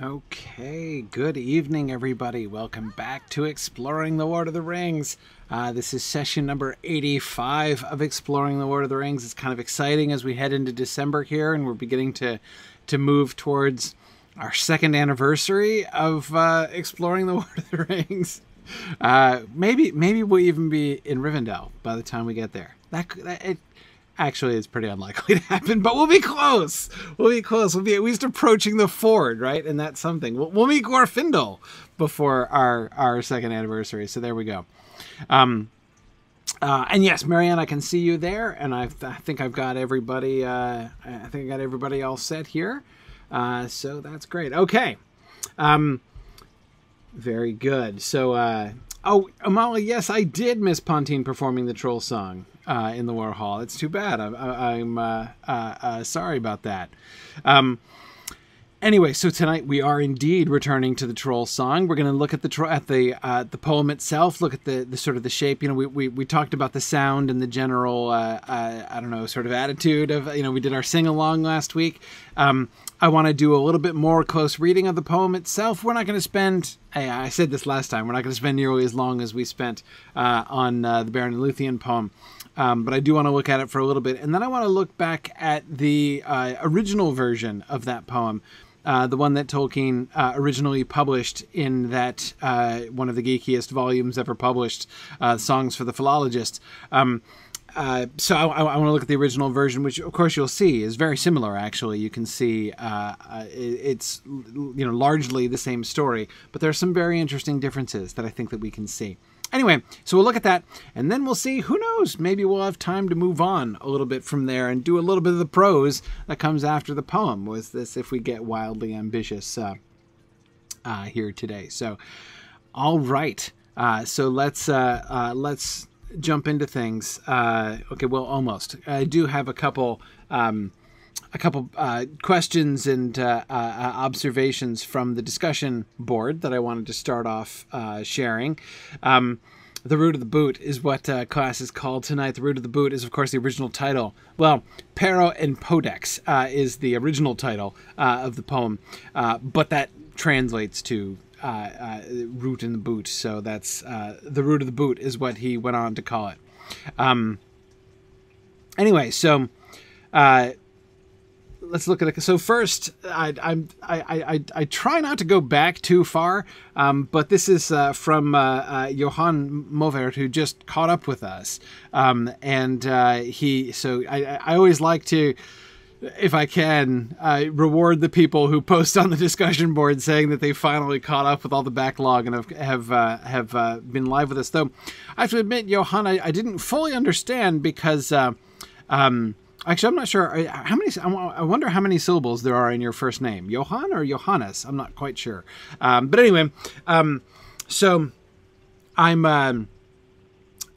Okay, good evening, everybody. Welcome back to Exploring the Lord of the Rings. This is session number 85 of Exploring the Lord of the Rings. It's kind of exciting as we head into December here, and we're beginning to move towards our second anniversary of Exploring the Lord of the Rings. Maybe we'll even be in Rivendell by the time we get there. Actually, it's pretty unlikely to happen, but we'll be close. We'll be close. We'll be at least approaching the ford, right? And that's something. We'll meet Glorfindel before our second anniversary. So there we go. And yes, Marianne, I can see you there, and I think I've got everybody. I think I got everybody all set here. So that's great. Okay. Very good. So, Amala, yes, I did miss Pontine performing the troll song in the War Hall. It's too bad. I'm sorry about that. Anyway, so tonight we are indeed returning to the troll song. We're going to look at the poem itself. Look at the sort of the shape. You know, we talked about the sound and the general I don't know, sort of attitude of, we did our sing along last week. I want to do a little bit more close reading of the poem itself. We're not going to spend, I said this last time, we're not going to spend nearly as long as we spent on the Beren and Luthien poem. But I do want to look at it for a little bit. And then I want to look back at the original version of that poem, the one that Tolkien originally published in that one of the geekiest volumes ever published, Songs for the Philologists. So I want to look at the original version, which of course you'll see is very similar. Actually, you can see it's largely the same story, but there are some very interesting differences that I think that we can see. Anyway, so we'll look at that, and then we'll see. Who knows? Maybe we'll have time to move on a little bit from there and do a little bit of the prose that comes after the poem. Was this if we get wildly ambitious here today? So, all right. So let's jump into things. Okay, well, almost. I do have a couple questions and observations from the discussion board that I wanted to start off sharing. The Root of the Boot is what class is called tonight. The Root of the Boot is, of course, the original title. Well, Pero and Podex is the original title of the poem, but that translates to root in the boot. So that's the root of the boot is what he went on to call it. Anyway, so let's look at it. So first, I try not to go back too far, but this is from Johan Movert, who just caught up with us, and I always like to, if I can, reward the people who post on the discussion board saying that they finally caught up with all the backlog and have been live with us. Though I have to admit, Johan, I didn't fully understand because actually, I'm not sure how many. I wonder how many syllables there are in your first name, Johan or Johannes. I'm not quite sure. But anyway, so I'm.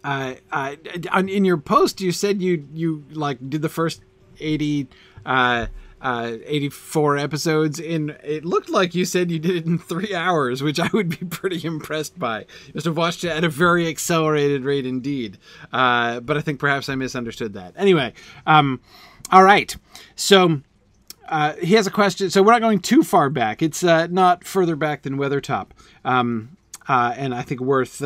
In your post, you said you like did the first 84 episodes in. It looked like you said you did it in 3 hours, which I would be pretty impressed by. You must have watched it at a very accelerated rate indeed. But I think perhaps I misunderstood that. Anyway, all right. So he has a question. So we're not going too far back. It's not further back than Weathertop. And I think worth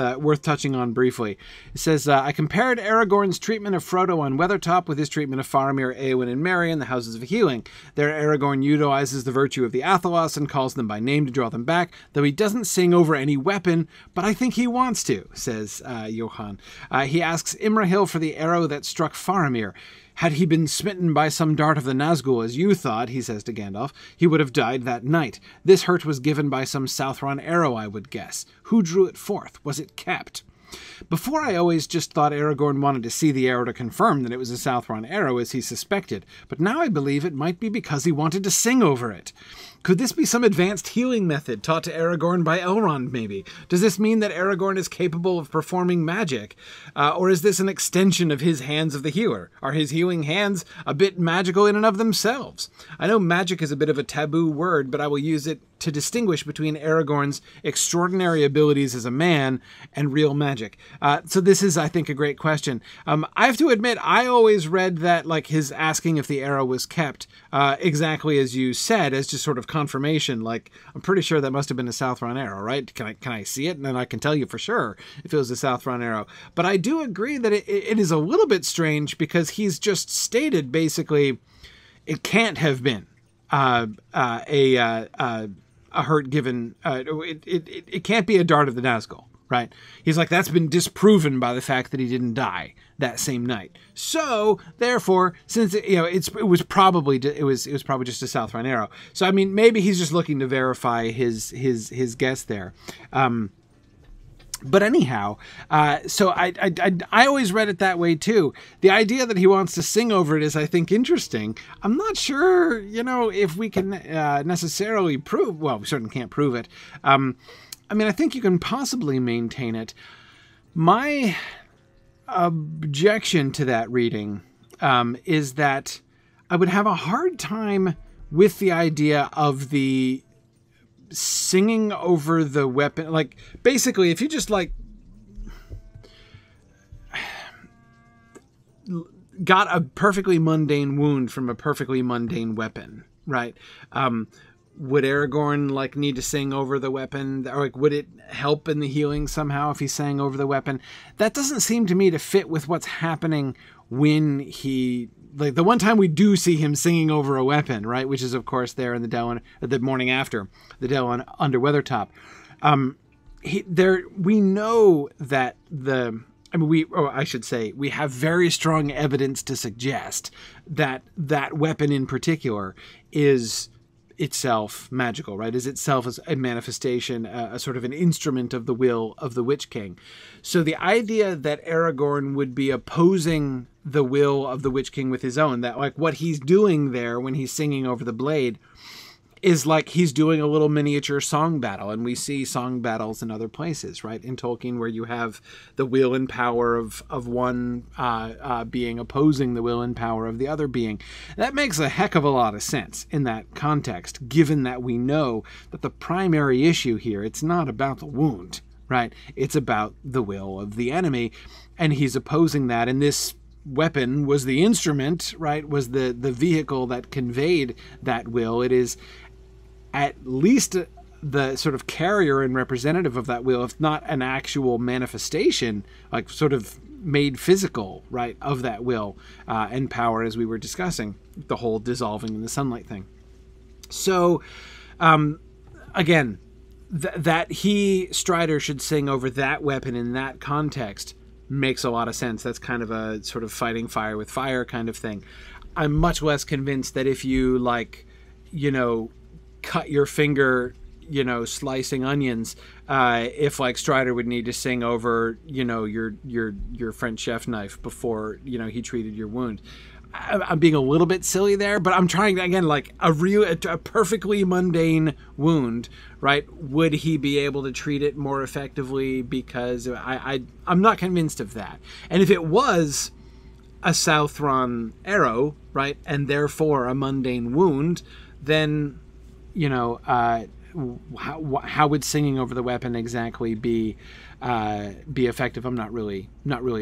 touching on briefly. It says, I compared Aragorn's treatment of Frodo on Weathertop with his treatment of Faramir, Éowyn, and Merry in the Houses of Healing. There Aragorn utilizes the virtue of the Athelas and calls them by name to draw them back, though he doesn't sing over any weapon, but I think he wants to, says Johan. He asks Imrahil for the arrow that struck Faramir. Had he been smitten by some dart of the Nazgul, as you thought, he says to Gandalf, he would have died that night. This hurt was given by some Southron arrow, I would guess. Who drew it forth? Was it kept? Before, I always just thought Aragorn wanted to see the arrow to confirm that it was a Southron arrow, as he suspected, but now I believe it might be because he wanted to sing over it. Could this be some advanced healing method taught to Aragorn by Elrond, maybe? Does this mean that Aragorn is capable of performing magic? Or is this an extension of his hands of the healer? Are his healing hands a bit magical in and of themselves? I know magic is a bit of a taboo word, but I will use it to distinguish between Aragorn's extraordinary abilities as a man and real magic? So this is, I think, a great question. I have to admit, I always read that, like, his asking if the arrow was kept, exactly as you said, as just sort of confirmation. Like, I'm pretty sure that must have been a Southron arrow, right? Can I see it? And then I can tell you for sure if it was a Southron arrow. But I do agree that it is a little bit strange, because he's just stated basically it can't have been a hurt given. It can't be a dart of the Nazgul, right? He's like, that's been disproven by the fact that he didn't die that same night. So therefore, since it was probably just a Southron arrow. So I mean, maybe he's just looking to verify his guess there. But anyhow, so I always read it that way too. The idea that he wants to sing over it is, I think, interesting. I'm not sure, if we can necessarily prove. Well, we certainly can't prove it. I mean, I think you can possibly maintain it. My objection to that reading is that I would have a hard time with the idea of the singing over the weapon. Like, basically, if you just like got a perfectly mundane wound from a perfectly mundane weapon, right? Would Aragorn like need to sing over the weapon, or like would it help in the healing somehow if he sang over the weapon? That doesn't seem to me to fit with what's happening when he, like, the one time we do see him singing over a weapon, right, which is of course there in the dell the morning after the dell under Weathertop. We know that we have very strong evidence to suggest that that weapon in particular is itself magical, right? Is itself as a manifestation, a sort of an instrument of the will of the Witch King. So the idea that Aragorn would be opposing the will of the Witch King with his own, that like what he's doing there when he's singing over the blade is like he's doing a little miniature song battle. And we see song battles in other places, right? In Tolkien, where you have the will and power of one being opposing the will and power of the other being. That makes a heck of a lot of sense in that context, given that we know that the primary issue here, it's not about the wound, right? It's about the will of the enemy. And he's opposing that. And this weapon was the instrument, right? Was the vehicle that conveyed that will. It is at least the sort of carrier and representative of that will, if not an actual manifestation, like sort of made physical, right, of that will and power, as we were discussing, the whole dissolving in the sunlight thing. So, again, that Strider should sing over that weapon in that context makes a lot of sense. That's kind of a sort of fighting fire with fire kind of thing. I'm much less convinced that if you, like, cut your finger, slicing onions, if like Strider would need to sing over, your French chef knife before, he treated your wound. I'm being a little bit silly there, but I'm trying to, again, like a perfectly mundane wound, right? Would he be able to treat it more effectively? Because I'm not convinced of that. And if it was a Southron arrow, right, and therefore a mundane wound, then how would singing over the weapon exactly be effective? I'm not really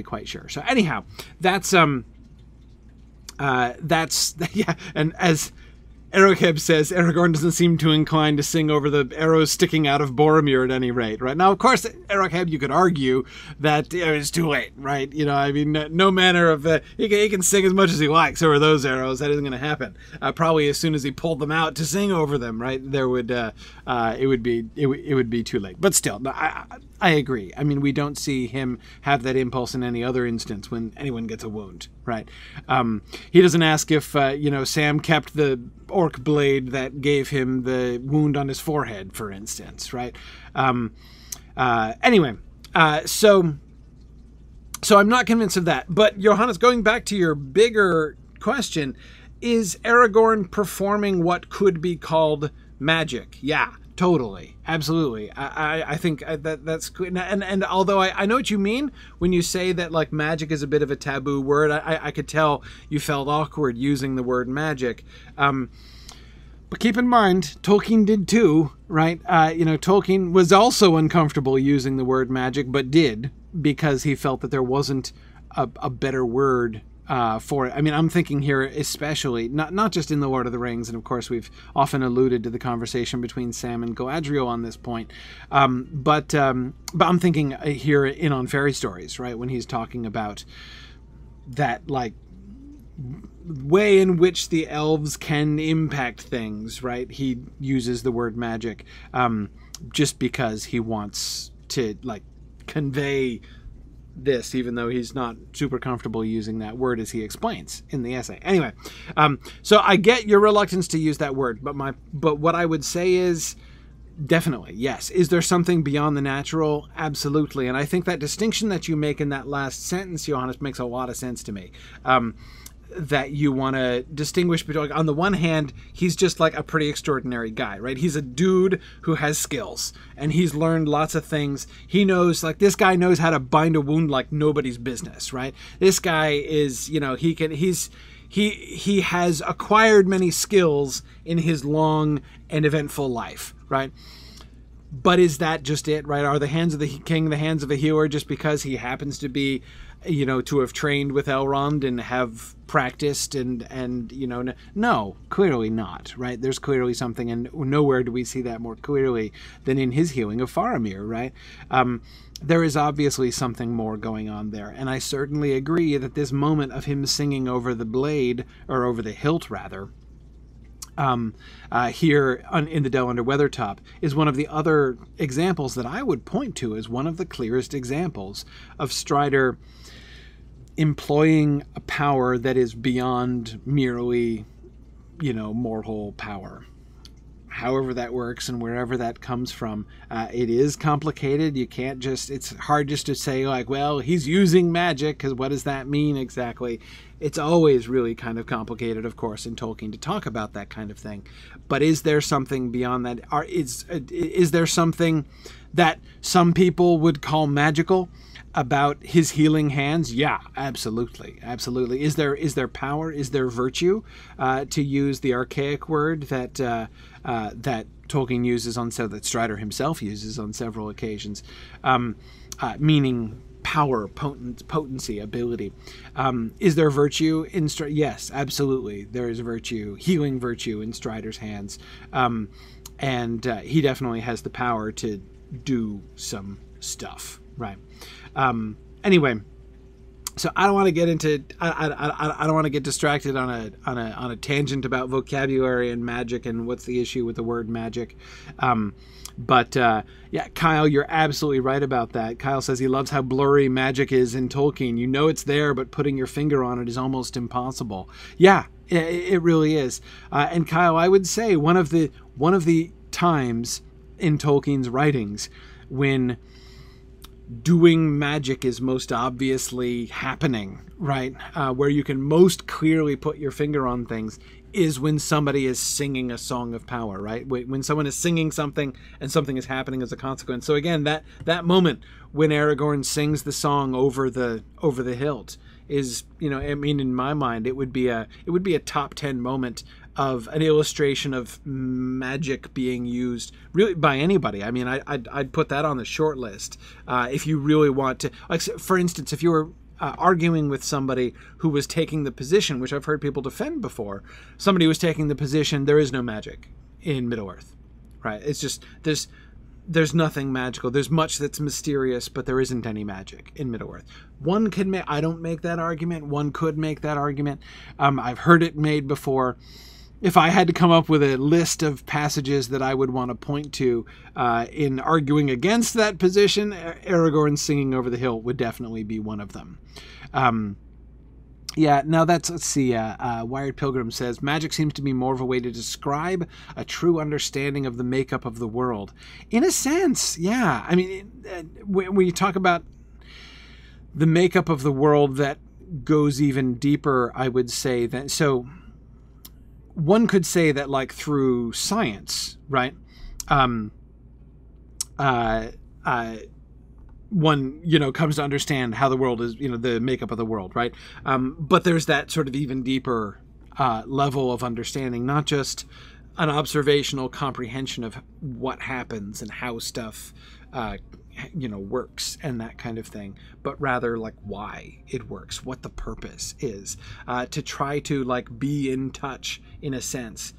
quite sure. So anyhow, that's yeah. And as Aragorn says, Aragorn doesn't seem too inclined to sing over the arrows sticking out of Boromir at any rate, right? Now, of course, Aragorn, you could argue that it's too late, right? No manner of he can sing as much as he likes over those arrows. That isn't going to happen. Probably as soon as he pulled them out to sing over them, right? There would it would be too late. But still, I agree. I mean, we don't see him have that impulse in any other instance when anyone gets a wound, right? He doesn't ask if Sam kept the orc blade that gave him the wound on his forehead, for instance, right? Anyway, so I'm not convinced of that. But Johannes, going back to your bigger question, is Aragorn performing what could be called magic? Yeah, totally, absolutely. I think that's good. And although I know what you mean when you say that like magic is a bit of a taboo word, I could tell you felt awkward using the word magic. But keep in mind, Tolkien did too, right? Tolkien was also uncomfortable using the word magic, but did, because he felt that there wasn't a better word for it. I mean, I'm thinking here especially, not just in The Lord of the Rings, and of course we've often alluded to the conversation between Sam and Galadriel on this point, but I'm thinking here in On Fairy Stories, right, when he's talking about that, like, way in which the elves can impact things, right? He uses the word magic just because he wants to, like, convey this, even though he's not super comfortable using that word, as he explains in the essay. Anyway, so I get your reluctance to use that word, but what I would say is, definitely, yes. Is there something beyond the natural? Absolutely. And I think that distinction that you make in that last sentence, Johannes, makes a lot of sense to me. That you want to distinguish between, on the one hand, he's just like a pretty extraordinary guy, right? He's a dude who has skills, and he's learned lots of things. He knows, like, this guy knows how to bind a wound like nobody's business, right? This guy is, he has acquired many skills in his long and eventful life, right? But is that just it, right? Are the hands of the king the hands of a healer just because he happens to be, to have trained with Elrond and have practiced and no, clearly not, right? There's clearly something, and nowhere do we see that more clearly than in his healing of Faramir, right? There is obviously something more going on there, and I certainly agree that this moment of him singing over the blade, or over the hilt rather, here in the Dell Under Weathertop, is one of the other examples that I would point to as one of the clearest examples of Strider employing a power that is beyond merely, mortal power. However that works and wherever that comes from, it is complicated. You can't just, it's hard just to say, like, well, he's using magic, because what does that mean exactly? It's always really kind of complicated, of course, in Tolkien to talk about that kind of thing. But is there something beyond that? Is there something that some people would call magical about his healing hands? Yeah, absolutely. Absolutely. Is there power? Is there virtue? To use the archaic word that Tolkien uses that Strider himself uses on several occasions, meaning power, potency, ability. Is there virtue in Strider? Yes, absolutely. There is virtue, healing virtue in Strider's hands. And he definitely has the power to do some stuff, right? Anyway, so I don't want to get into, I don't want to get distracted on a tangent about vocabulary and magic and what's the issue with the word magic. But yeah, Kyle, you're absolutely right about that. Kyle says he loves how blurry magic is in Tolkien. You know it's there, but putting your finger on it is almost impossible. Yeah, it really is. And Kyle, I would say one of the times in Tolkien's writings when doing magic is most obviously happening, right? Where you can most clearly put your finger on things is when somebody is singing a song of power, right? When someone is singing something and something is happening as a consequence. So again, that moment when Aragorn sings the song over the hilt is, I mean, in my mind, it would be a top 10 moment of an illustration of magic being used really by anybody. I mean, I'd put that on the short list if you really want to. Like, for instance, if you were arguing with somebody who was taking the position, which I've heard people defend before, somebody was taking the position, there is no magic in Middle-earth, right? It's just, there's nothing magical. There's much that's mysterious, but there isn't any magic in Middle-earth. One can make, I don't make that argument. One could make that argument. I've heard it made before. If I had to come up with a list of passages that I would want to point to in arguing against that position, Aragorn singing over the hill would definitely be one of them. Yeah, now let's see. Wired Pilgrim says, magic seems to be more of a way to describe a true understanding of the makeup of the world. In a sense, yeah. I mean, when you talk about the makeup of the world, that goes even deeper, I would say. That so one could say that, like, through science, right? One, comes to understand how the world is, the makeup of the world, right? But there's that sort of even deeper level of understanding, not just an observational comprehension of what happens and how stuff works and that kind of thing, but rather like why it works, what the purpose is, to try to like be in touch in a sense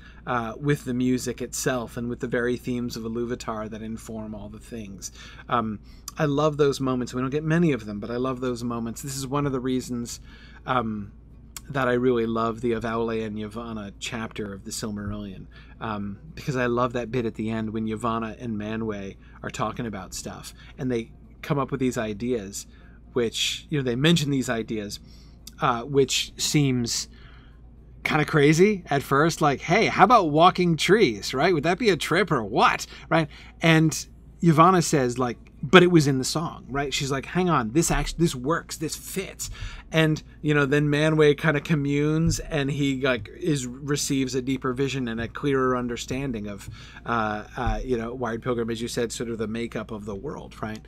with the music itself and with the very themes of Iluvatar that inform all the things. I love those moments. We don't get many of them, but I love those moments. This is one of the reasons that I really love the Avaule and Yavanna chapter of the Silmarillion, because I love that bit at the end when Yavanna and Manwë are talking about stuff, and they come up with these ideas, which, they mention these ideas, which seems kind of crazy at first, like, hey, how about walking trees, right? Would that be a trip or what, right? And Yavanna says, like, but it was in the song, right? She's like, hang on, this works, this fits. And, then Manwë kind of communes, and he receives a deeper vision and a clearer understanding of, Wired Pilgrim, as you said, sort of the makeup of the world, right?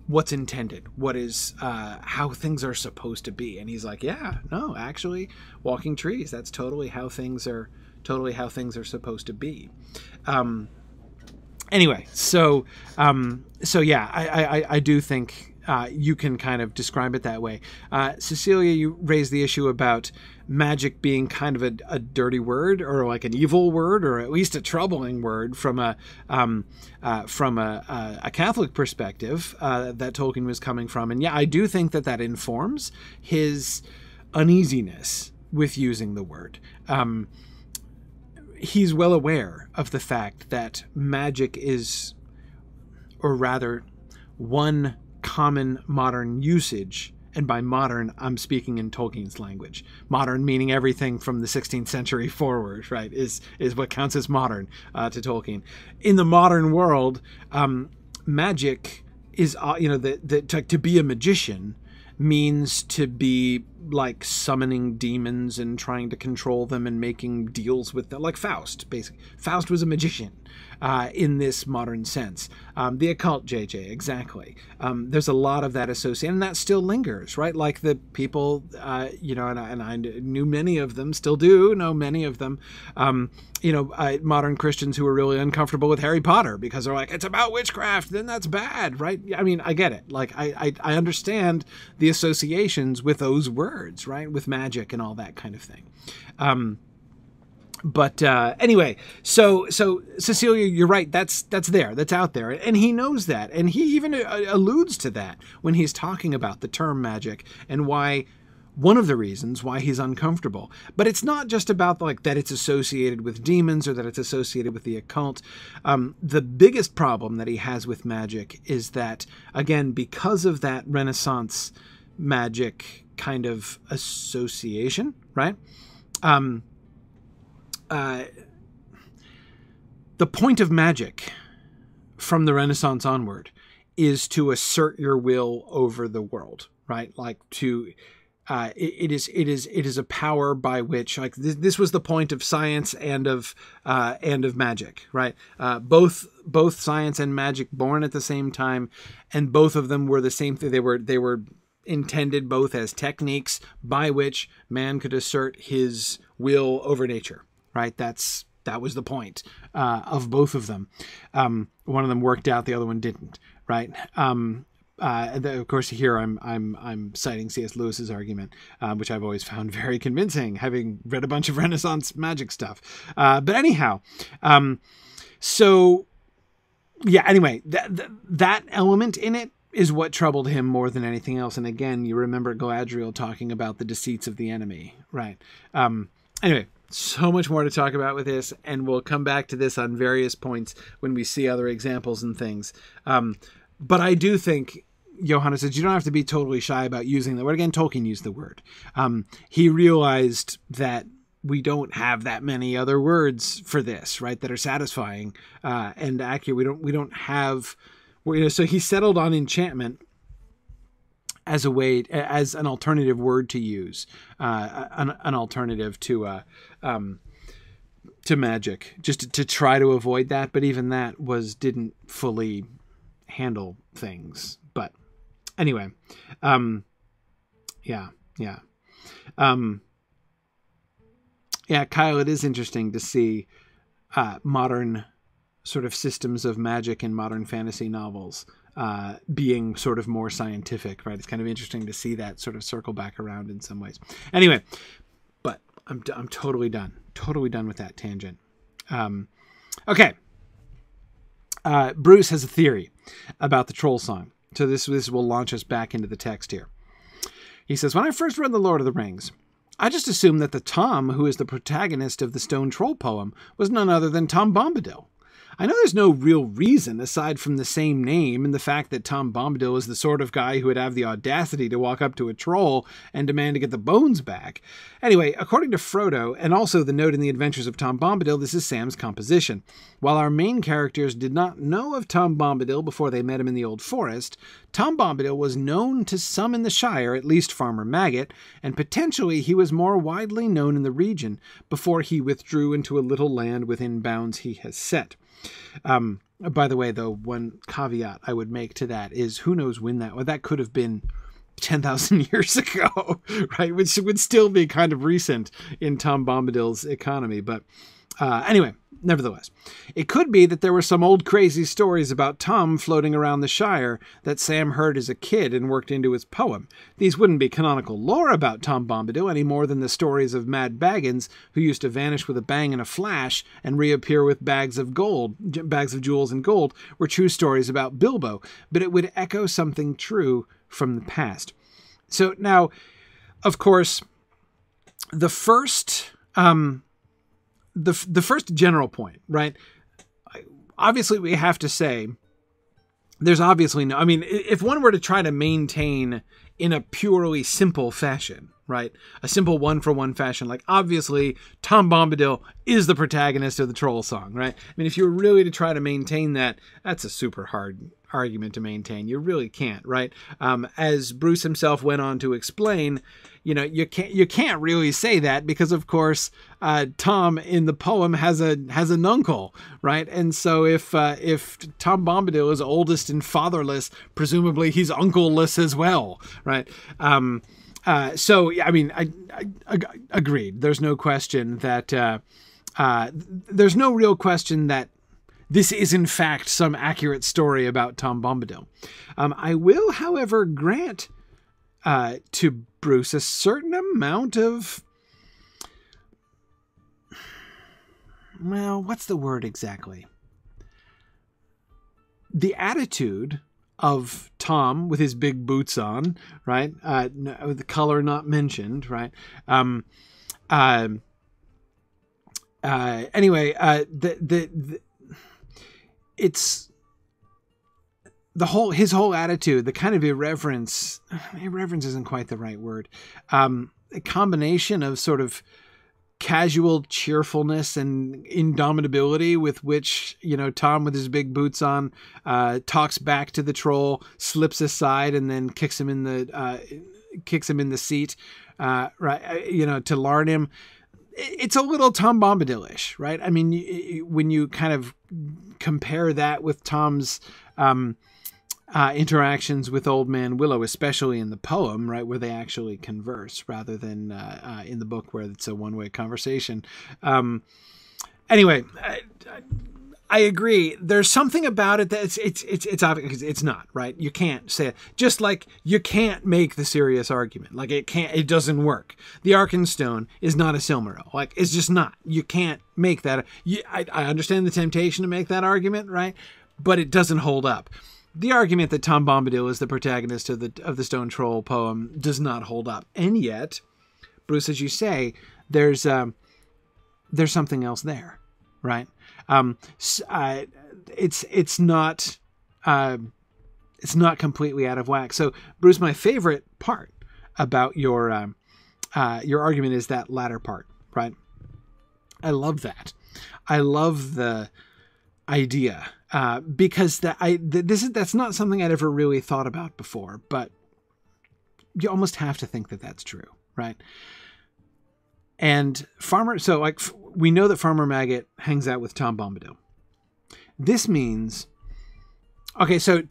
What's intended, what is, how things are supposed to be. And he's like, yeah, no, actually, walking trees, that's totally how things are supposed to be. Anyway, so yeah, I do think you can kind of describe it that way. Cecilia, you raised the issue about magic being kind of a dirty word, or like an evil word, or at least a troubling word from a Catholic perspective that Tolkien was coming from. And yeah, I do think that informs his uneasiness with using the word. He's well aware of the fact that magic is, or rather, one common modern usage, and by modern, I'm speaking in Tolkien's language. Modern meaning everything from the 16th century forward, right, is what counts as modern to Tolkien. In the modern world, magic is, to be a magician means to be like summoning demons and trying to control them and making deals with them, like Faust, basically. Faust was a magician in this modern sense. The occult, JJ, exactly. There's a lot of that associated, and that still lingers, right? like the people, and I knew many of them, still do know many of them, modern Christians who are really uncomfortable with Harry Potter because they're like, it's about witchcraft, then that's bad, right? I mean, I get it. Like, I understand the associations with those words, right? With magic and all that kind of thing. But anyway, so Cecilia, you're right. That's out there, and he knows that, and he even alludes to that when he's talking about the term magic and why. One of the reasons why he's uncomfortable. But it's not just about like that it's associated with demons or that it's associated with the occult. The biggest problem that he has with magic is that, again, because of that Renaissance magic kind of association, right? The point of magic from the Renaissance onward is to assert your will over the world, right? Like to... It is a power by which, like, this was the point of science and of magic, right? Both science and magic born at the same time, and both of them were the same thing. They were intended both as techniques by which man could assert his will over nature, right? That was the point of both of them. One of them worked out, the other one didn't, right? Of course, here I'm citing C.S. Lewis's argument, which I've always found very convincing, having read a bunch of Renaissance magic stuff. But anyhow, so yeah. Anyway, that element in it is what troubled him more than anything else. And again, you remember Galadriel talking about the deceits of the enemy, right? Anyway. So much more to talk about with this, and we'll come back to this on various points when we see other examples and things. But I do think, Johanna says, you don't have to be totally shy about using the word. Again, Tolkien used the word. He realized that we don't have that many other words for this, right, that are satisfying and accurate. We don't have... So he settled on enchantment as an alternative word to use, an alternative to magic, just to try to avoid that. But even that didn't fully handle things. But anyway, yeah. Yeah, Kyle, it is interesting to see modern sort of systems of magic in modern fantasy novels being sort of more scientific, right? It's kind of interesting to see that sort of circle back around in some ways. Anyway, but I'm totally done with that tangent. Okay. Bruce has a theory about the troll song. So this will launch us back into the text here. He says, when I first read The Lord of the Rings, I just assumed that the Tom, who is the protagonist of the Stone Troll poem, was none other than Tom Bombadil. I know there's no real reason aside from the same name and the fact that Tom Bombadil is the sort of guy who would have the audacity to walk up to a troll and demand to get the bones back. Anyway, according to Frodo, and also the note in The Adventures of Tom Bombadil, this is Sam's composition. While our main characters did not know of Tom Bombadil before they met him in the Old Forest, Tom Bombadil was known to some in the Shire, at least Farmer Maggot, and potentially he was more widely known in the region before he withdrew into a little land within bounds he has set. By the way, though, one caveat I would make to that is who knows when that could have been 10,000 years ago, right? Which would still be kind of recent in Tom Bombadil's economy. But anyway, nevertheless, it could be that there were some old crazy stories about Tom floating around the Shire that Sam heard as a kid and worked into his poem. These wouldn't be canonical lore about Tom Bombadil any more than the stories of Mad Baggins, who used to vanish with a bang and a flash and reappear with bags of jewels and gold, were true stories about Bilbo, but it would echo something true from the past. So now, of course, the first general point, right? Obviously, we have to say there's obviously no, I mean, if one were to try to maintain in a purely simple fashion, right? A simple one-for-one fashion, like obviously Tom Bombadil is the protagonist of the troll song, right? I mean, if you were really to try to maintain that, that's a super hard argument to maintain. You really can't, right? As Bruce himself went on to explain, you know, you can't really say that because, of course, Tom in the poem has an uncle, right? And so if Tom Bombadil is oldest and fatherless, presumably he's uncle-less as well, right? So I mean, I agreed. There's no question that there's no real question that this is in fact some accurate story about Tom Bombadil. I will, however, grant to Bruce a certain amount of, well, what's the word exactly? The attitude of Tom with his big boots on, right? The color not mentioned, right? Anyway, it's his whole attitude, the kind of irreverence isn't quite the right word. A combination of sort of casual cheerfulness and indomitability with which, you know, Tom with his big boots on talks back to the troll, slips aside, and then kicks him in the seat, right? You know, to larn him. It's a little Tom Bombadil-ish, right? I mean, when you kind of compare that with Tom's interactions with Old Man Willow, especially in the poem, right, where they actually converse rather than in the book where it's a one-way conversation. Anyway, I agree. There's something about it that it's obvious. It's not, right? You can't say it. Just like you can't make the serious argument. Like it doesn't work. The Arkenstone is not a Silmaril. Like it's just not. You can't make that. I understand the temptation to make that argument, right? But it doesn't hold up. The argument that Tom Bombadil is the protagonist of the Stone Troll poem does not hold up. And yet, Bruce, as you say, there's something else there, right? It's not completely out of whack. So, Bruce, my favorite part about your argument is that latter part, right? I love that. I love the idea because that's not something I'd ever really thought about before, but you almost have to think that that's true, right? And we know that Farmer Maggot hangs out with Tom Bombadil. This means, okay, so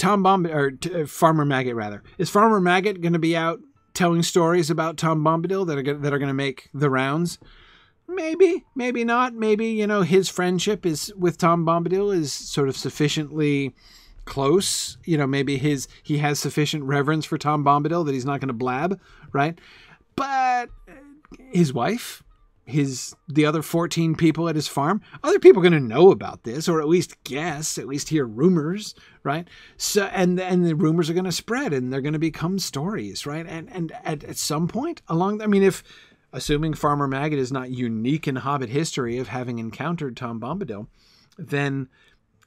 Farmer Maggot rather, is Farmer Maggot going to be out telling stories about Tom Bombadil that are going to make the rounds? Maybe, maybe not. Maybe, you know, his friendship is with Tom Bombadil is sort of sufficiently close. You know, maybe he has sufficient reverence for Tom Bombadil that he's not going to blab, right? But his wife, the other 14 people at his farm, other people are going to know about this, or at least guess, at least hear rumors, right? So, and the rumors are going to spread, and they're going to become stories, right? And at some point along, I mean, assuming Farmer Maggot is not unique in Hobbit history of having encountered Tom Bombadil, then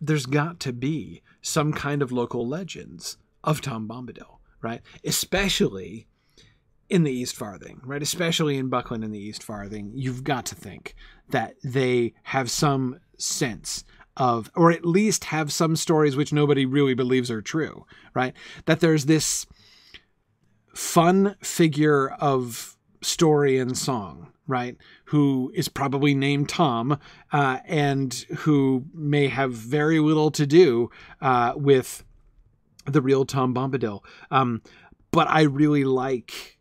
there's got to be some kind of local legends of Tom Bombadil, right? Especially in the East Farthing, right? Especially in Buckland and the East Farthing, you've got to think that they have some sense of, or at least have some stories which nobody really believes are true, right? That there's this fun figure of story and song, right? Who is probably named Tom, and who may have very little to do with the real Tom Bombadil. But I really like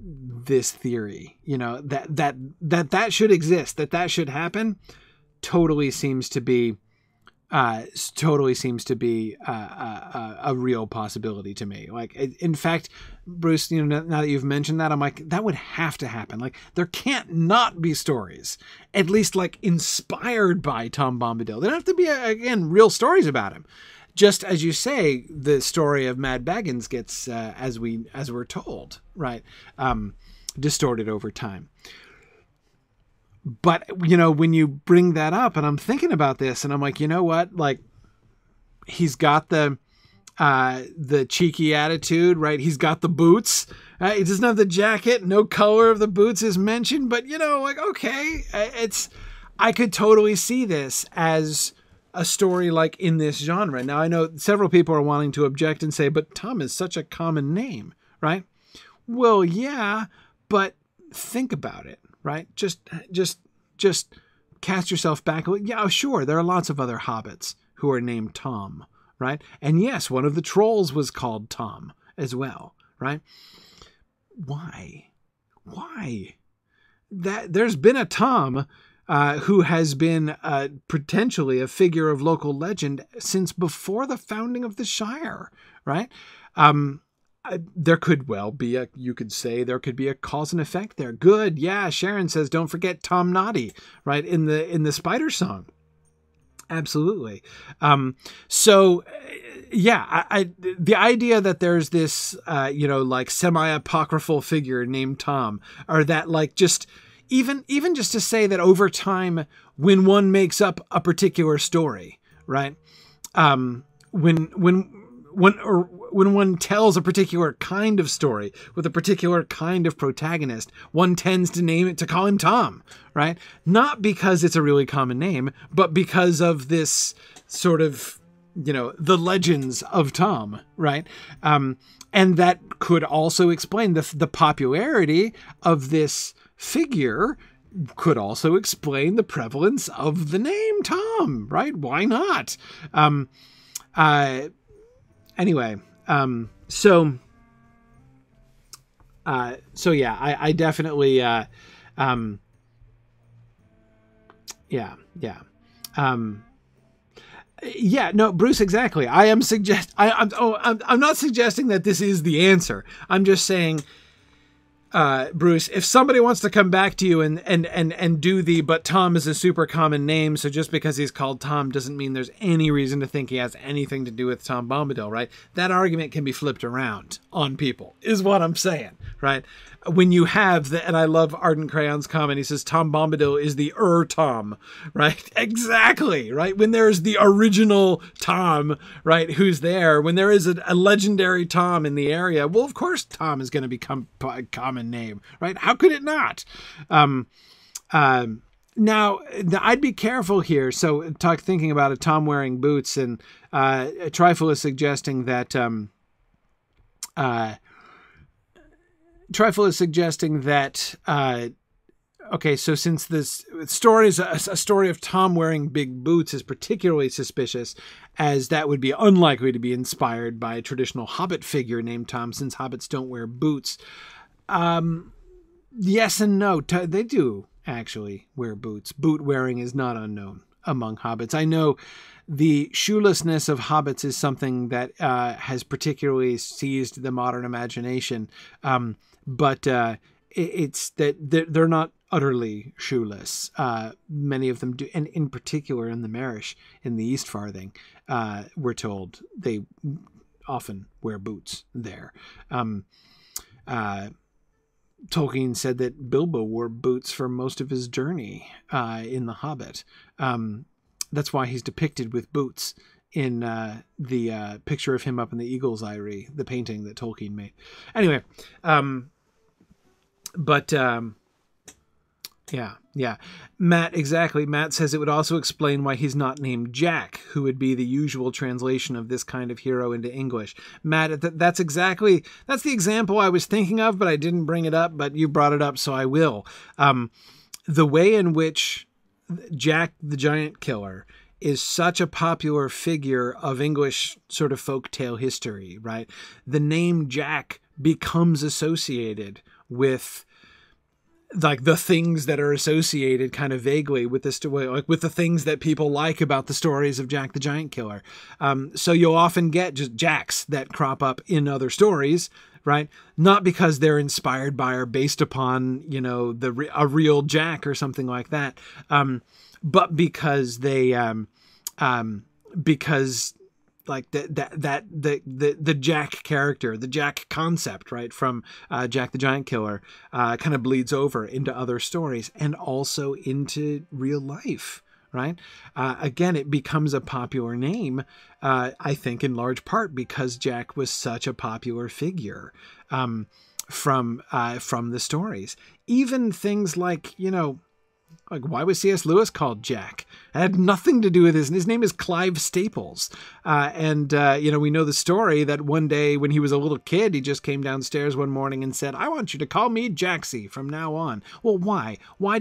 this theory, you know, that should exist, that should happen. Totally seems to be a real possibility to me. Like, in fact, Bruce, you know, now that you've mentioned that, I'm like, that would have to happen. Like, there can't not be stories, at least like inspired by Tom Bombadil. They don't have to be, again, real stories about him. Just as you say, the story of Mad Baggins gets, as we're told, right, distorted over time. But, you know, when you bring that up, and I'm thinking about this, and I'm like, you know what? Like, he's got the cheeky attitude, right? He's got the boots. He doesn't have the jacket. No color of the boots is mentioned. But, you know, like, okay, I could totally see this as a story like in this genre. Now, I know several people are wanting to object and say, but Tom is such a common name, right? Well, yeah, but think about it, right? Just cast yourself back. Yeah, sure, there are lots of other hobbits who are named Tom, right? And yes, one of the trolls was called Tom as well, right? Why? There's been a Tom who has been potentially a figure of local legend since before the founding of the Shire, right? There could well be you could say there could be a cause and effect there. Good, yeah. Sharon says, don't forget Tom Noddy, right? In the Spider Song. Absolutely. So yeah, the idea that there's this, you know, like semi-apocryphal figure named Tom, or that like just, even just to say that over time, when one makes up a particular story, right? When one tells a particular kind of story with a particular kind of protagonist, one tends to call him Tom, right? Not because it's a really common name, but because of this sort of, you know, the legends of Tom, right? And that could also explain the popularity of this figure, could also explain the prevalence of the name Tom, right? Why not? Anyway, so yeah, I definitely, yeah. Yeah, no, Bruce, exactly. I'm not suggesting that this is the answer. I'm just saying, Bruce, if somebody wants to come back to you and do but Tom is a super common name, so just because he's called Tom doesn't mean there's any reason to think he has anything to do with Tom Bombadil, right? That argument can be flipped around on people, is what I'm saying, right? When you have and I love Ardent Crayon's comment, he says Tom Bombadil is the Tom, right? Exactly, right? When there's the original Tom, right, who's there, when there is a legendary Tom in the area, well, of course Tom is going to become a common name, right? How could it not? Now, I'd be careful here. So, thinking about a Tom wearing boots, and Trifle is suggesting that okay, so since this story is a story of Tom wearing big boots is particularly suspicious, as that would be unlikely to be inspired by a traditional Hobbit figure named Tom, since Hobbits don't wear boots. Yes and no. They do actually wear boots. Boot wearing is not unknown among hobbits. I know the shoelessness of hobbits is something that has particularly seized the modern imagination, but it's that they're not utterly shoeless. Many of them do, and in particular in the Marish, in the East Farthing, we're told they often wear boots there. Tolkien said that Bilbo wore boots for most of his journey in The Hobbit. That's why he's depicted with boots in the picture of him up in the Eagle's Eyrie, the painting that Tolkien made. Anyway, yeah. Matt, exactly. Matt says it would also explain why he's not named Jack, who would be the usual translation of this kind of hero into English. Matt, that's the example I was thinking of, but I didn't bring it up, but you brought it up, so I will. The way in which Jack the Giant Killer is such a popular figure of English sort of folktale history, right? The name Jack becomes associated with like the things that are associated kind of vaguely with this, like with the things that people like about the stories of Jack the Giant Killer. So you'll often get just Jacks that crop up in other stories, right? Not because they're inspired by or based upon, you know, a real Jack or something like that. But because they, because like the Jack character, the Jack concept, right, from Jack the Giant Killer, kind of bleeds over into other stories and also into real life, right? Again, it becomes a popular name, I think, in large part because Jack was such a popular figure from the stories. Even things like, you know, like, why was C.S. Lewis called Jack? It had nothing to do with his name is Clive Staples. You know, we know the story that one day when he was a little kid, he just came downstairs one morning and said, I want you to call me Jaxie from now on. Well, why?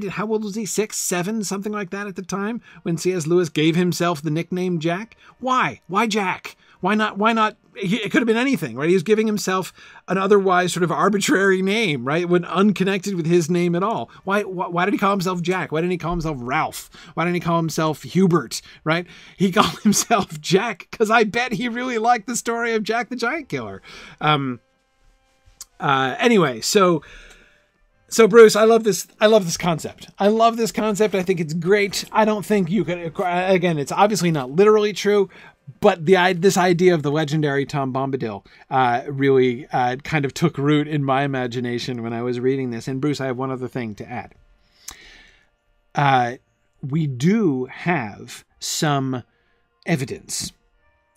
How old was he? 6, 7, something like that at the time when C.S. Lewis gave himself the nickname Jack? Why? Why Jack? Why not? It could have been anything, right? He was giving himself an otherwise sort of arbitrary name, right? When unconnected with his name at all. Why did he call himself Jack? Why didn't he call himself Ralph? Why didn't he call himself Hubert, right? He called himself Jack because I bet he really liked the story of Jack the Giant Killer. Anyway, so Bruce, I love this concept. I love this concept. I think it's great. I don't think you can, again, it's obviously not literally true, but this idea of the legendary Tom Bombadil really kind of took root in my imagination when I was reading this. And Bruce, I have one other thing to add. We do have some evidence.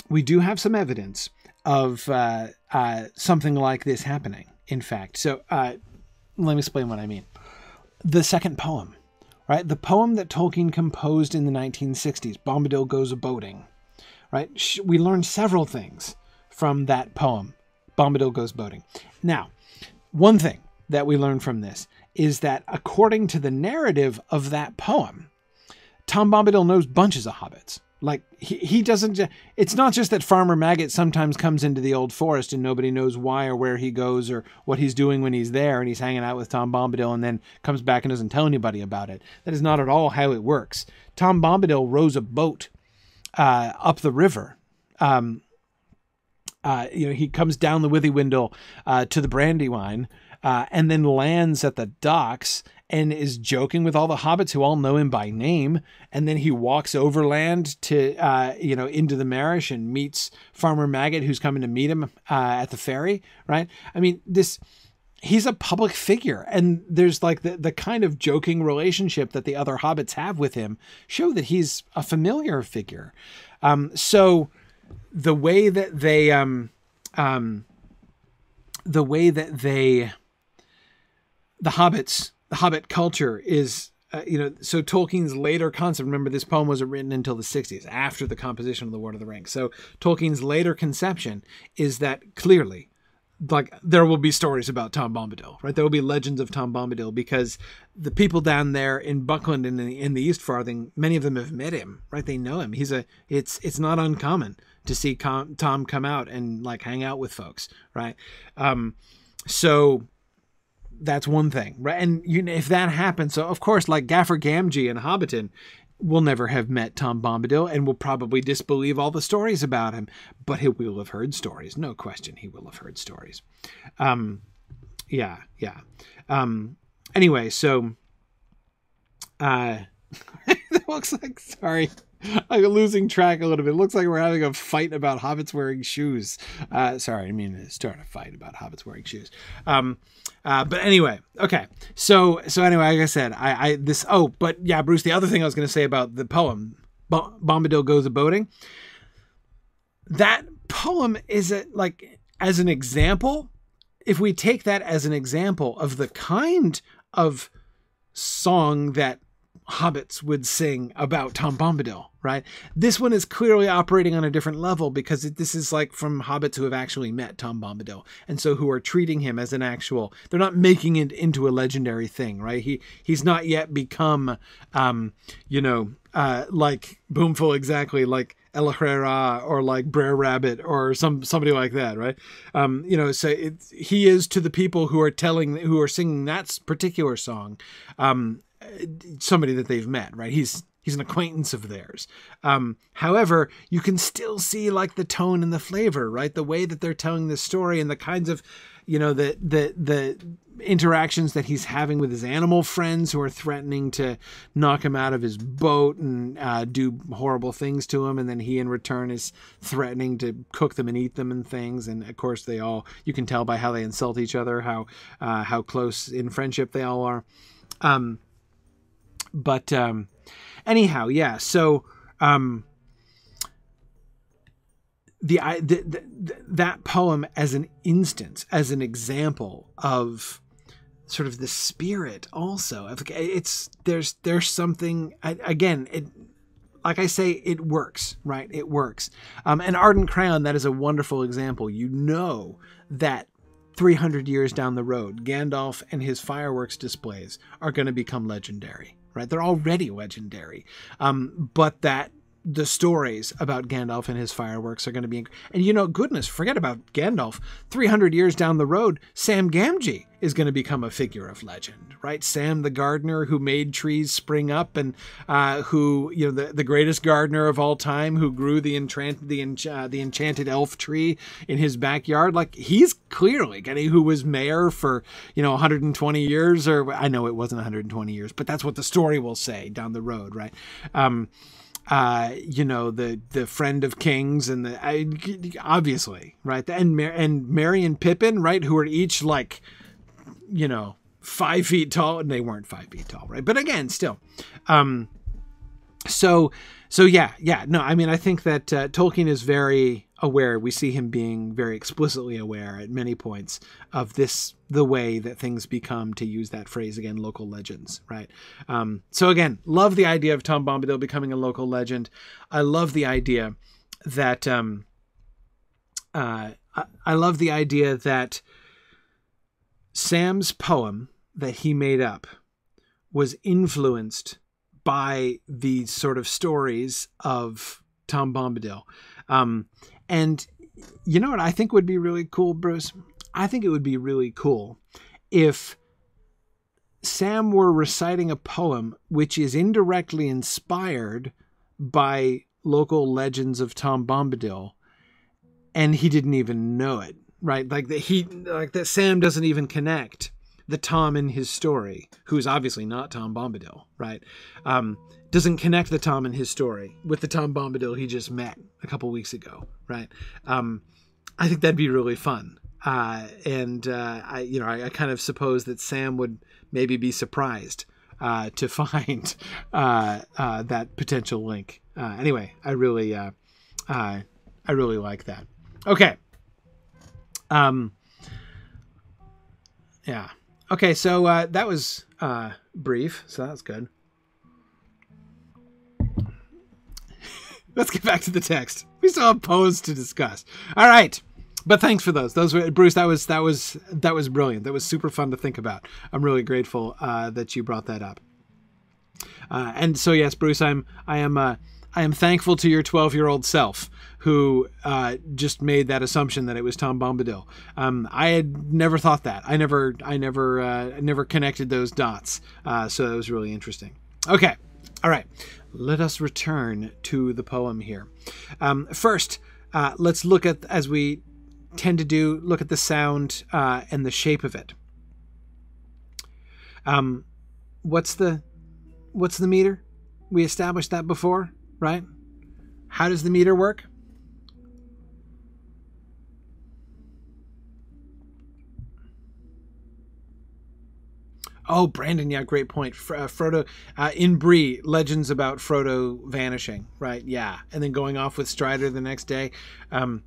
We do have some evidence of something like this happening, in fact. So let me explain what I mean. The second poem, right? The poem that Tolkien composed in the 1960s, Bombadil Goes A-Boating. Right? We learned several things from that poem, Bombadil Goes Boating. Now, one thing that we learned from this is that according to the narrative of that poem, Tom Bombadil knows bunches of hobbits. Like, he doesn't, it's not just that Farmer Maggot sometimes comes into the old forest and nobody knows why or where he goes or what he's doing when he's there and he's hanging out with Tom Bombadil and then comes back and doesn't tell anybody about it. That is not at all how it works. Tom Bombadil rows a boat up the river. You know, he comes down the Withywindle to the Brandywine and then lands at the docks and is joking with all the hobbits who all know him by name. And then he walks overland to, you know, into the Marish and meets Farmer Maggot, who's coming to meet him at the ferry, right? I mean, he's a public figure, and there's like the kind of joking relationship that the other hobbits have with him show that he's a familiar figure. So the way that the Hobbit culture is, you know, so Tolkien's later concept, remember this poem wasn't written until the 60s, after the composition of The Lord of the Rings. So Tolkien's later conception is that clearly, like, there will be stories about Tom Bombadil, right? There will be legends of Tom Bombadil because the people down there in Buckland and in the East Farthing, many of them have met him, right? They know him. It's not uncommon to see Tom come out and like hang out with folks, right? So that's one thing, right? And if that happens, so of course, like Gaffer Gamgee and Hobbiton will never have met Tom Bombadil and will probably disbelieve all the stories about him, but he will have heard stories. No question, he will have heard stories. Yeah. Anyway, so it looks like, sorry, I'm losing track a little bit. It looks like we're having a fight about hobbits wearing shoes. Sorry, I mean, start a fight about hobbits wearing shoes. But anyway, okay. So anyway, like I said, but yeah, Bruce, the other thing I was going to say about the poem, Bombadil Goes A-Boating, that poem is as an example, if we take that as an example of the kind of song that hobbits would sing about Tom Bombadil, right? This one is clearly operating on a different level because this is like from hobbits who have actually met Tom Bombadil, and so who are treating him as an actual, they're not making it into a legendary thing, right? He's not yet become, like Boomful, exactly, like Elahera or like Brer Rabbit or somebody like that, right? So he is to the people who are singing that particular song, somebody that they've met, right? He's an acquaintance of theirs. However, you can still see like the tone and the flavor, right? The way that they're telling this story and the kinds of, the interactions that he's having with his animal friends who are threatening to knock him out of his boat and do horrible things to him. And then he in return is threatening to cook them and eat them and things. And of course you can tell by how they insult each other, how close in friendship they all are. But anyhow, yeah. So that poem as an instance, as an example of sort of the spirit, also there's something again. Like I say, it works, right? It works. And Ardent Crayon, that is a wonderful example. That 300 years down the road, Gandalf and his fireworks displays are going to become legendary. Right? They're already legendary. But that the stories about Gandalf and his fireworks are going to be, and goodness, forget about Gandalf. 300 years down the road, Sam Gamgee is going to become a figure of legend, right? Sam the gardener who made trees spring up and who, the greatest gardener of all time, who grew the enchanted elf tree in his backyard. Like, he's clearly who was mayor for 120 years, or I know it wasn't 120 years, but that's what the story will say down the road, right? The friend of kings and obviously, right? And Merry and Pippin, right? Who are each 5 feet tall, and they weren't 5 feet tall, right? But again, still, no, I mean, I think that Tolkien is very aware. We see him being very explicitly aware at many points of the way that things become, to use that phrase again, local legends, right? So again, love the idea of Tom Bombadil becoming a local legend. I love the idea that, Sam's poem that he made up was influenced by the sort of stories of Tom Bombadil. And you know what I think would be really cool, Bruce? I think it would be really cool if Sam were reciting a poem which is indirectly inspired by local legends of Tom Bombadil, and he didn't even know it, right? That Sam doesn't even connect the Tom in his story, who's obviously not Tom Bombadil, right? Doesn't connect the Tom in his story with the Tom Bombadil he just met a couple weeks ago, right? I think that'd be really fun. I kind of suppose that Sam would maybe be surprised to find that potential link. Anyway, I really like that. Okay. Yeah. Okay, so that was brief, so that was good. Let's get back to the text. We still have pose to discuss. All right, but thanks for those. Those were, Bruce. That was brilliant. That was super fun to think about. I'm really grateful that you brought that up. And so yes, Bruce, I am thankful to your 12-year-old self who just made that assumption that it was Tom Bombadil. I had never thought that. I never connected those dots. So it was really interesting. Okay. All right. Let us return to the poem here. First, let's look at, as we tend to do, look at the sound and the shape of it. What's the meter? We established that before, right? How does the meter work? Oh, Brandon, yeah, great point. Frodo, in Bree, legends about Frodo vanishing, right? Yeah, and then going off with Strider the next day, and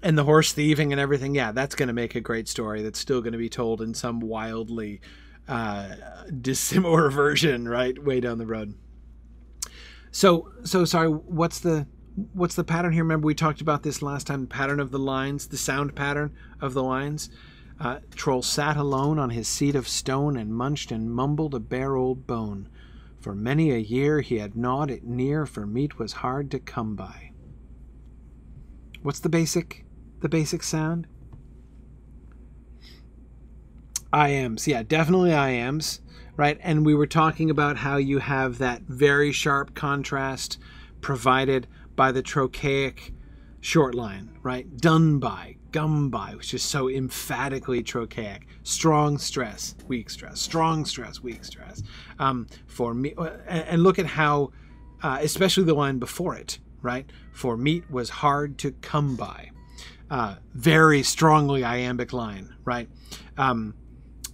the horse thieving and everything. Yeah, that's going to make a great story that's still going to be told in some wildly dissimilar version, right, way down the road. So sorry, what's the pattern here? Remember we talked about this last time, the pattern of the lines, the sound pattern of the lines. Troll sat alone on his seat of stone and munched and mumbled a bare old bone. For many a year he had gnawed it near, for meat was hard to come by. What's the basic sound? IMs, yeah, definitely IMs, right? And we were talking about how you have that very sharp contrast provided by the trochaic short line, right? Done by, gum by, which is so emphatically trochaic. Strong stress, weak stress. Strong stress, weak stress. For me, and look at how, especially the line before it, right? For meat was hard to come by. Very strongly iambic line, right?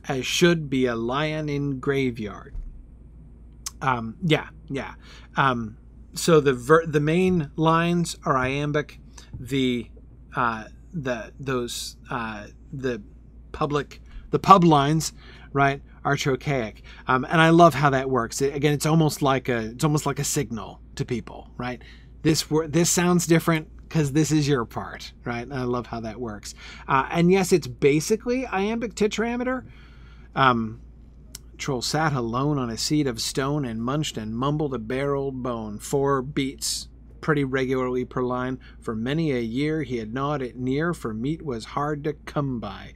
As should be a lion in graveyard. Yeah. So the main lines are iambic. The pub lines, right, are trochaic. And I love how that works. Again, it's almost like a signal to people, right? This sounds different because this is your part, right? And I love how that works. And yes, it's basically iambic tetrameter. Troll sat alone on a seat of stone and munched and mumbled a bare old bone. 4 beats pretty regularly per line. For many a year he had gnawed it near, for meat was hard to come by.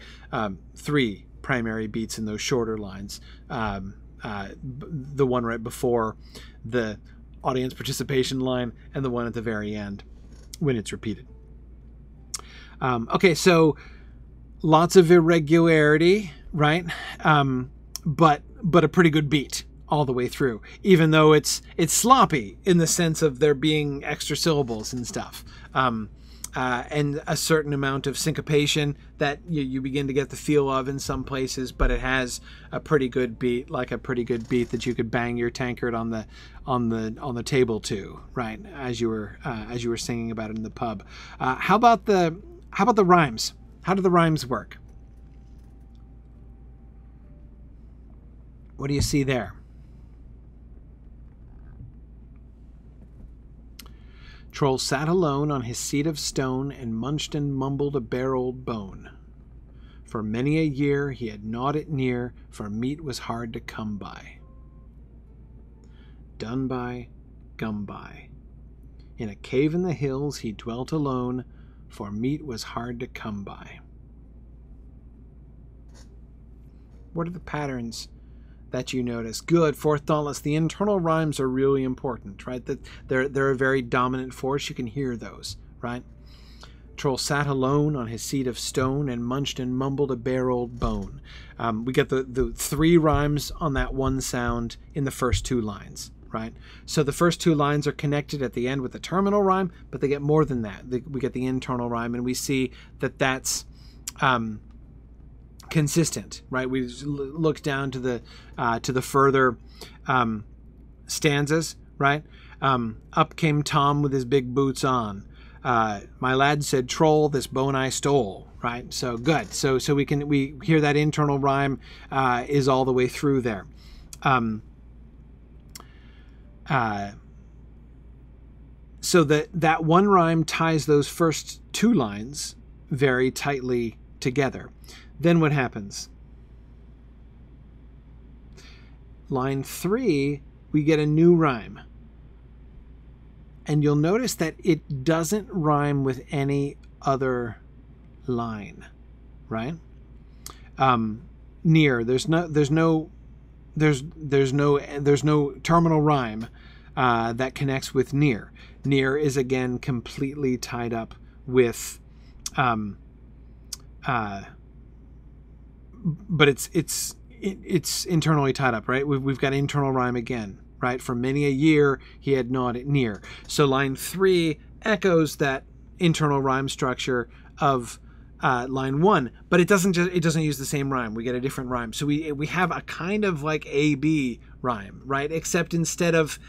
3 primary beats in those shorter lines. The one right before the audience participation line and the one at the very end when it's repeated. Okay, so lots of irregularity, right? But a pretty good beat all the way through, even though it's sloppy in the sense of there being extra syllables and stuff, and a certain amount of syncopation that you begin to get the feel of in some places, but it has a pretty good beat, like a pretty good beat that you could bang your tankard on the table to, right, as you were singing about it in the pub. How about the rhymes? How do the rhymes work? What do you see there? Troll sat alone on his seat of stone and munched and mumbled a bare old bone. For many a year he had gnawed it near, for meat was hard to come by. Done by, gum by. In a cave in the hills he dwelt alone, for meat was hard to come by. What are the patterns that you notice? Good, fourth dauntless. The internal rhymes are really important, right? That they're a very dominant force. You can hear those, right? Troll sat alone on his seat of stone and munched and mumbled a bare old bone. We get the 3 rhymes on that one sound in the first 2 lines, right? So the first 2 lines are connected at the end with the terminal rhyme, but they get more than that. We get the internal rhyme, and we see that that's consistent, right? We look down to the further stanzas, right? Up came Tom with his big boots on. My lad said, "Troll, this bone I stole." Right? So good. So we hear that internal rhyme is all the way through there. So that one rhyme ties those first 2 lines very tightly together. Then what happens? Line 3, we get a new rhyme. And you'll notice that it doesn't rhyme with any other line, right? Near, there's no terminal rhyme that connects with near. Near is again completely tied up with, but it's internally tied up, right? We've got internal rhyme again, right? For many a year he had gnawed it near. So line 3 echoes that internal rhyme structure of line 1, but it doesn't use the same rhyme. We get a different rhyme. So we have a kind of like A-B rhyme, right? Except instead of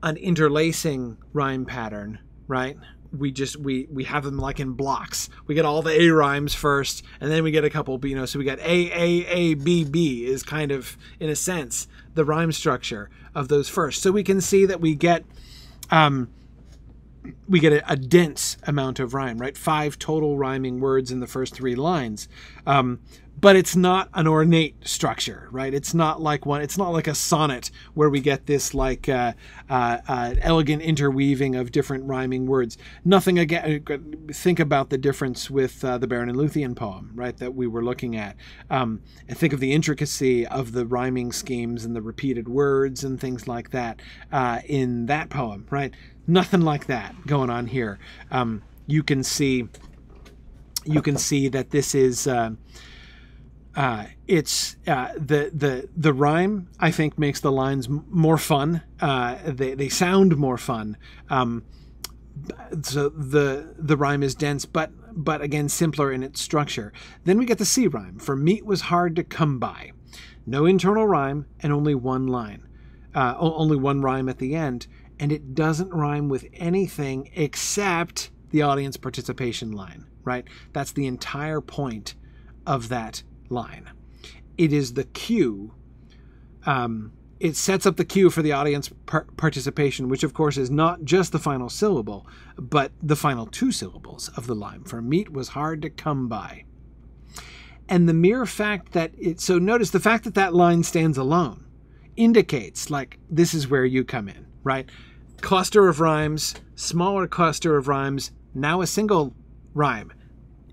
an interlacing rhyme pattern, right? We have them like in blocks. We get all the A rhymes first, and then we get a couple B. So we got A, B, B is kind of, in a sense, the rhyme structure of those first. So we can see that we get a dense amount of rhyme, right? 5 total rhyming words in the first 3 lines. But it's not an ornate structure, right? It's not like a sonnet where we get this like elegant interweaving of different rhyming words. Nothing again. Think about the difference with the Baron and Luthien poem, right? That we were looking at. And think of the intricacy of the rhyming schemes and the repeated words and things like that in that poem, right? Nothing like that going on here. You can see that this is. It's the rhyme, I think, makes the lines more fun. They sound more fun. So the rhyme is dense, but again simpler in its structure. Then we get the C rhyme. For meat was hard to come by. No internal rhyme and only one line. Only one rhyme at the end, and it doesn't rhyme with anything except the audience participation line, right? That's the entire point of that line. It is the cue. It sets up the cue for the audience participation, which of course is not just the final syllable, but the final 2 syllables of the line. For meat was hard to come by. And the mere fact that so notice the fact that that line stands alone indicates like this is where you come in, right? Cluster of rhymes, smaller cluster of rhymes, now a single rhyme.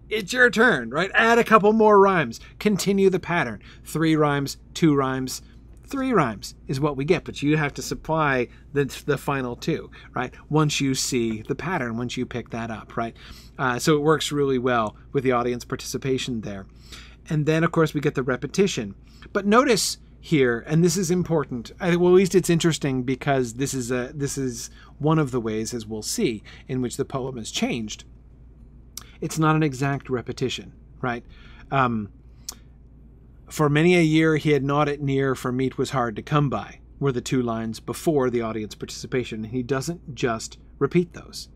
It's your turn, right? Add a couple more rhymes. Continue the pattern. 3 rhymes, 2 rhymes, 3 rhymes is what we get, but you have to supply the final 2, right? Once you see the pattern, once you pick that up, right? So it works really well with the audience participation there. And then, of course, we get the repetition. But notice here, and this is important, well, at least it's interesting because this is one of the ways, as we'll see, in which the poem has changed. It's not an exact repetition, right? For many a year he had gnawed it near, for meat was hard to come by, were the 2 lines before the audience participation. He doesn't just repeat those.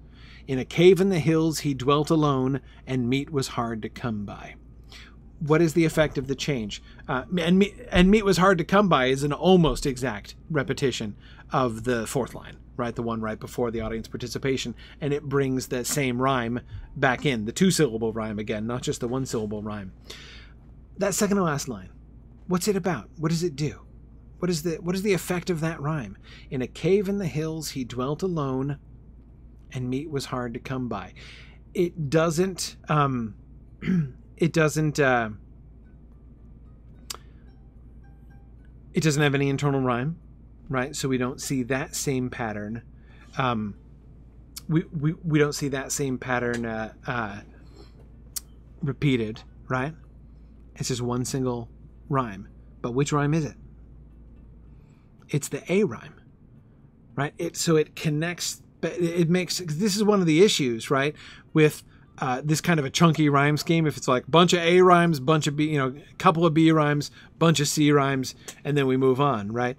In a cave in the hills he dwelt alone, and meat was hard to come by. What is the effect of the change? And meat was hard to come by is an almost exact repetition of the 4th line, right? The one right before the audience participation. And it brings the same rhyme back in, the 2-syllable rhyme again, not just the 1-syllable rhyme. That second to last line, what's it about? What does it do? What is the effect of that rhyme? In a cave in the hills he dwelt alone, and meat was hard to come by. It doesn't it doesn't have any internal rhyme, right? So we don't see that same pattern. We don't see that same pattern repeated, right? It's just one single rhyme. But which rhyme is it? It's the A rhyme, right? So it connects. It makes. This is one of the issues, right, with this kind of a chunky rhyme scheme. If it's like bunch of A rhymes, bunch of B, couple of B rhymes, bunch of C rhymes, and then we move on, right?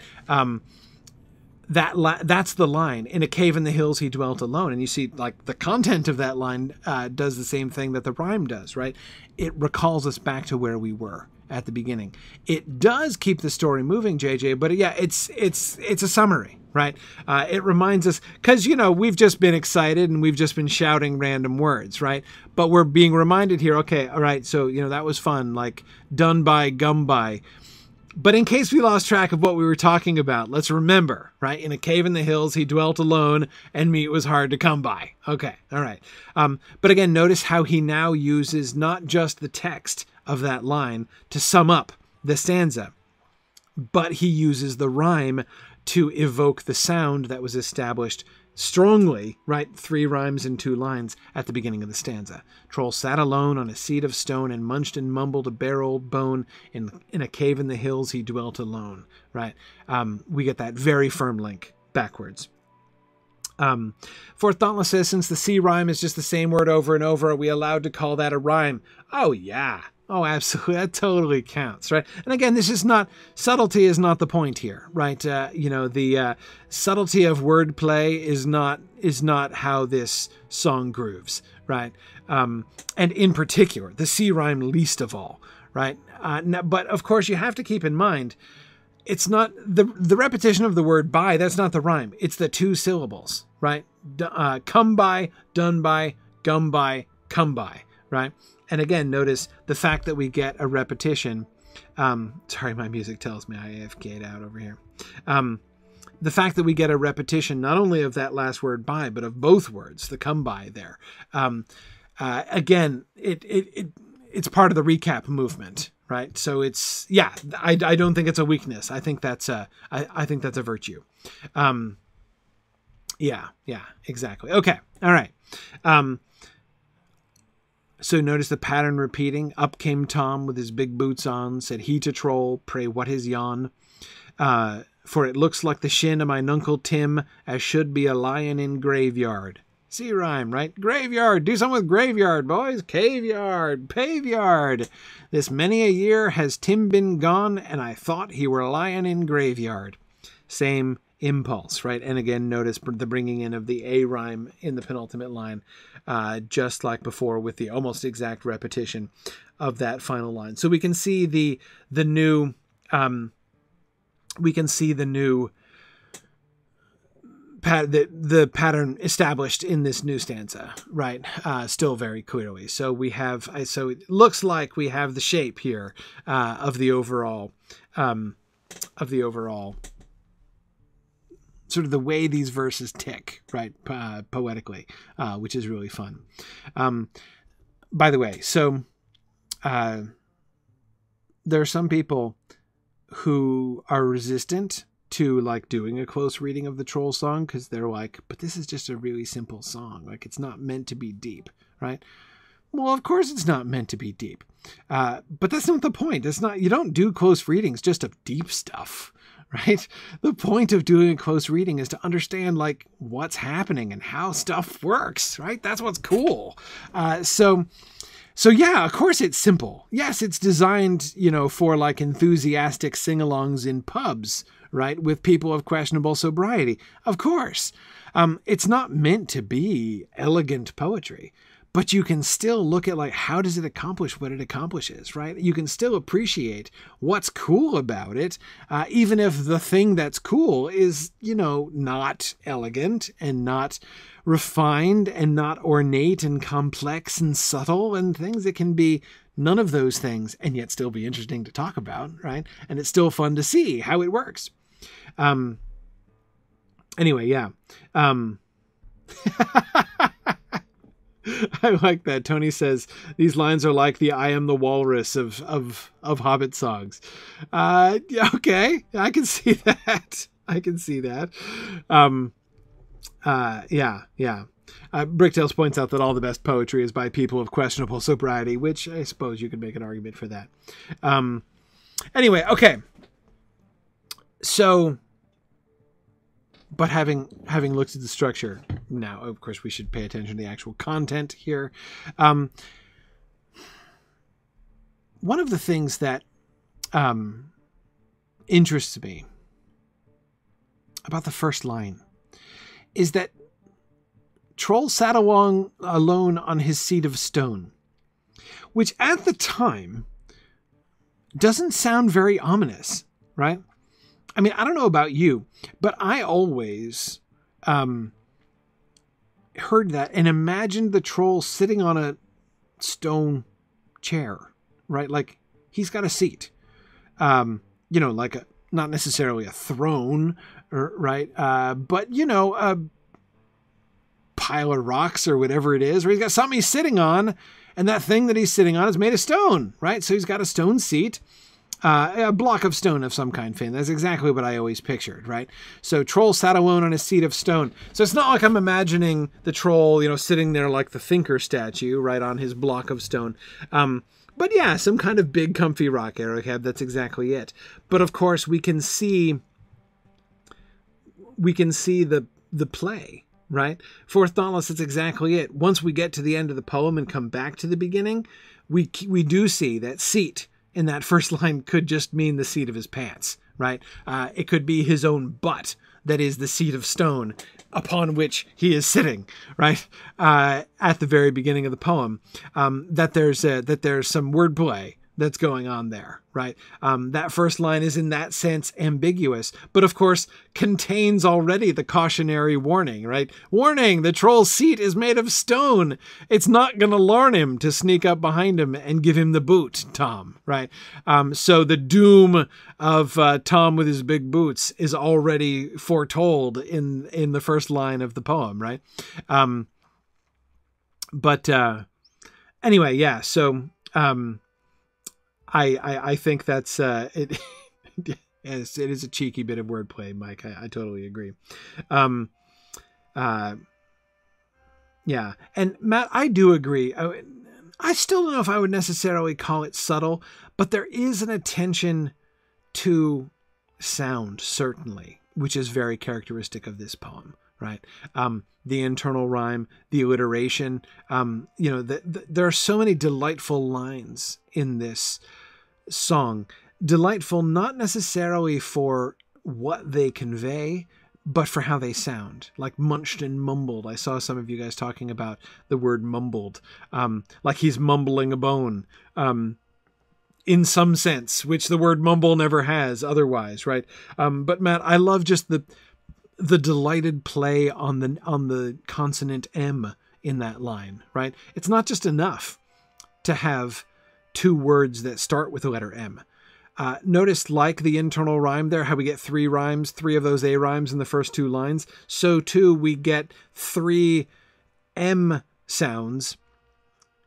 That's the line. In a cave in the hills he dwelt alone. And you see like the content of that line does the same thing that the rhyme does, right? It recalls us back to where we were at the beginning. It does keep the story moving, JJ, but yeah, it's a summary, right? It reminds us, because, we've just been excited and we've just been shouting random words, right? But we're being reminded here, okay, all right, so, that was fun, like done by, gum by. But in case we lost track of what we were talking about, let's remember, right? In a cave in the hills, he dwelt alone, and meat was hard to come by. Okay, all right. But again, notice how he now uses not just the text of that line to sum up the stanza, but he uses the rhyme to evoke the sound that was established strongly, right? 3 rhymes in 2 lines at the beginning of the stanza. Troll sat alone on a seat of stone and munched and mumbled a bare old bone. In a cave in the hills he dwelt alone, right? We get that very firm link backwards. Fourth Dauntless says, since the C rhyme is just the same word over and over, are we allowed to call that a rhyme? Oh, yeah. Oh, absolutely. That totally counts, right? And again, this is not, subtlety is not the point here, right? The subtlety of wordplay is not how this song grooves, right? And in particular, the C rhyme least of all, right? But of course, you have to keep in mind, it's not the repetition of the word by, that's not the rhyme. It's the 2 syllables, right? Come by, done by, gum by, come by, right? And again, notice the fact that we get a repetition. Sorry, my music tells me I AFK'd out over here. The fact that we get a repetition, not only of that last word by, but of both words, the come by there. Again, it's part of the recap movement, right? So it's, yeah, I don't think it's a weakness. I think that's I think that's a virtue. Yeah, exactly. Okay. All right. So notice the pattern repeating. Up came Tom with his big boots on, said he to Troll, pray what is yon? For it looks like the shin of mine Uncle Tim, as should be a lion in graveyard. See rhyme, right? Graveyard. Do something with graveyard, boys. Caveyard. Paveyard. This many a year has Tim been gone, and I thought he were lying in graveyard. Same impulse, right? And again, notice the bringing in of the A rhyme in the penultimate line, just like before with the almost exact repetition of that final line. So we can see the new the pattern established in this new stanza, right? Still very clearly. So we have, so it looks like we have the shape here of the overall sort of the way these verses tick, right? Poetically, which is really fun. By the way, so there are some people who are resistant to like doing a close reading of the Troll song because they're like, but this is just a really simple song. Like it's not meant to be deep, right? Well, of course it's not meant to be deep. But that's not the point. It's not, you don't do close readings just of deep stuff, right? The point of doing a close reading is to understand like what's happening and how stuff works, right? That's what's cool. So yeah, of course it's simple. Yes, it's designed, for like enthusiastic sing-alongs in pubs, right? With people of questionable sobriety. Of course. It's not meant to be elegant poetry, but you can still look at like, how does it accomplish what it accomplishes, right? You can still appreciate what's cool about it, even if the thing that's cool is, not elegant and not refined and not ornate and complex and subtle and things. It can be none of those things and yet still be interesting to talk about, right? And it's still fun to see how it works. Anyway, yeah. I like that. Tony says these lines are like the "I am the walrus" of Hobbit songs. Yeah, okay, I can see that. Yeah. Bricktails points out that all the best poetry is by people of questionable sobriety, which I suppose you could make an argument for that. Anyway, okay. So, but having looked at the structure, now, of course, we should pay attention to the actual content here. One of the things that interests me about the first line is that Troll sat alone on his seat of stone, which at the time doesn't sound very ominous, right? I mean, I don't know about you, but I always heard that and imagined the troll sitting on a stone chair, right? Like he's got a seat. you know, like not necessarily a throne, right? But, you know, a pile of rocks or whatever it is, where he's got something he's sitting on, and that thing that he's sitting on is made of stone, right? So he's got a stone seat, a block of stone of some kind, Finn. That's exactly what I always pictured, right? So troll sat alone on a seat of stone. So it's not like I'm imagining the troll, you know, sitting there like the thinker statue, right, on his block of stone. But yeah, some kind of big comfy rock, Arrowhead. That's exactly it. But of course, we can see the play, right? For Thoughtless, that's exactly it. Once we get to the end of the poem and come back to the beginning, we do see that seat in that first line could just mean the seat of his pants, right? It could be his own butt that is the seat of stone upon which he is sitting, right? At the very beginning of the poem, that there's some wordplay that's going on there, right? That first line is in that sense ambiguous, but of course contains already the cautionary warning, right? Warning, the troll's seat is made of stone. It's not going to learn him to sneak up behind him and give him the boot, Tom, right? So the doom of Tom with his big boots is already foretold in the first line of the poem, right? Anyway, yeah, so I think that's it. Yes, it is a cheeky bit of wordplay, Mike. I totally agree. Yeah, and Matt, I do agree. I still don't know if I would necessarily call it subtle, but there is an attention to sound, certainly, which is very characteristic of this poem, right? The internal rhyme, the alliteration. You know, there are so many delightful lines in this song. Delightful not necessarily for what they convey, but for how they sound, like munched and mumbled. I saw some of you guys talking about the word mumbled, like he's mumbling a bone, in some sense, which the word mumble never has otherwise, right? But Matt, I love just the delighted play on the consonant M in that line, right? It's not just enough to have two words that start with the letter M. Notice, like the internal rhyme there, how we get three rhymes, three of those A rhymes in the first two lines. So too, we get three M sounds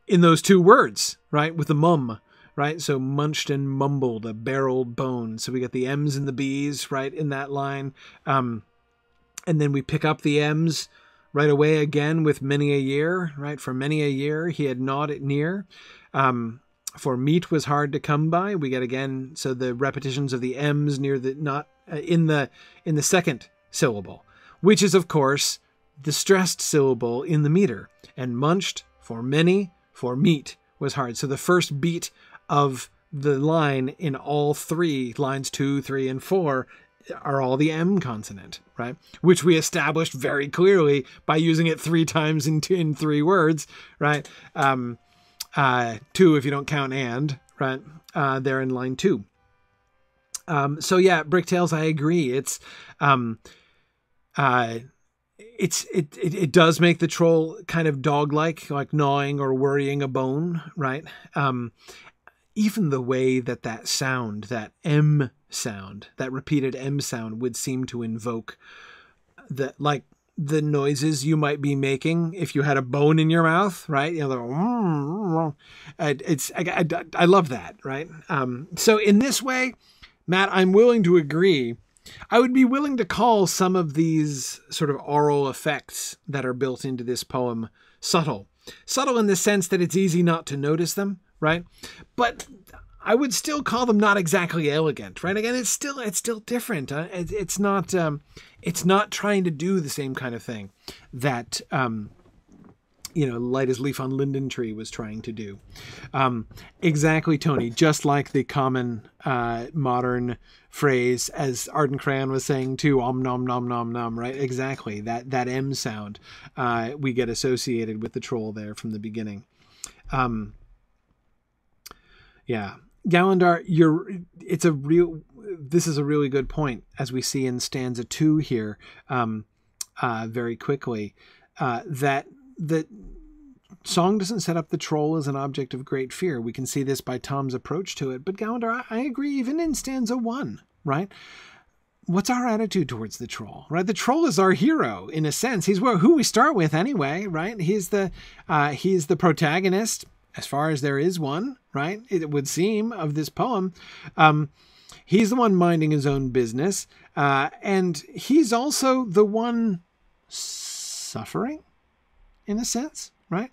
in those two words, right? With the mum, right? So munched and mumbled, a barreled bone. So we get the M's and the B's, right, in that line. And then we pick up the M's right away again with many a year, right? For many a year, he had gnawed it near. For meat was hard to come by. We get again, so the repetitions of the M's near the, not in the second syllable, which is of course the stressed syllable in the meter. And munched, for many, for meat was hard. So the first beat of the line in all three, lines 2, 3, and 4, are all the M consonant, right? Which we established very clearly by using it 3 times in 3 words, right? 2 if you don't count and, right? There in line 2. So yeah, Bricktails, I agree. It does make the troll kind of dog-like, like gnawing or worrying a bone, right? Even the way that sound, that M sound, that repeated M sound would seem to invoke the noises you might be making if you had a bone in your mouth, right? You know, I love that, right? So in this way, Matt, I'm willing to agree. I would be willing to call some of these sort of aural effects that are built into this poem subtle. Subtle in the sense that it's easy not to notice them, right? But I would still call them not exactly elegant, right? Again, it's still different. It's not trying to do the same kind of thing that Light as Leaf on Linden Tree was trying to do. Exactly, Tony. Just like the common modern phrase, as Arden Crayon was saying too, om nom nom nom nom, right? Exactly. That M sound we get associated with the troll there from the beginning. Yeah. Gallandar, this is a really good point, as we see in stanza 2 here, very quickly, that song doesn't set up the troll as an object of great fear. We can see this by Tom's approach to it. But Galandar, I agree, even in stanza 1, right? What's our attitude towards the troll, right? The troll is our hero, in a sense. He's who we start with anyway, right? He's the protagonist, as far as there is one, right? It would seem, of this poem. He's the one minding his own business. And he's also the one suffering, in a sense, right?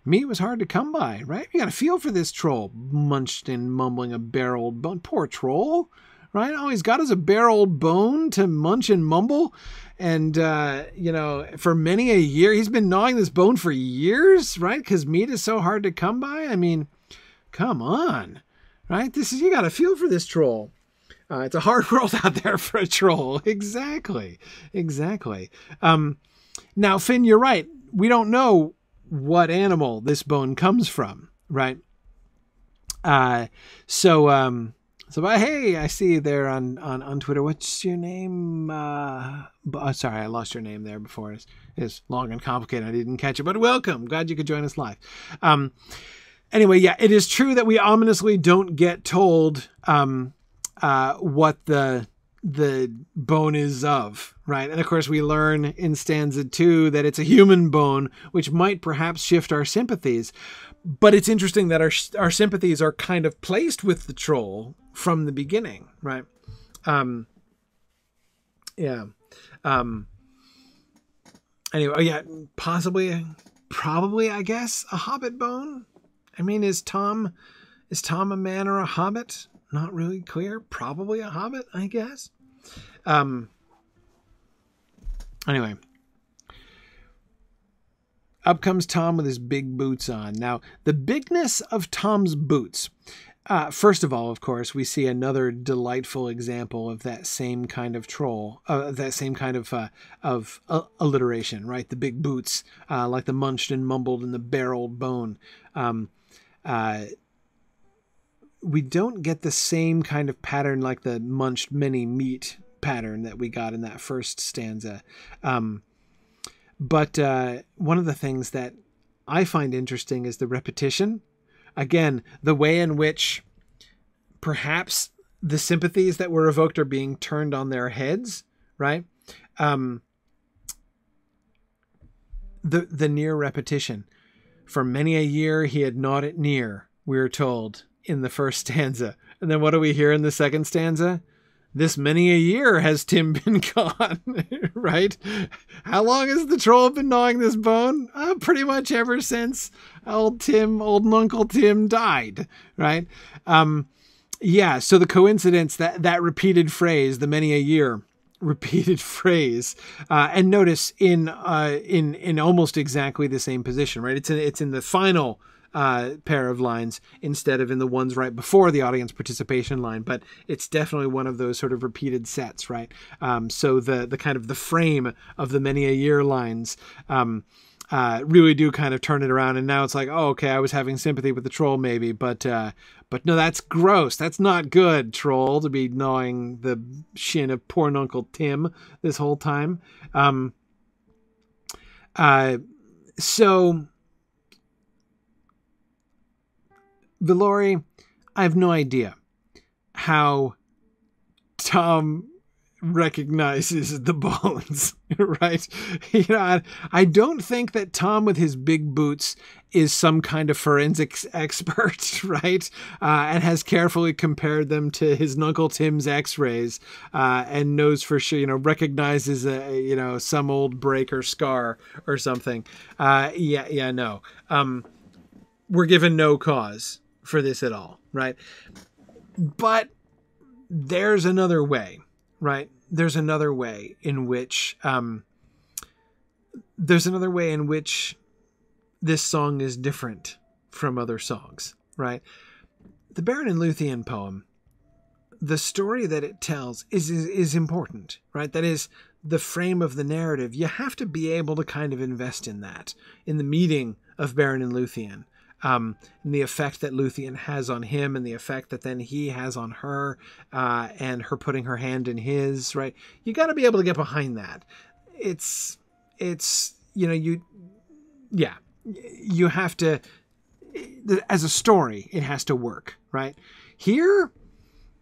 Meat was hard to come by, right? You got to feel for this troll, munched and mumbling a bare old bone. Poor troll, right? All he's got is a bare old bone to munch and mumble. And, for many a year, he's been gnawing this bone for years, right? Because meat is so hard to come by. I mean, come on, right? You got to feel for this troll. It's a hard world out there for a troll. Exactly. Now, Finn, you're right. We don't know what animal this bone comes from, right? But hey, I see you there on Twitter. What's your name? Sorry, I lost your name there before. It's long and complicated. I didn't catch it, but welcome. Glad you could join us live. Anyway, yeah, it is true that we ominously don't get told what the bone is of, right? And of course we learn in stanza 2 that it's a human bone, which might perhaps shift our sympathies. But it's interesting that our sympathies are kind of placed with the troll from the beginning, right? Anyway, probably, I guess, a hobbit bone. I mean, is Tom a man or a hobbit? Not really clear. Probably a hobbit, I guess. Anyway. Up comes Tom with his big boots on. Now, the bigness of Tom's boots. First of all, of course, we see another delightful example of that same kind of troll, that same kind of alliteration, right? The big boots, like the munched and mumbled and the bare old bone. We don't get the same kind of pattern like the munched many meat pattern that we got in that first stanza. But one of the things that I find interesting is the repetition. Again, the way in which perhaps the sympathies that were evoked are being turned on their heads, right? The near repetition. For many a year he had gnawed it near, we're told in the first stanza. And then what do we hear in the second stanza? This many a year has Tim been gone, right? How long has the troll been gnawing this bone? Pretty much ever since old Uncle Tim died, right? So the coincidence that repeated phrase, the many a year repeated phrase, and notice in almost exactly the same position, right? It's in the final pair of lines instead of in the ones right before the audience participation line, but it's definitely one of those sort of repeated sets, right? So the kind of the frame of the many a year lines really do kind of turn it around, and now it's like, oh, okay, I was having sympathy with the troll maybe, but no, that's gross. That's not good, troll, to be gnawing the shin of poor Uncle Tim this whole time. So Valori, I have no idea how Tom recognizes the bones, right? I don't think that Tom with his big boots is some kind of forensics expert, right? And has carefully compared them to his Uncle Tim's x-rays, and knows for sure, recognizes some old break or scar or something. No. We're given no cause for this at all, right? But there's another way, right? There's another way in which this song is different from other songs, right? The Beren and Luthien poem, the story that it tells is important, right? That is the frame of the narrative. You have to be able to kind of invest in that, in the meeting of Beren and Luthien. And the effect that Luthien has on him, and the effect that then he has on her, and her putting her hand in his, right? You got to be able to get behind that. you have to, as a story, it has to work, right? Here,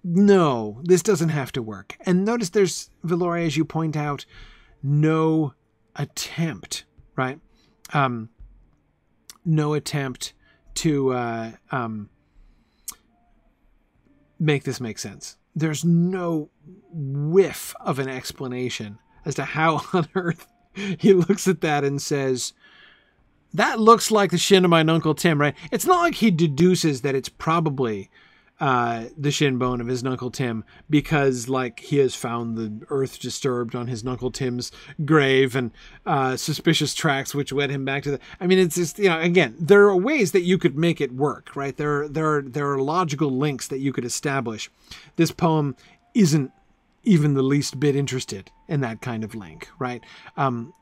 no, this doesn't have to work. And notice there's, Valori, as you point out, no attempt, right? No attempt to make this make sense. There's no whiff of an explanation as to how on earth he looks at that and says, that looks like the shin of my Uncle Tim, right? It's not like he deduces that it's probably the shin bone of his Uncle Tim because, like, he has found the earth disturbed on his Uncle Tim's grave and suspicious tracks which led him back to the... I mean, it's just, again, there are ways that you could make it work, right? There are logical links that you could establish. This poem isn't even the least bit interested in that kind of link, right?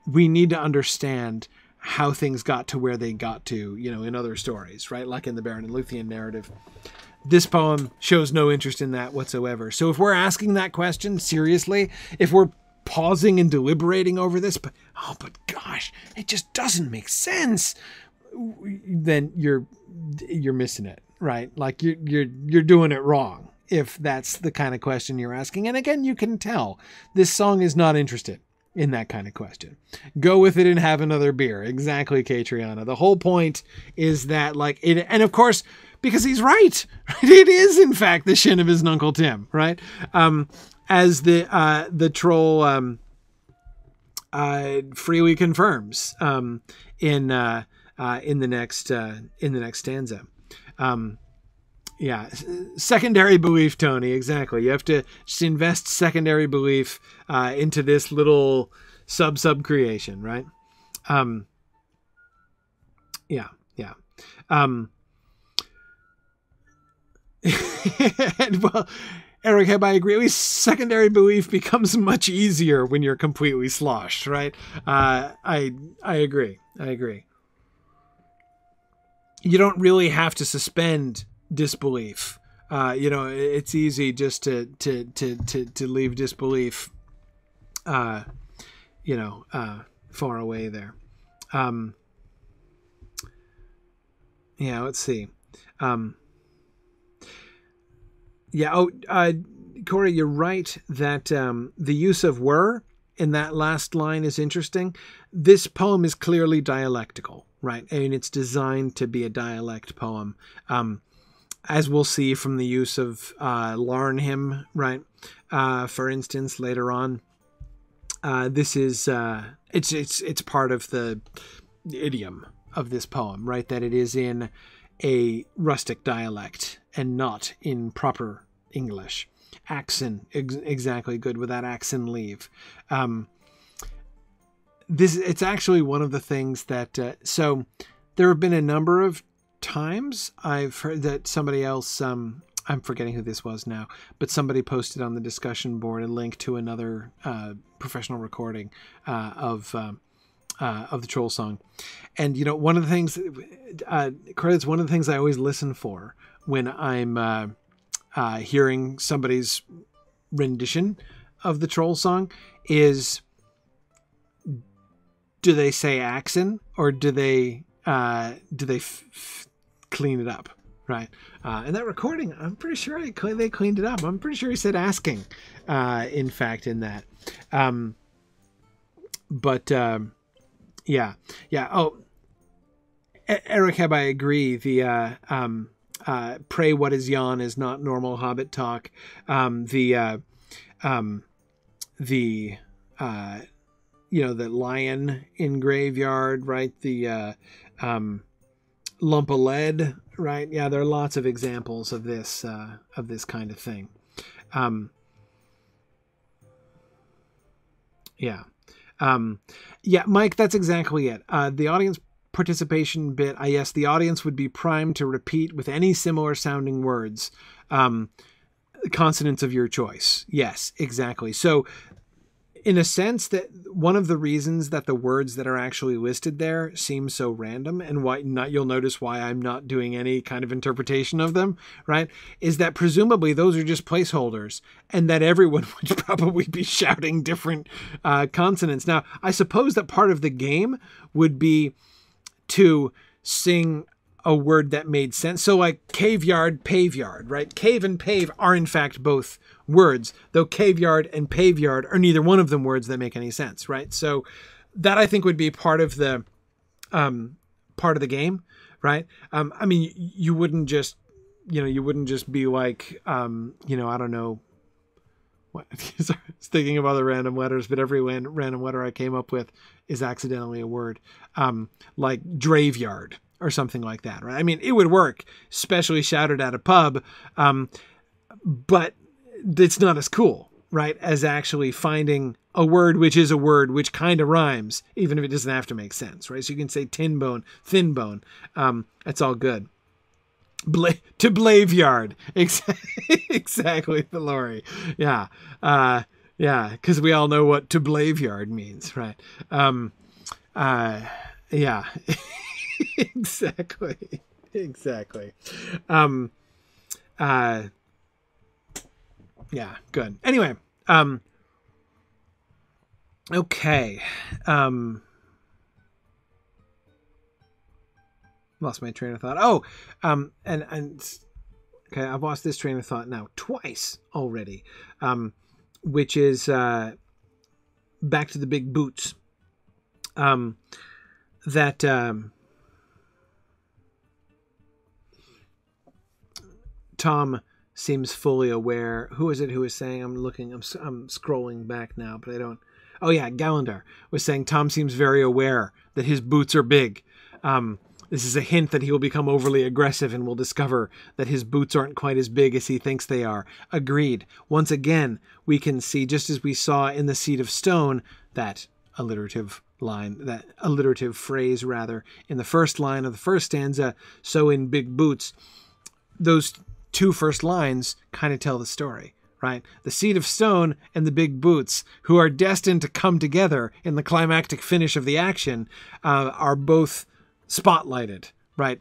We need to understand how things got to where they got to, in other stories, right? Like in the Beren and Luthien narrative. This poem shows no interest in that whatsoever. So if we're asking that question seriously, if we're pausing and deliberating over this, but gosh, it just doesn't make sense, then you're missing it, right? Like you're doing it wrong if that's the kind of question you're asking. And again, you can tell this song is not interested in that kind of question. Go with it and have another beer. Exactly, Catriona. The whole point is that, like, it, and of course, because he's right? It is, in fact, the shin of his Uncle Tim, right? As the troll freely confirms in the next stanza. Yeah, secondary belief, Tony. Exactly. You have to just invest secondary belief into this little sub creation, right? Yeah. Well, Eric, I agree. At least secondary belief becomes much easier when you're completely sloshed, right? I agree. You don't really have to suspend disbelief. It's easy just to leave disbelief, far away there. Let's see. Corey, you're right that the use of were in that last line is interesting. This poem is clearly dialectical, right? I mean, it's designed to be a dialect poem. As we'll see from the use of Larnhim, right? For instance, later on, this is it's part of the idiom of this poem, right? That it is in a rustic dialect and not in proper English. Accent, exactly, good with that accent leave. It's actually one of the things that, so there have been a number of times I've heard that somebody else, I'm forgetting who this was now, but somebody posted on the discussion board a link to another professional recording of the Troll song. And, one of the things, credits, one of the things I always listen for when I'm hearing somebody's rendition of the Troll song is, do they say accent or do they clean it up? Right. And that recording, I'm pretty sure they cleaned it up. I'm pretty sure he said asking, in fact, in that. Yeah. Oh, Eric Heb, I agree. The pray what is yon is not normal Hobbit talk. The lion in graveyard, right? The lump of lead, right? Yeah, there are lots of examples of this kind of thing. Mike, that's exactly it. The audience participation bit, yes, the audience would be primed to repeat with any similar sounding words, consonants of your choice. Yes, exactly. So in a sense, that one of the reasons that the words that are actually listed there seem so random, and why not, you'll notice why I'm not doing any kind of interpretation of them, right, is that presumably those are just placeholders, and that everyone would probably be shouting different consonants. Now, I suppose that part of the game would be to sing a word that made sense. So like cave yard, pave yard, right? Cave and pave are in fact both words, though cave yard and pave yard are neither one of them words that make any sense, right? So that I think would be part of the game, right? I mean, you wouldn't just be like, I don't know, what, I was thinking of other random letters, but every random letter I came up with is accidentally a word, like draveyard or something like that, right? I mean, it would work, especially shouted at a pub, but it's not as cool, right, as actually finding a word which is a word which kind of rhymes, even if it doesn't have to make sense, right? So you can say tin bone, thin bone. That's all good. To Blaveyard. Exactly, the lorry. Yeah. Because we all know what to Blaveyard means, right? Yeah. Exactly. Yeah, good. Anyway, okay. Lost my train of thought. Oh, and okay, I've lost this train of thought now twice already, which is back to the big boots. Tom seems fully aware. Who is it who is saying? I'm scrolling back now, but I don't. Oh yeah, Gallandar was saying Tom seems very aware that his boots are big. This is a hint that he will become overly aggressive and will discover that his boots aren't quite as big as he thinks they are. Agreed. Once again, we can see, just as we saw in the Seed of Stone, that alliterative phrase rather, in the first line of the first stanza, so in Big Boots, those two first lines kind of tell the story, right? The Seed of Stone and the Big Boots, who are destined to come together in the climactic finish of the action, are both spotlighted, right,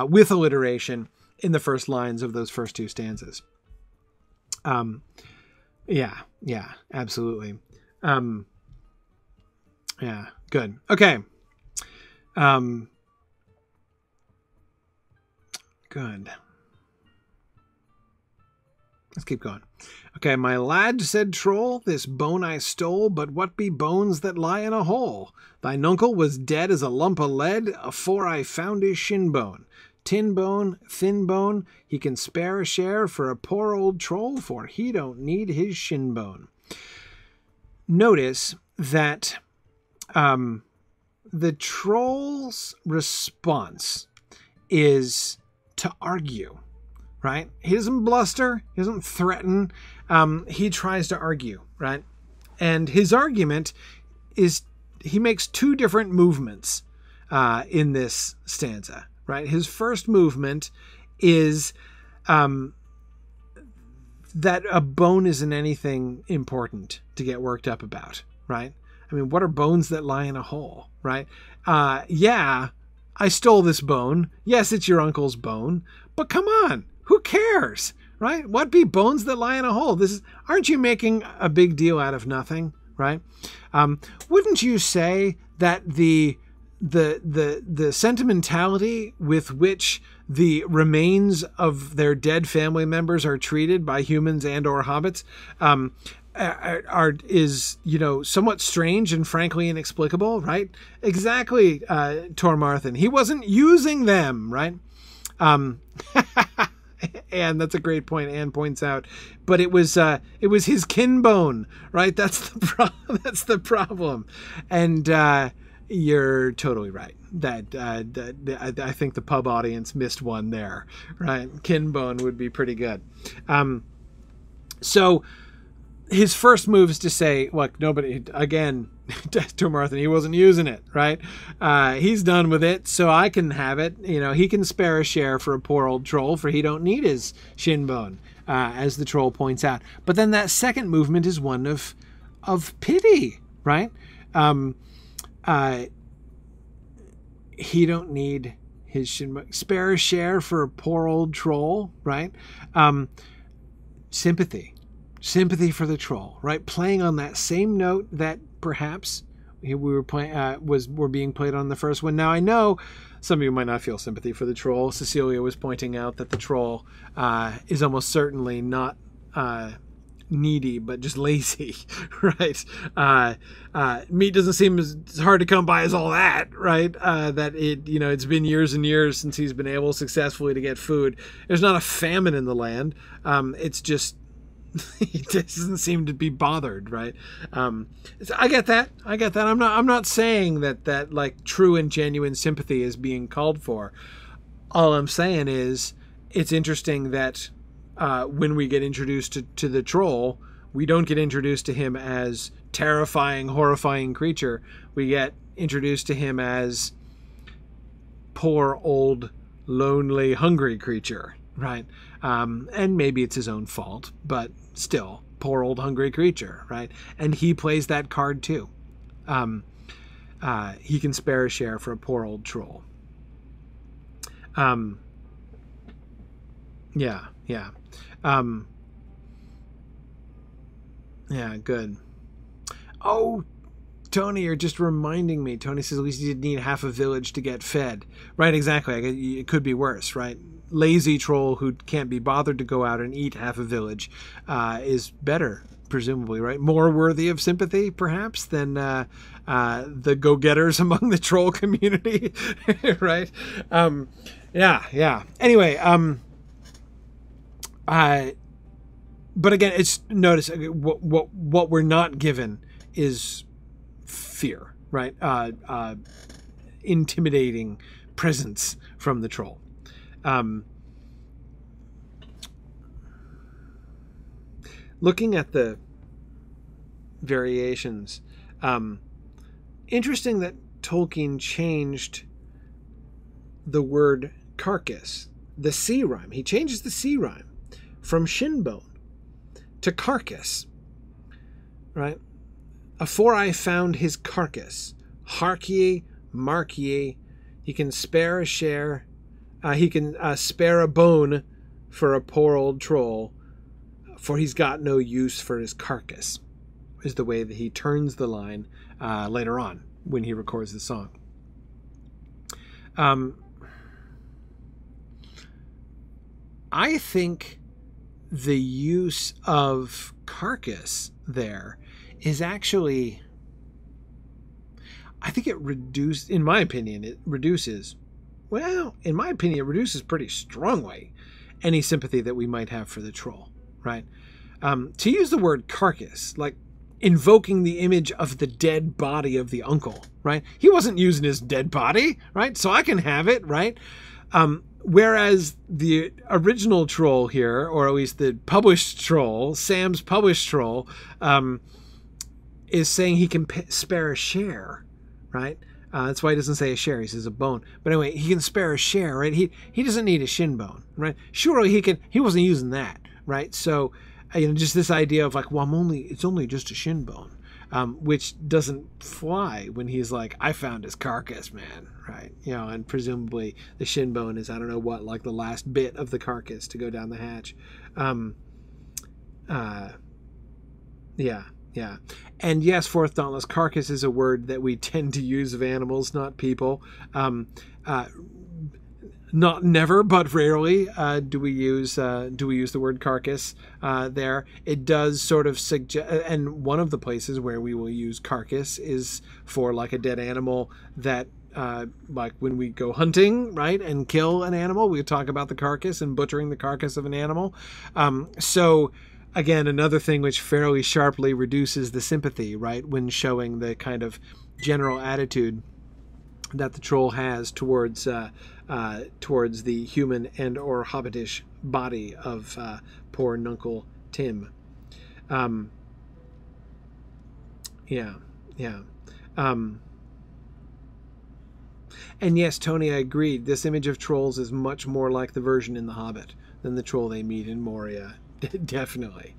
with alliteration in the first lines of those first two stanzas. Yeah, absolutely. Yeah, good. Okay. Good. Let's keep going. Okay, my lad, said Troll, this bone I stole, but what be bones that lie in a hole? Thine uncle was dead as a lump of lead, afore I found his shin bone. Tin bone, thin bone, he can spare a share for a poor old troll, for he don't need his shin bone. Notice that the troll's response is to argue. Right? He doesn't bluster. He doesn't threaten. He tries to argue, right? And his argument is he makes two different movements in this stanza, right? His first movement is that a bone isn't anything important to get worked up about, right? I mean, what are bones that lie in a hole, right? Yeah, I stole this bone. Yes, it's your uncle's bone, but come on. Who cares, right? What be bones that lie in a hole? Aren't you making a big deal out of nothing, right? Wouldn't you say that the sentimentality with which the remains of their dead family members are treated by humans and or hobbits is somewhat strange and frankly inexplicable, right? Exactly, Tormarthen. He wasn't using them, right? And that's a great point. Anne points out, but it was his kin bone, right? That's the problem, and you're totally right. I think the pub audience missed one there, right? Kin bone would be pretty good. So his first move is to say, look, nobody, again, to Martha, he wasn't using it, right? He's done with it, so I can have it. He can spare a share for a poor old troll, for he don't need his shin bone, as the troll points out. But then that second movement is one of pity, right? He don't need his shin bone. Spare a share for a poor old troll, right? Sympathy for the troll, right? Playing on that same note that perhaps we were playing were being played on the first one. Now I know some of you might not feel sympathy for the troll. Cecilia was pointing out that the troll is almost certainly not needy, but just lazy, right? Meat doesn't seem as hard to come by as all that, right? That it's been years and years since he's been able successfully to get food. There's not a famine in the land. It's just he doesn't seem to be bothered, right? I get that. I'm not saying that like true and genuine sympathy is being called for. All I'm saying is it's interesting that when we get introduced to the troll, we don't get introduced to him as terrifying, horrifying creature. We get introduced to him as poor, old, lonely, hungry creature, right? And maybe it's his own fault, but still, poor, old, hungry creature, right? And he plays that card too. He can spare a share for a poor old troll. Yeah. Yeah, good. Oh, Tony, you're just reminding me. Tony says at least you did need half a village to get fed. Right, exactly. It could be worse, right? Lazy troll who can't be bothered to go out and eat half a village is better, presumably, right? More worthy of sympathy, perhaps, than the go-getters among the troll community, right? Yeah. Anyway, but again, it's notice what we're not given is fear, right? Intimidating presence from the troll. Looking at the variations, interesting that Tolkien changed the word carcass, the C rhyme. He changes the C rhyme from shinbone to carcass, right? Afore I found his carcass, hark ye, mark ye, he can spare a share, he can spare a bone for a poor old troll, for he's got no use for his carcass, is the way that he turns the line later on when he records the song. I think the use of carcass there is actually, I think it reduces, in my opinion, it reduces pretty strongly any sympathy that we might have for the troll, right? To use the word carcass, like invoking the image of the dead body of the uncle, right? He wasn't using his dead body, right? So I can have it, right? Whereas the original troll here, or at least the published troll, Sam's published troll, is saying he can spare a share, right? That's why he doesn't say a share, he says a bone. But anyway, he can spare a share, right? He doesn't need a shin bone, right? Surely he wasn't using that, right? So, just this idea of like, well, it's only just a shin bone, which doesn't fly when he's like, I found his carcass, man, right? And presumably the shin bone is, I don't know what, like the last bit of the carcass to go down the hatch. Yeah. And yes, Fourth Dauntless, carcass is a word that we tend to use of animals, not people. Not never, but rarely do we use the word carcass there. It does sort of suggest, and one of the places where we will use carcass is for like a dead animal that, like when we go hunting, right, and kill an animal, we talk about the carcass and butchering the carcass of an animal. So again, another thing which fairly sharply reduces the sympathy, right, when showing the kind of general attitude that the troll has towards the human and or hobbitish body of poor Nuncle Tim. And yes, Tony, I agreed. This image of trolls is much more like the version in The Hobbit than the troll they meet in Moria. Definitely.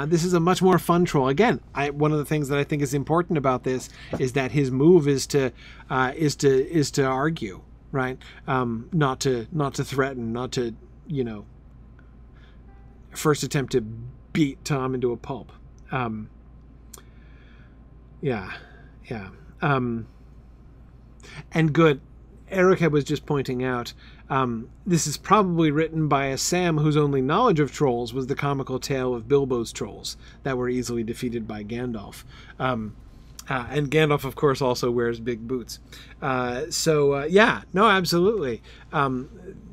This is a much more fun troll. Again, one of the things that I think is important about this is that his move is to argue, right? Not to threaten, not to first attempt to beat Tom into a pulp. Yeah. Yeah. And good. Erica was just pointing out, this is probably written by a Sam whose only knowledge of trolls was the comical tale of Bilbo's trolls that were easily defeated by Gandalf. And Gandalf, of course, also wears big boots. Yeah, no, absolutely.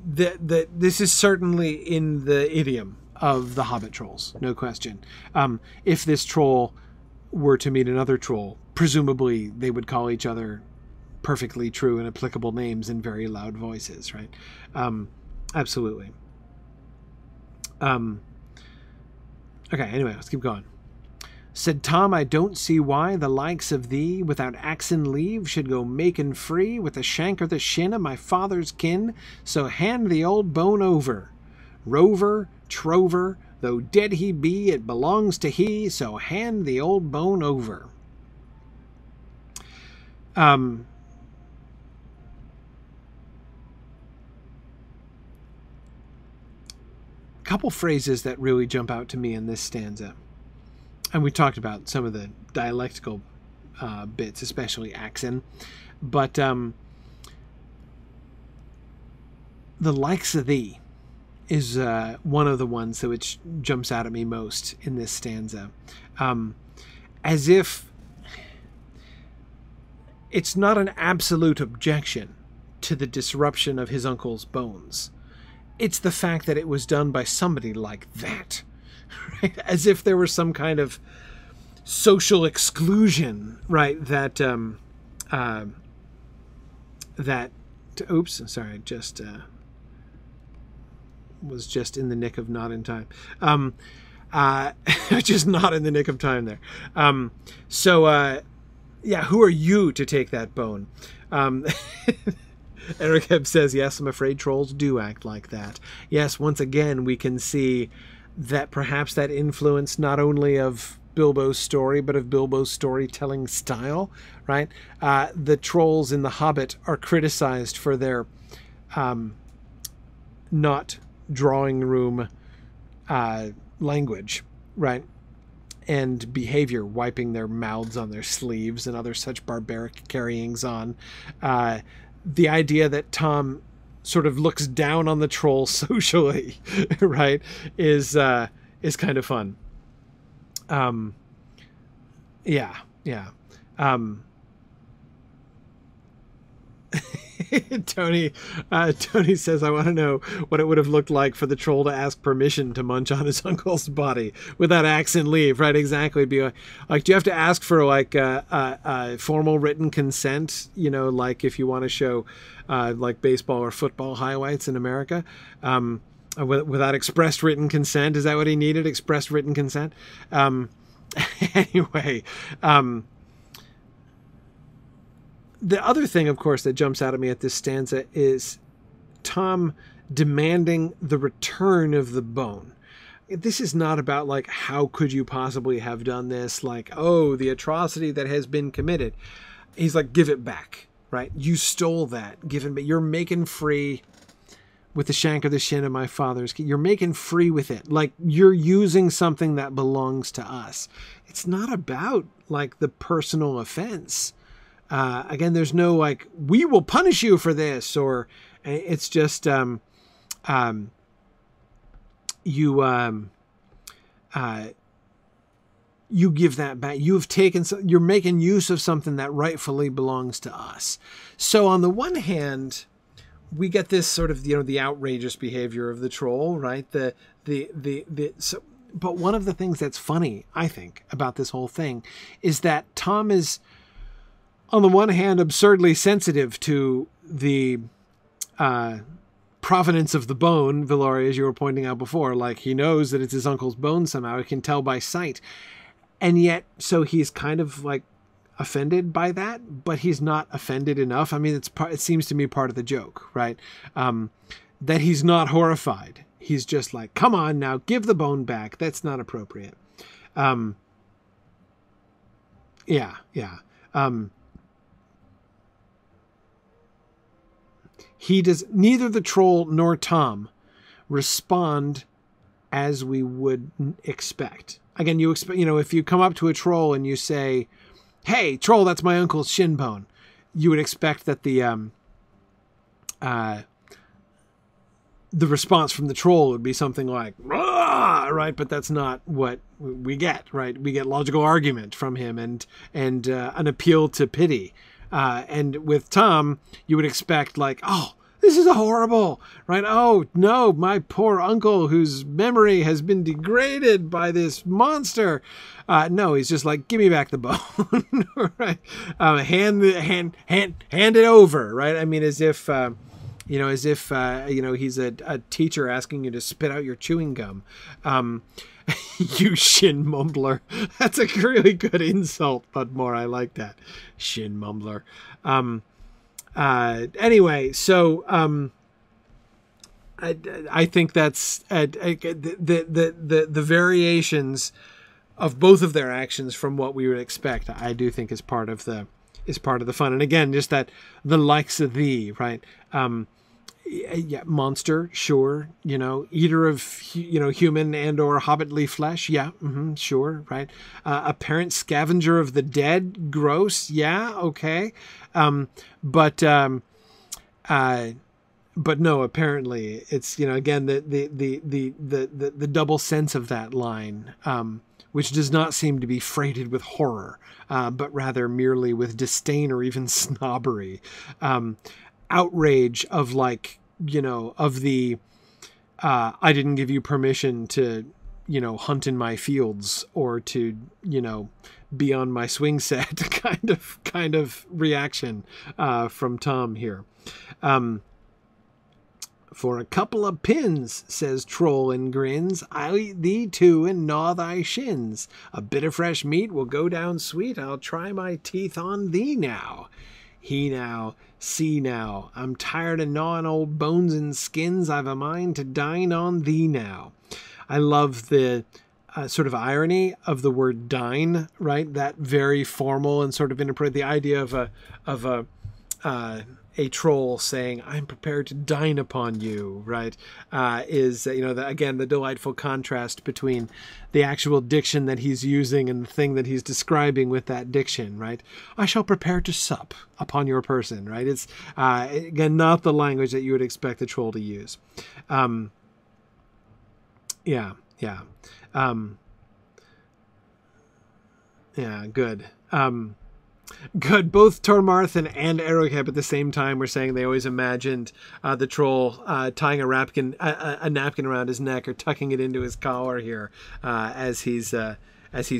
This is certainly in the idiom of the Hobbit trolls, no question. If this troll were to meet another troll, presumably they would call each other perfectly true and applicable names in very loud voices, right? Absolutely. Okay, anyway, let's keep going. Said Tom, I don't see why the likes of thee, without axe and leave, should go making free with the shank or the shin of my father's kin, so hand the old bone over. Rover, trover, though dead he be, it belongs to he, so hand the old bone over. Couple phrases that really jump out to me in this stanza. And we talked about some of the dialectical bits, especially accent. But the likes of thee is one of the ones that which jumps out at me most in this stanza. As if it's not an absolute objection to the disruption of his uncle's bones. It's the fact that it was done by somebody like that. Right? As if there was some kind of social exclusion, right? Oops, sorry, was just in the nick of not in time. Just not in the nick of time there. Yeah, who are you to take that bone? Eric Hebb says, yes, I'm afraid trolls do act like that. Yes, once again, we can see that perhaps that influence not only of Bilbo's story, but of Bilbo's storytelling style, right? The trolls in The Hobbit are criticized for their not drawing room language, right? And behavior, wiping their mouths on their sleeves and other such barbaric carryings on. The idea that Tom sort of looks down on the troll socially, right, is kind of fun. Yeah. Tony says, I want to know what it would have looked like for the troll to ask permission to munch on his uncle's body without axe and leave, right? Exactly. Be like, do you have to ask for like a formal written consent? You know, like if you want to show like baseball or football highlights in America, without expressed written consent. Is that what he needed? Expressed written consent? Anyway, the other thing, of course, that jumps out at me at this stanza is Tom demanding the return of the bone. This is not about, like, how could you possibly have done this? Like, oh, the atrocity that has been committed. He's like, give it back, right? You stole that. Give it back. You're making free with the shank or the shin of my father's. You're making free with it. Like, you're using something that belongs to us. It's not about, like, the personal offense. Again, there's no like, we will punish you for this, or it's just you give that back. You've taken, you're making use of something that rightfully belongs to us. So on the one hand, we get this sort of, you know, the outrageous behavior of the troll, right? But one of the things that's funny, I think, about this whole thing is that Tom is, on the one hand, absurdly sensitive to the provenance of the bone, Villoria, as you were pointing out before. Like, he knows that it's his uncle's bone somehow. He can tell by sight. And yet, so he's kind of, like, offended by that, but he's not offended enough. I mean, it seems to me part of the joke, right? That he's not horrified. He's just like, come on now, give the bone back. That's not appropriate. Yeah. He does, neither the troll nor Tom respond as we would expect. Again, you expect, you know, if you come up to a troll and you say, hey, troll, that's my uncle's shin bone. You would expect that the response from the troll would be something like, "Rah!" Right? But that's not what we get, right? We get logical argument from him and an appeal to pity. And with Tom, you would expect like, oh, this is horrible, right? Oh, no, my poor uncle whose memory has been degraded by this monster. No, he's just like, give me back the bone, right? Hand it over, right? I mean, as if... he's a teacher asking you to spit out your chewing gum. You shin mumbler. That's a really good insult, but more, I like that. Shin mumbler. Anyway, so I think that's the variations of both of their actions from what we would expect. I do think is part of the fun. And again, just that the likes of thee, right? Yeah, monster, sure. Eater of human and or hobbitly flesh, yeah, sure, right. Apparent scavenger of the dead, gross, yeah, okay. But no, apparently it's again the double sense of that line, which does not seem to be freighted with horror, but rather merely with disdain or even snobbery. Outrage of like, of the, I didn't give you permission to, hunt in my fields or to, be on my swing set kind of reaction, from Tom here. For a couple of pins, says Troll and grins, I'll eat thee too and gnaw thy shins. A bit of fresh meat will go down sweet. I'll try my teeth on thee now. He now, see now, I'm tired of gnawing old bones and skins. I've a mind to dine on thee now. I love the sort of irony of the word dine, right? That very formal and sort of inappropriate. The idea of a troll saying, I'm prepared to dine upon you, right? Is, again, the delightful contrast between the actual diction that he's using and the thing that he's describing with that diction, right? I shall prepare to sup upon your person, right? It's, again, not the language that you would expect the troll to use. Yeah, good. Good. Both Tormarthen and Arrowcap at the same time were saying they always imagined the troll tying a napkin around his neck or tucking it into his collar here as he's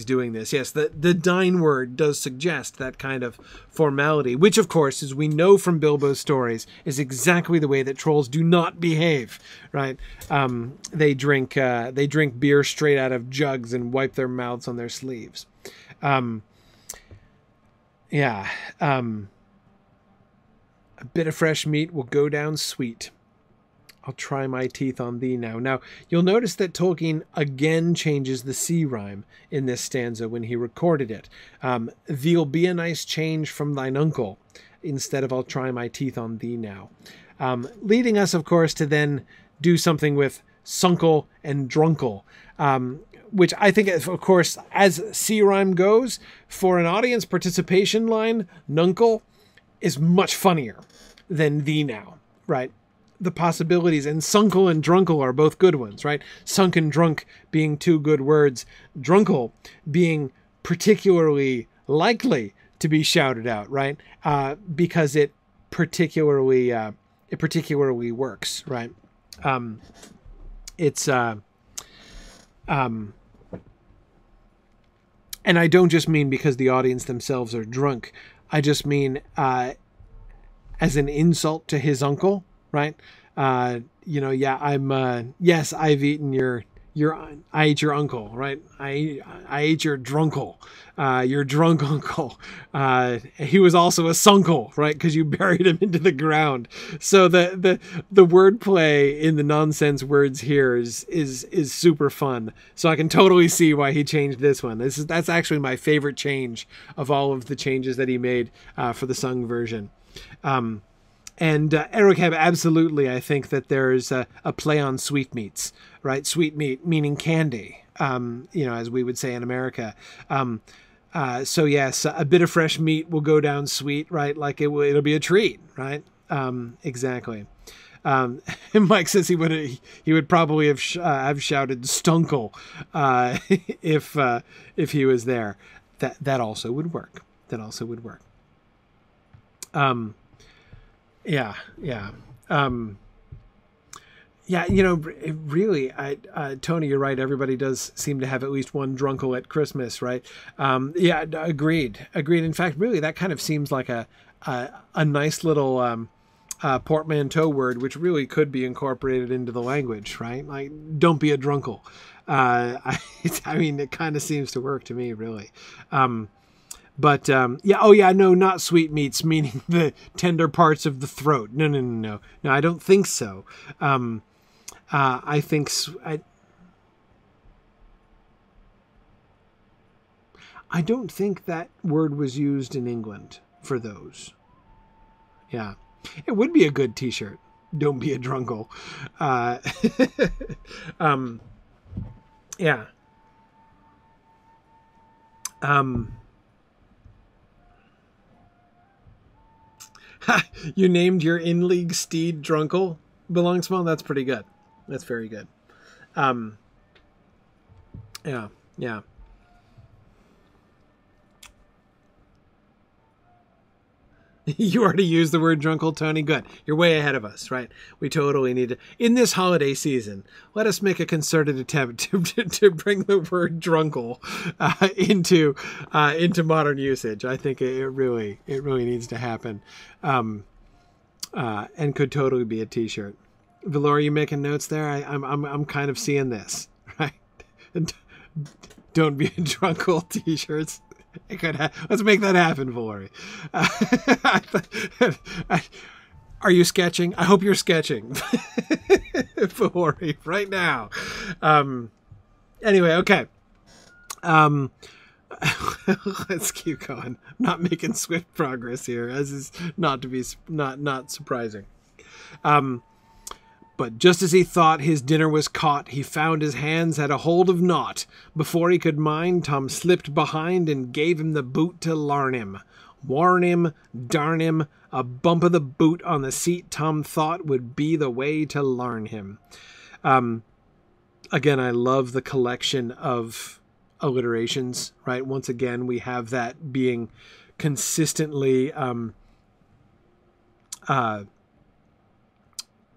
doing this. Yes, the dine word does suggest that kind of formality, which of course, as we know from Bilbo's stories, is exactly the way that trolls do not behave. Right? They drink beer straight out of jugs and wipe their mouths on their sleeves. A bit of fresh meat will go down sweet. I'll try my teeth on thee now. Now, you'll notice that Tolkien again changes the C rhyme in this stanza when he recorded it. Thee'll be a nice change from thine uncle, instead of I'll try my teeth on thee now. Leading us, of course, to then do something with sunkle and drunkle. Which I think, of course, as C rhyme goes, for an audience participation line, nuncle is much funnier than thee now, right? The possibilities, and sunkle and drunkle are both good ones, right? Sunk and drunk being two good words, drunkle being particularly likely to be shouted out, right? Because it particularly works, right? And I don't just mean because the audience themselves are drunk. I just mean as an insult to his uncle, right? Yes, I've eaten I ate your uncle, right? I ate your drunkle, your drunk uncle. He was also a sunkle, right? Because you buried him into the ground. So the wordplay in the nonsense words here is super fun. So I can totally see why he changed this one. That's actually my favorite change of all of the changes that he made for the sung version. And Arrowcab, absolutely, I think that there's a play on sweetmeats, right? Sweetmeat meaning candy, as we would say in America. So yes, a bit of fresh meat will go down sweet, right? Like it'll be a treat, right? Exactly. And Mike says he would probably have shouted "Stunkel" if he was there. That also would work. That also would work. Yeah. Yeah, really, Tony, you're right. Everybody does seem to have at least one drunkle at Christmas, right? Yeah, agreed. In fact, really, that kind of seems like a nice little portmanteau word, which really could be incorporated into the language, right? Like, don't be a drunkle. I mean, it kind of seems to work to me, really. But yeah, oh yeah, no, not sweetmeats, meaning the tender parts of the throat. No, I don't think so. I think I don't think that word was used in England for those. Yeah, it would be a good T-shirt. Don't be a drunkle. Yeah. You named your in-league steed Drunkle Belong Small. That's pretty good. That's very good. Yeah. You already used the word drunkle, Tony. Good. You're way ahead of us, right? We totally need to, in this holiday season, let us make a concerted attempt to bring the word drunkle into modern usage. I think it really needs to happen, and could totally be a T-shirt. Valor, you making notes there? I'm kind of seeing this, right? Don't be a drunkle T-shirts. Let's make that happen, Valori. Are you sketching? I hope you're sketching, Valori, right now. Anyway, okay. Let's keep going. I'm not making swift progress here, as is not surprising. But just as he thought his dinner was caught, he found his hands had a hold of naught. Before he could mind, Tom slipped behind and gave him the boot to larn him. Warn him, darn him, a bump of the boot on the seat Tom thought would be the way to larn him. Again, I love the collection of alliterations, right? Once again, we have that being consistently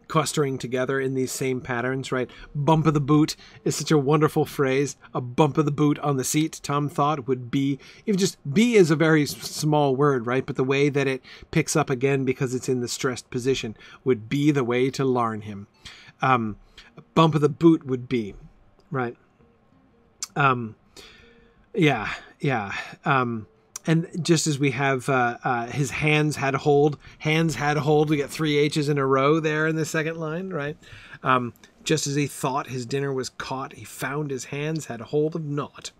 clustering together in these same patterns, right? Bump of the boot is such a wonderful phrase. A bump of the boot on the seat, Tom thought, would be, even just be is a very small word, right? But the way that it picks up again because it's in the stressed position would be the way to larn him. A bump of the boot would be, right? Yeah. And just as we have his hands had hold, we get 3 H's in a row there in the second line, right? Just as he thought his dinner was caught, he found his hands had hold of naught.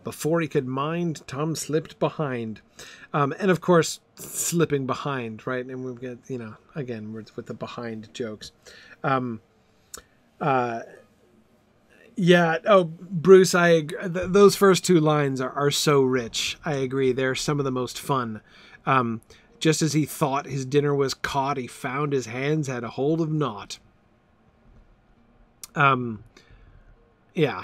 Before he could mind, Tom slipped behind. And of course, slipping behind, right? And we've got, again, with the behind jokes. Yeah. Oh, Bruce, I agree. Those first 2 lines are so rich. I agree. They're some of the most fun. Just as he thought his dinner was caught, he found his hands had a hold of naught. Yeah.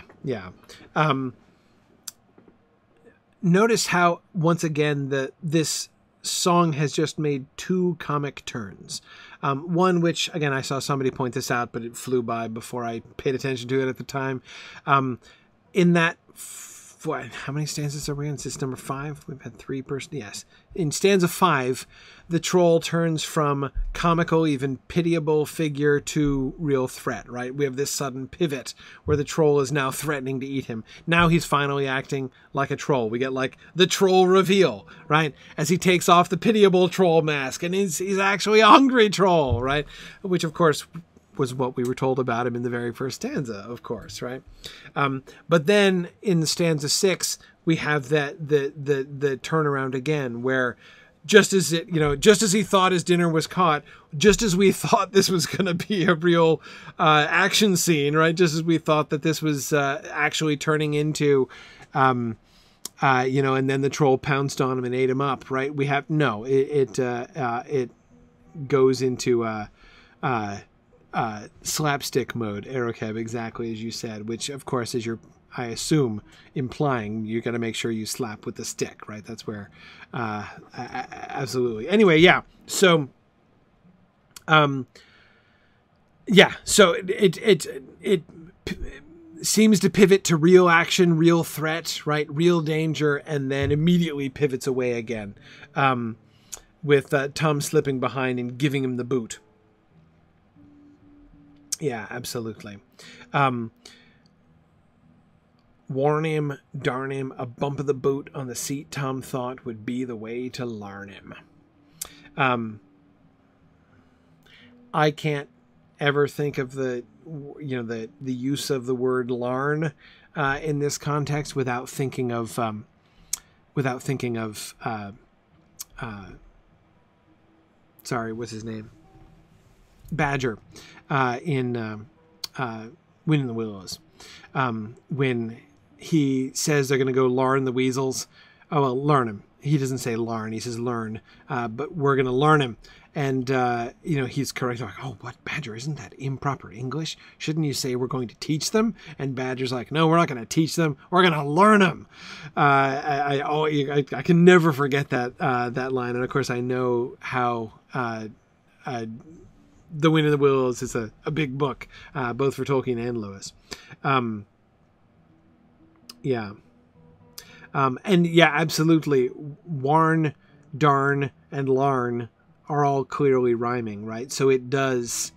Notice how, once again, this song has just made 2 comic turns. One which, again, I saw somebody point this out, but it flew by before I paid attention to it at the time. In that, how many stanzas are we in? Is this number 5? We've had 3 yes. In stanza 5, the troll turns from comical, even pitiable figure to real threat, right? We have this sudden pivot where the troll is now threatening to eat him. Now he's finally acting like a troll. We get like the troll reveal, right? As he takes off the pitiable troll mask and he's actually a hungry troll, right? Which of course was what we were told about him in the very first stanza, of course, right? But then in stanza 6, we have that the turnaround again, where just as he thought his dinner was caught, just as we thought this was going to be a real action scene, right? Just as we thought that this was actually turning into and then the troll pounced on him and ate him up, right? We have no. It goes into slapstick mode, Arrowcab, exactly as you said, which of course is I assume, implying you got to make sure you slap with the stick, right? That's where, absolutely. Anyway, yeah. So, So it seems to pivot to real action, real threat, right? Real danger, and then immediately pivots away again, with Tom slipping behind and giving him the boot. Yeah, absolutely. Warn him, darn him, a bump of the boot on the seat Tom thought would be the way to larn him. I can't ever think of the use of the word larn in this context without thinking of sorry, what's his name? Badger in Wind in the Willows. When he says they're going to go larn the weasels. Oh, well, learn him. He doesn't say larn. He says learn. But we're going to learn him. And, he's correct. Like, oh, what, Badger? Isn't that improper English? Shouldn't you say we're going to teach them? And Badger's like, no, we're not going to teach them. We're going to learn them. I can never forget that line. And, of course, I know how The Wind in the Willows is a big book, both for Tolkien and Lewis. And yeah, absolutely. Warn, darn, and larn are all clearly rhyming, right? So it does,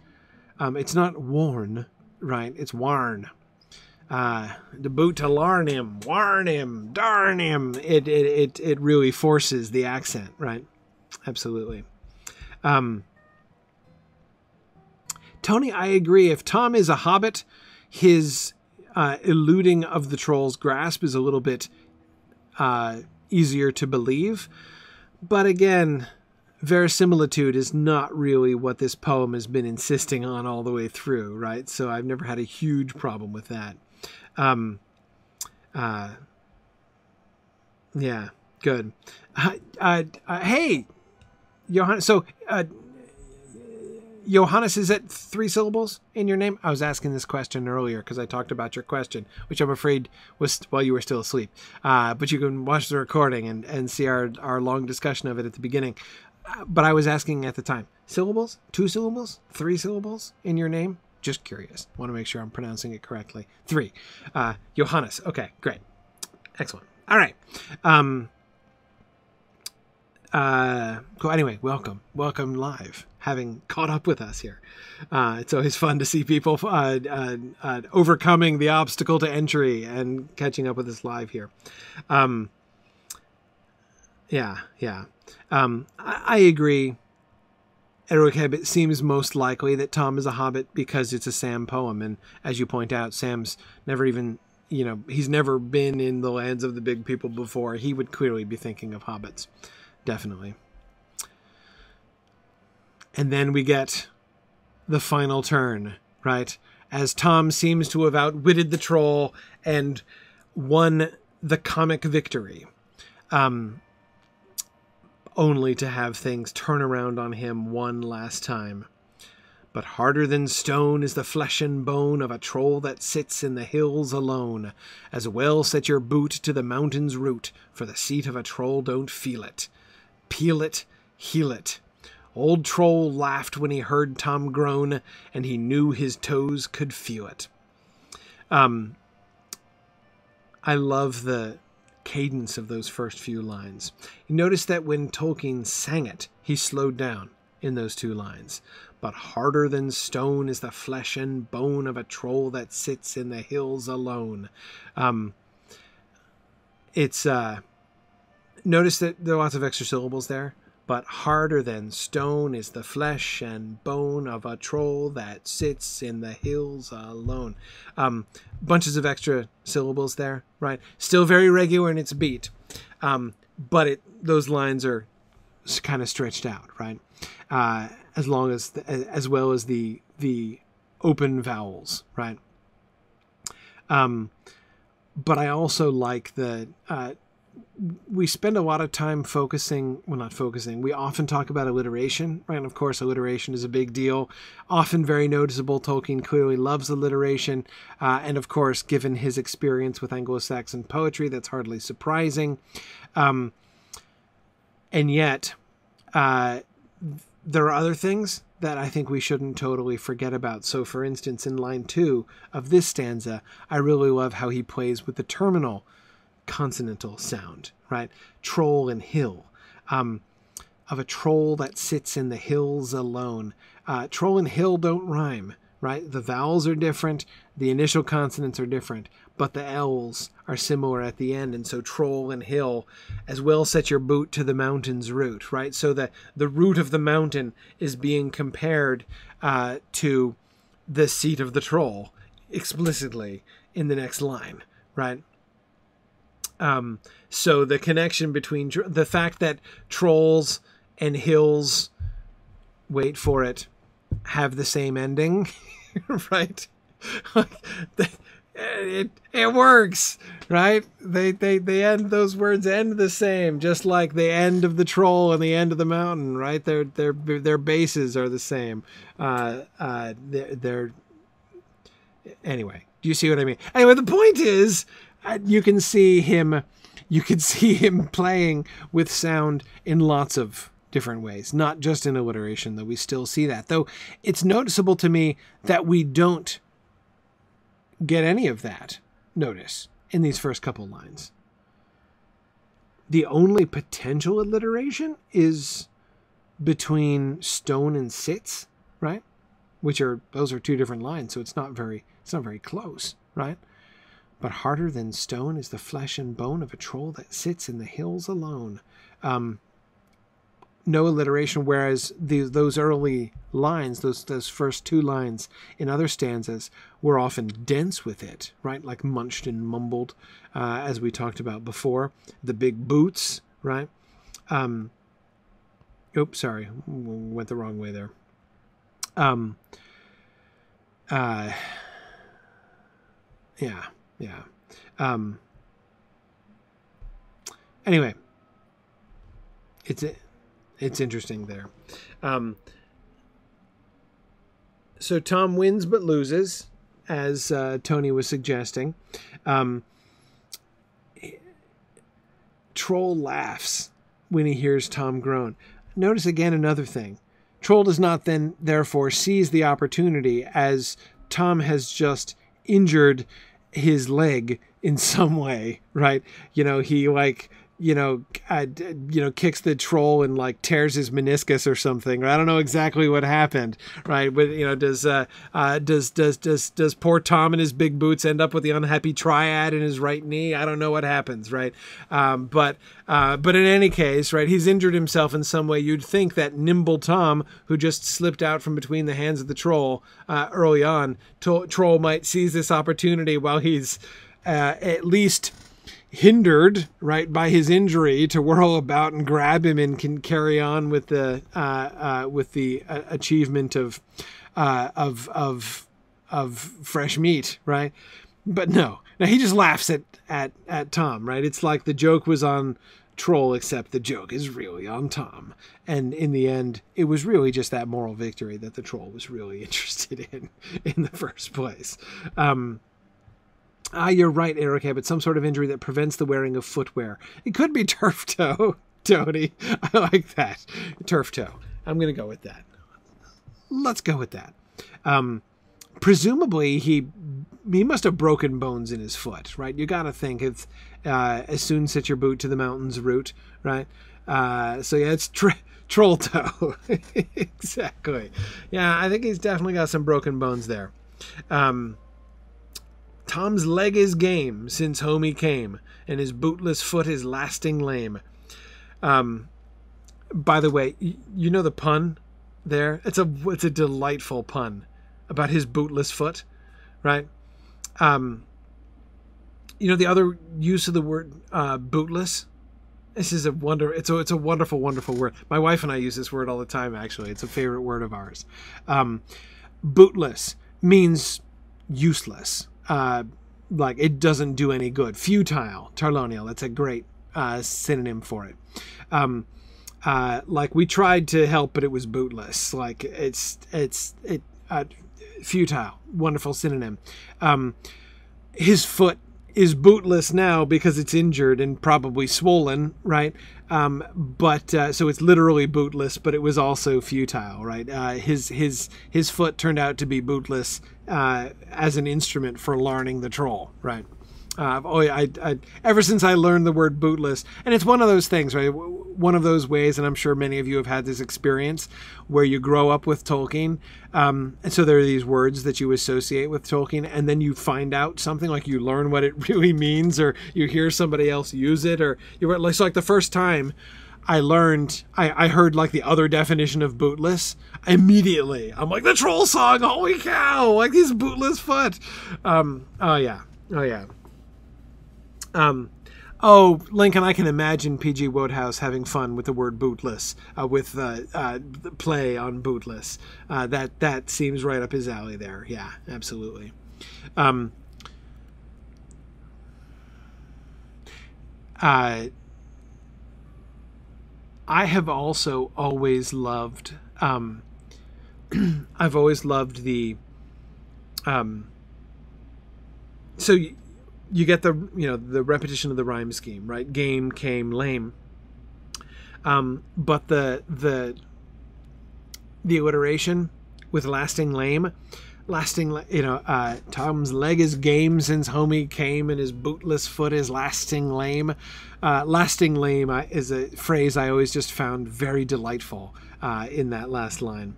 it's not warn, right? It's warn. The boot to larn him, warn him, darn him. It really forces the accent, right? Absolutely. Tony, I agree. If Tom is a hobbit, his eluding of the troll's grasp is a little bit easier to believe. But again, verisimilitude is not really what this poem has been insisting on all the way through, right? So I've never had a huge problem with that. Yeah, good. Hey, Johannes. So, Johannes, is it 3 syllables in your name? I was asking this question earlier because I talked about your question, which I'm afraid was while you were still asleep. But you can watch the recording and see our long discussion of it at the beginning. But I was asking at the time, syllables? 2 syllables? 3 syllables in your name? Just curious. Want to make sure I'm pronouncing it correctly. 3. Johannes. Okay, great. Excellent. All right. Cool. Anyway, welcome live, having caught up with us here. It's always fun to see people overcoming the obstacle to entry and catching up with us live here. I agree. Erokeb, it seems most likely that Tom is a hobbit because it's a Sam poem, and as you point out, Sam's never even, he's never been in the lands of the big people before. He would clearly be thinking of hobbits. Definitely. And then we get the final turn, right? As Tom seems to have outwitted the troll and won the comic victory. Only to have things turn around on him one last time. But harder than stone is the flesh and bone of a troll that sits in the hills alone. As well set your boot to the mountain's root, for the seat of a troll don't feel it. Peel it, heel it. Old Troll laughed when he heard Tom groan, and he knew his toes could feel it. I love the cadence of those first few lines. You notice that when Tolkien sang it, he slowed down in those 2 lines. But harder than stone is the flesh and bone of a troll that sits in the hills alone. Notice that there are lots of extra syllables there. But harder than stone is the flesh and bone of a troll that sits in the hills alone. Bunches of extra syllables there, right? Still very regular in its beat. But those lines are kind of stretched out, right? As well as the open vowels, right? But I also like the we spend a lot of time we often talk about alliteration, right? And of course, alliteration is a big deal, often very noticeable. Tolkien clearly loves alliteration. And of course, given his experience with Anglo-Saxon poetry, that's hardly surprising. And yet, there are other things that I think we shouldn't totally forget about. So, for instance, in line 2 of this stanza, I really love how he plays with the terminal consonantal sound, right? Troll and hill. Of a troll that sits in the hills alone. Troll and hill don't rhyme, right? The vowels are different, the initial consonants are different, but the L's are similar at the end. And so troll and hill, as well set your boot to the mountain's root, right? So the root of the mountain is being compared to the seat of the troll explicitly in the next line, right? So the connection between the fact that trolls and hills, wait for it, have the same ending, right? It works, right? They end, those words end the same, just like the end of the troll and the end of the mountain, right? Their bases are the same. They're anyway. Do you see what I mean? Anyway, the point is, you can see him playing with sound in lots of different ways, not just in alliteration, though we still see that. Though it's noticeable to me that we don't get any of that notice in these first couple lines. The only potential alliteration is between stone and sits, right? Those are two different lines, so it's not very close, right? But harder than stone is the flesh and bone of a troll that sits in the hills alone. No alliteration, whereas those early lines, those first two lines in other stanzas were often dense with it, right? Like munched and mumbled, as we talked about before. The big boots, right? Oops, sorry, went the wrong way there. Yeah. Anyway, it's interesting there. So Tom wins but loses, as Tony was suggesting. Troll laughs when he hears Tom groan. Notice again another thing. Troll does not then therefore seize the opportunity, as Tom has just injured his leg in some way, right? He kicks the troll and like tears his meniscus or something. I don't know exactly what happened, right? But does poor Tom and his big boots end up with the unhappy triad in his right knee? I don't know what happens, right? But in any case, right, he's injured himself in some way. You'd think that nimble Tom, who just slipped out from between the hands of the troll early on, troll might seize this opportunity while he's at least hindered, right, by his injury, to whirl about and grab him and can carry on with the achievement of fresh meat, right? But no, now he just laughs at Tom, right? It's like the joke was on Troll, except the joke is really on Tom. And in the end, it was really just that moral victory that the troll was really interested in the first place. You're right, Eric, but some sort of injury that prevents the wearing of footwear. It could be turf toe, Tony. I like that. Turf toe. I'm going to go with that. Let's go with that. Presumably, he must have broken bones in his foot, right? You got to think it's as soon set your boot to the mountain's root, right? So yeah, it's troll toe. Exactly. Yeah, I think he's definitely got some broken bones there. Tom's leg is game since home he came, and his bootless foot is lasting lame. By the way, you know the pun there? It's a delightful pun about his bootless foot, right? The other use of the word bootless. This is a wonderful, wonderful word. My wife and I use this word all the time, actually. It's a favorite word of ours. Bootless means useless. Like it doesn't do any good. Futile, Tarlonial. That's a great synonym for it. Like we tried to help, but it was bootless. Like it's futile. Wonderful synonym. His foot is bootless now because it's injured and probably swollen, right? So it's literally bootless, but it was also futile, right? His foot turned out to be bootless as an instrument for learning the troll, right? Ever since I learned the word bootless, and it's one of those things, right? One of those ways, and I'm sure many of you have had this experience where you grow up with Tolkien, and so there are these words that you associate with Tolkien, and then you find out something, like you learn what it really means, or you hear somebody else use it, or so like the first time I heard like the other definition of bootless, immediately I'm like, the troll song, holy cow, like his bootless foot. Oh yeah. Lincoln, I can imagine P.G. Wodehouse having fun with the word bootless, with the play on bootless. That seems right up his alley there. Yeah, absolutely. I have also always loved, I've always loved the, so you get the the repetition of the rhyme scheme, right? Game, came, lame. But the alliteration with lasting lame, Tom's leg is game since home he came, and his bootless foot is lasting lame. Lasting lame is a phrase I always just found very delightful in that last line.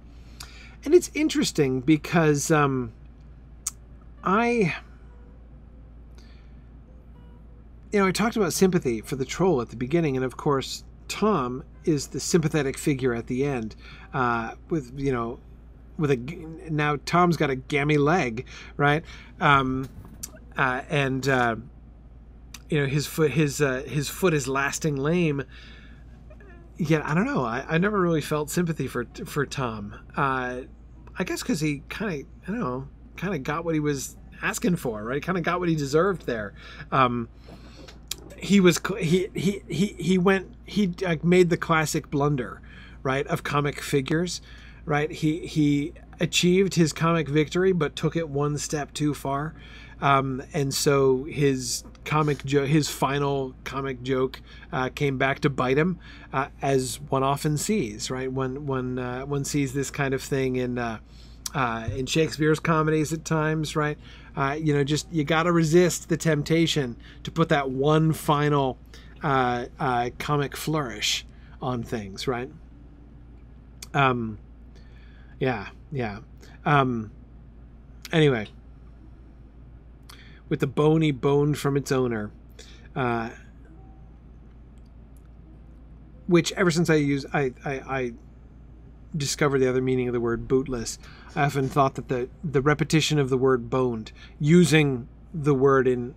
And it's interesting because I talked about sympathy for the troll at the beginning, and of course Tom is the sympathetic figure at the end, now Tom's got a gammy leg, right? His foot is lasting lame. Yeah, I don't know. I never really felt sympathy for Tom. I guess because he kind of got what he was asking for, right? Kind of got what he deserved there. He made the classic blunder, right, of comic figures, right? He achieved his comic victory, but took it one step too far, and so his final comic joke came back to bite him, as one often sees, right? One sees this kind of thing in Shakespeare's comedies at times, right? You got to resist the temptation to put that one final comic flourish on things, right? Anyway, with the bony boned from its owner, which ever since I discovered the other meaning of the word bootless, I often thought that the repetition of the word boned, using the word in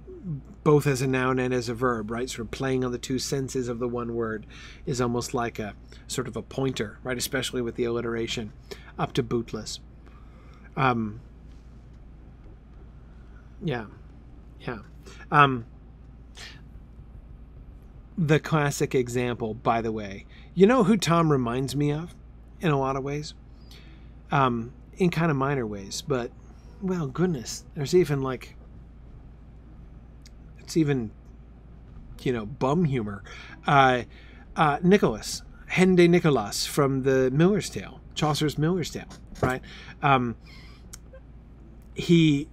both as a noun and as a verb, right, sort of playing on the two senses of the one word, is almost like a sort of a pointer, right, especially with the alliteration up to bootless. The classic example, by the way, you know who Tom reminds me of in a lot of ways? In kind of minor ways, but, well, goodness, there's even like, it's even, bum humor. Nicholas, Hende Nicholas from the Miller's Tale, Chaucer's Miller's Tale, right? He's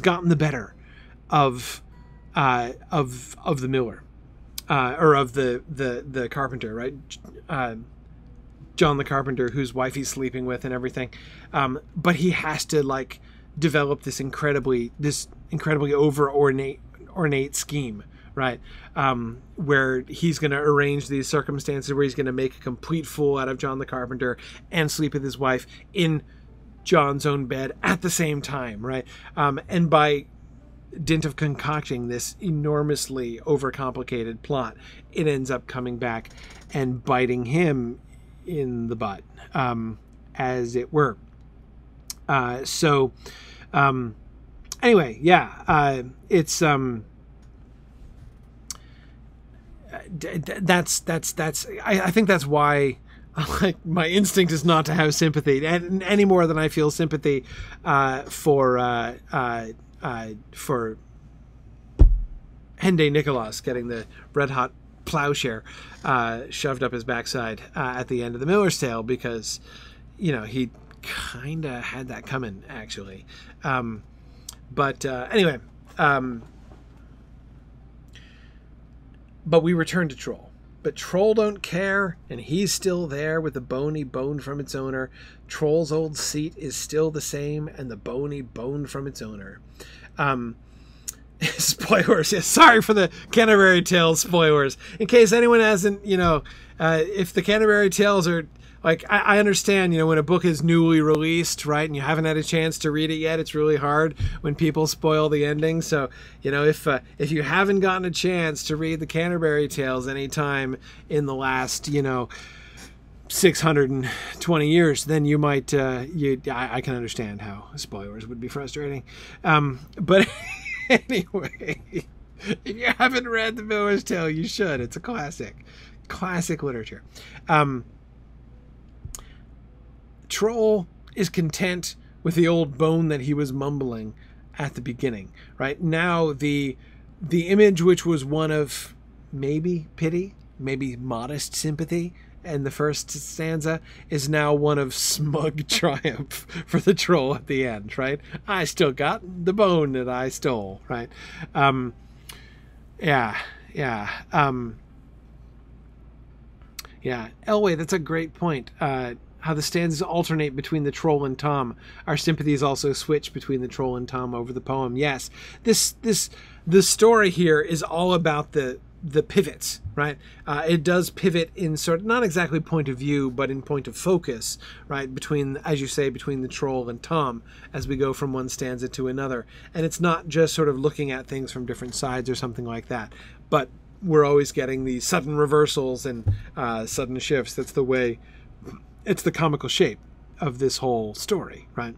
gotten the better of the miller, or of the carpenter, right? John the carpenter, whose wife he's sleeping with and everything, but he has to develop this incredibly over ornate scheme, right? Where he's going to arrange these circumstances where he's going to make a complete fool out of John the carpenter and sleep with his wife in John's own bed at the same time, right? And by dint of concocting this enormously overcomplicated plot, it ends up coming back and biting him in the butt, as it were. Anyway, yeah, it's that's I think that's why, like, my instinct is not to have sympathy any more than I feel sympathy for Hende Nicholas getting the red hot plowshare shoved up his backside at the end of The Miller's Tale, because, you know, he kind of had that coming, actually. But anyway, but we return to Troll. But Troll don't care, and he's still there with the bone he boned from its owner. Troll's old seat is still the same, and the bone he boned from its owner. Spoilers. Yeah, sorry for the Canterbury Tales spoilers. In case anyone hasn't, you know, if the Canterbury Tales are, like, I understand, you know, when a book is newly released, right, and you haven't had a chance to read it yet, it's really hard when people spoil the ending. So, you know, if you haven't gotten a chance to read the Canterbury Tales anytime in the last, you know, 620 years, then you might, I can understand how spoilers would be frustrating. But anyway, if you haven't read The Miller's Tale, you should. It's a classic literature. Troll is content with the old bone that he was mumbling at the beginning. Right now, the image, which was one of maybe pity, maybe modest sympathy in the first stanza, is now one of smug triumph for the Troll at the end. Right, I still got the bone that I stole. Right, yeah. Elway, that's a great point. How the stanzas alternate between the Troll and Tom. Our sympathies also switch between the Troll and Tom over the poem. Yes, the story here is all about the pivots, right? It does pivot in sort of, not exactly point of view, but in point of focus, right? Between, as you say, between the Troll and Tom, as we go from one stanza to another. And it's not just sort of looking at things from different sides or something like that, but we're always getting these sudden reversals and sudden shifts. That's the way, it's the comical shape of this whole story, right?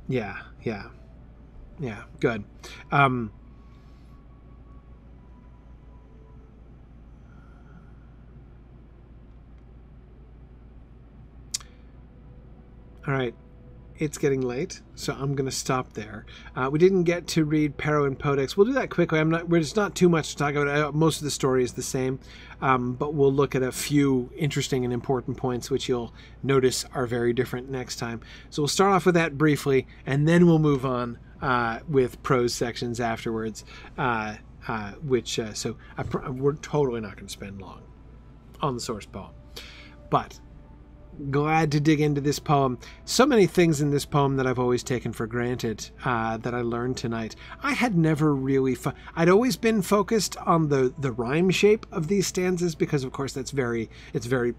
Yeah, good. All right. It's getting late, so I'm going to stop there. We didn't get to read Pero and Podex. We'll do that quickly. There's not too much to talk about. Most of the story is the same, but we'll look at a few interesting and important points, which you'll notice are very different next time. So we'll start off with that briefly, and then we'll move on with prose sections afterwards, we're totally not going to spend long on the source poem. But glad to dig into this poem. So many things in this poem that I've always taken for granted that I learned tonight. I had never really... I'd always been focused on the rhyme shape of these stanzas because, of course, it's very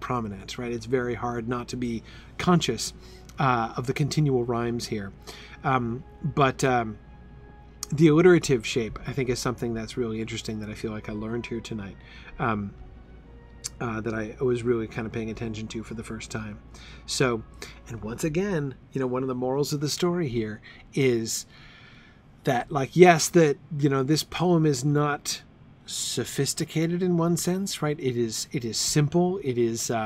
prominent, right? It's very hard not to be conscious of the continual rhymes here. But the alliterative shape, I think, is something that's really interesting that I feel like I learned here tonight. That I was really kind of paying attention to for the first time. So, and once again, you know, one of the morals of the story here is that, like, yes, that, you know, this poem is not sophisticated in one sense, right? It is simple. It is, you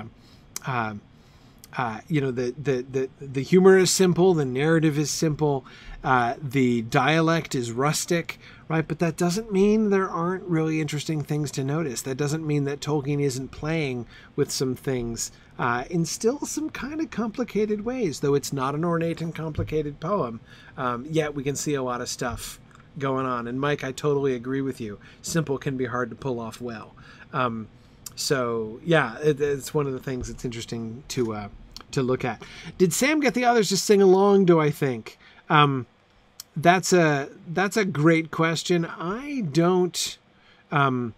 know, the humor is simple. The narrative is simple. The dialect is rustic, right? But that doesn't mean there aren't really interesting things to notice. That doesn't mean that Tolkien isn't playing with some things in still some kind of complicated ways, though it's not an ornate and complicated poem. Yet we can see a lot of stuff going on. And Mike, I totally agree with you. Simple can be hard to pull off well. So yeah, it's one of the things that's interesting to look at. Did Sam get the others to sing along, do I think? That's a great question. I don't know.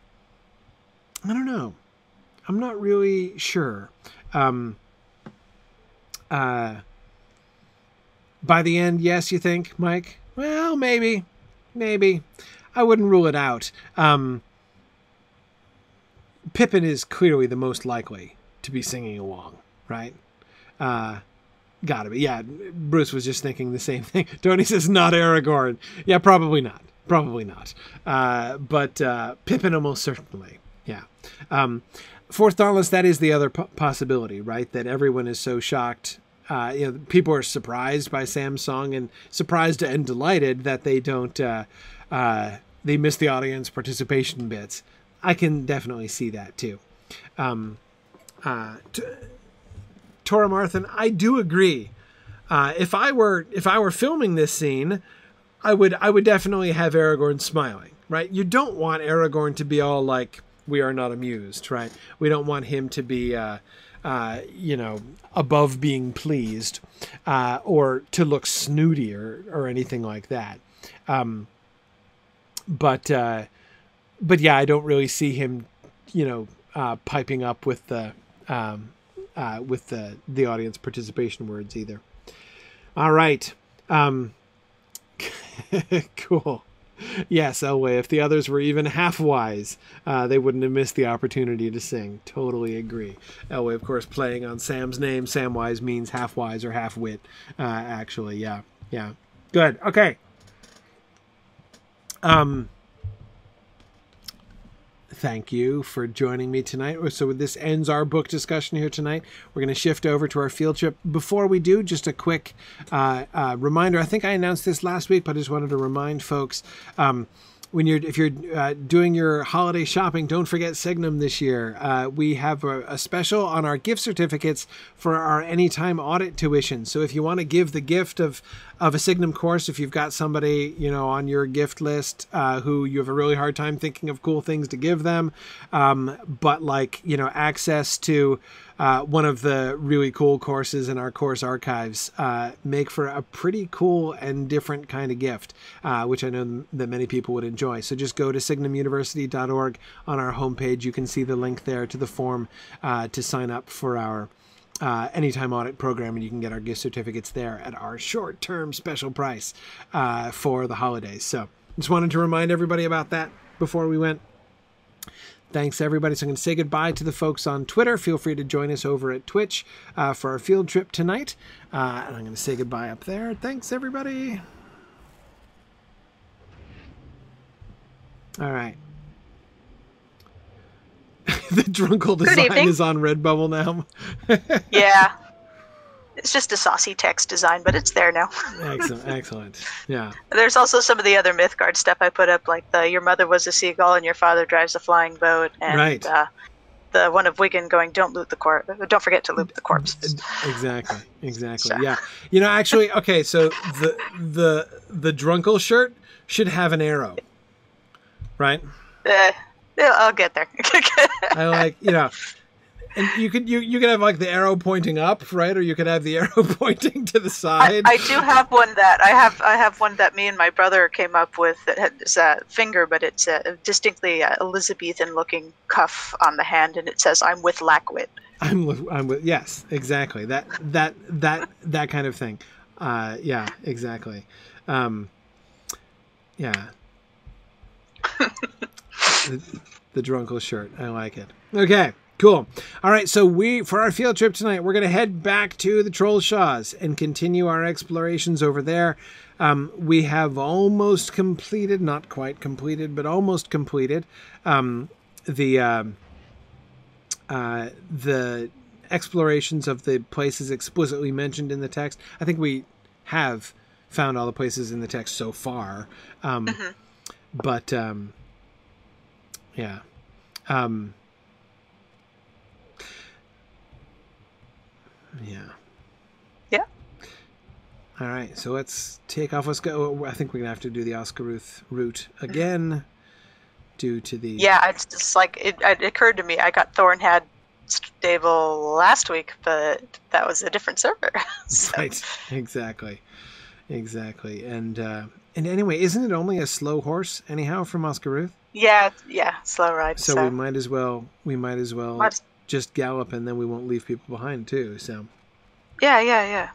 I'm not really sure. By the end, yes, you think, Mike? Well, maybe. I wouldn't rule it out. Pippin is clearly the most likely to be singing along, right? Gotta be. Yeah, Bruce was just thinking the same thing. Tony says, not Aragorn. Yeah, probably not. Probably not. But Pippin almost certainly. Yeah. Fourth Dauntless, that is the other possibility, right? That everyone is so shocked. People are surprised by Sam's song and surprised and delighted that they don't, they miss the audience participation bits. I can definitely see that too. Tora Marthan, I do agree. If I were filming this scene, I would definitely have Aragorn smiling, right? You don't want Aragorn to be all like, we are not amused, right? We don't want him to be, above being pleased, or to look snooty or anything like that. But yeah, I don't really see him, piping up with the audience participation words either. All right. Cool. Yes, Elway, if the others were even half wise, they wouldn't have missed the opportunity to sing. Totally agree. Elway, of course, playing on Sam's name. Samwise means half wise or half wit, actually. Yeah. Yeah. Good. Okay. Thank you for joining me tonight. So this ends our book discussion here tonight. We're going to shift over to our field trip. Before we do, just a quick reminder. I think I announced this last week, but I just wanted to remind folks, if you're doing your holiday shopping, don't forget Signum this year. We have a special on our gift certificates for our anytime audit tuition. So if you want to give the gift of a Signum course, if you've got somebody, on your gift list who you have a really hard time thinking of cool things to give them, but access to one of the really cool courses in our course archives, make for a pretty cool and different kind of gift, which I know that many people would enjoy. So just go to signumuniversity.org. On our homepage, you can see the link there to the form to sign up for our anytime audit program, and you can get our gift certificates there at our short-term special price for the holidays. So just wanted to remind everybody about that before we went. Thanks, everybody. So I'm going to say goodbye to the folks on Twitter. Feel free to join us over at Twitch for our field trip tonight. And I'm going to say goodbye up there. Thanks, everybody. All right. The Drunkle design is on Redbubble now. Yeah. It's just a saucy text design, but it's there now. Excellent, excellent. Yeah. There's also some of the other Mythgard stuff I put up, like your mother was a seagull and your father drives a flying boat, and the one of Wigan going, don't forget to loot the corpses. Exactly. So. Yeah. Actually, okay, so the Drunkle shirt should have an arrow, right? Yeah, I'll get there. I like, and you could have like the arrow pointing up, right? Or you could have the arrow pointing to the side. I do have one that I have one that me and my brother came up with that has a finger, but it's a distinctly Elizabethan looking cuff on the hand, and it says, "I'm with Lackwit." I'm with yes, exactly. That kind of thing. Yeah, exactly. Yeah. The Drunkle shirt. I like it. Okay, cool. All right, so for our field trip tonight, we're going to head back to the Trollshaws and continue our explorations over there. We have almost completed, not quite completed, but almost completed the explorations of the places explicitly mentioned in the text. I think we have found all the places in the text so far. But yeah. Yeah. All right, so let's take off. Let's go. I think we're gonna have to do the Oscaruth route again, due to the. Yeah, it's just like it occurred to me. I got Thornhead stable last week, but that was a different server. So. Right. Exactly. And anyway, isn't it only a slow horse anyhow from Oscaruth? Yeah, slow ride. So we might as well just gallop, and then we won't leave people behind too. So. Yeah.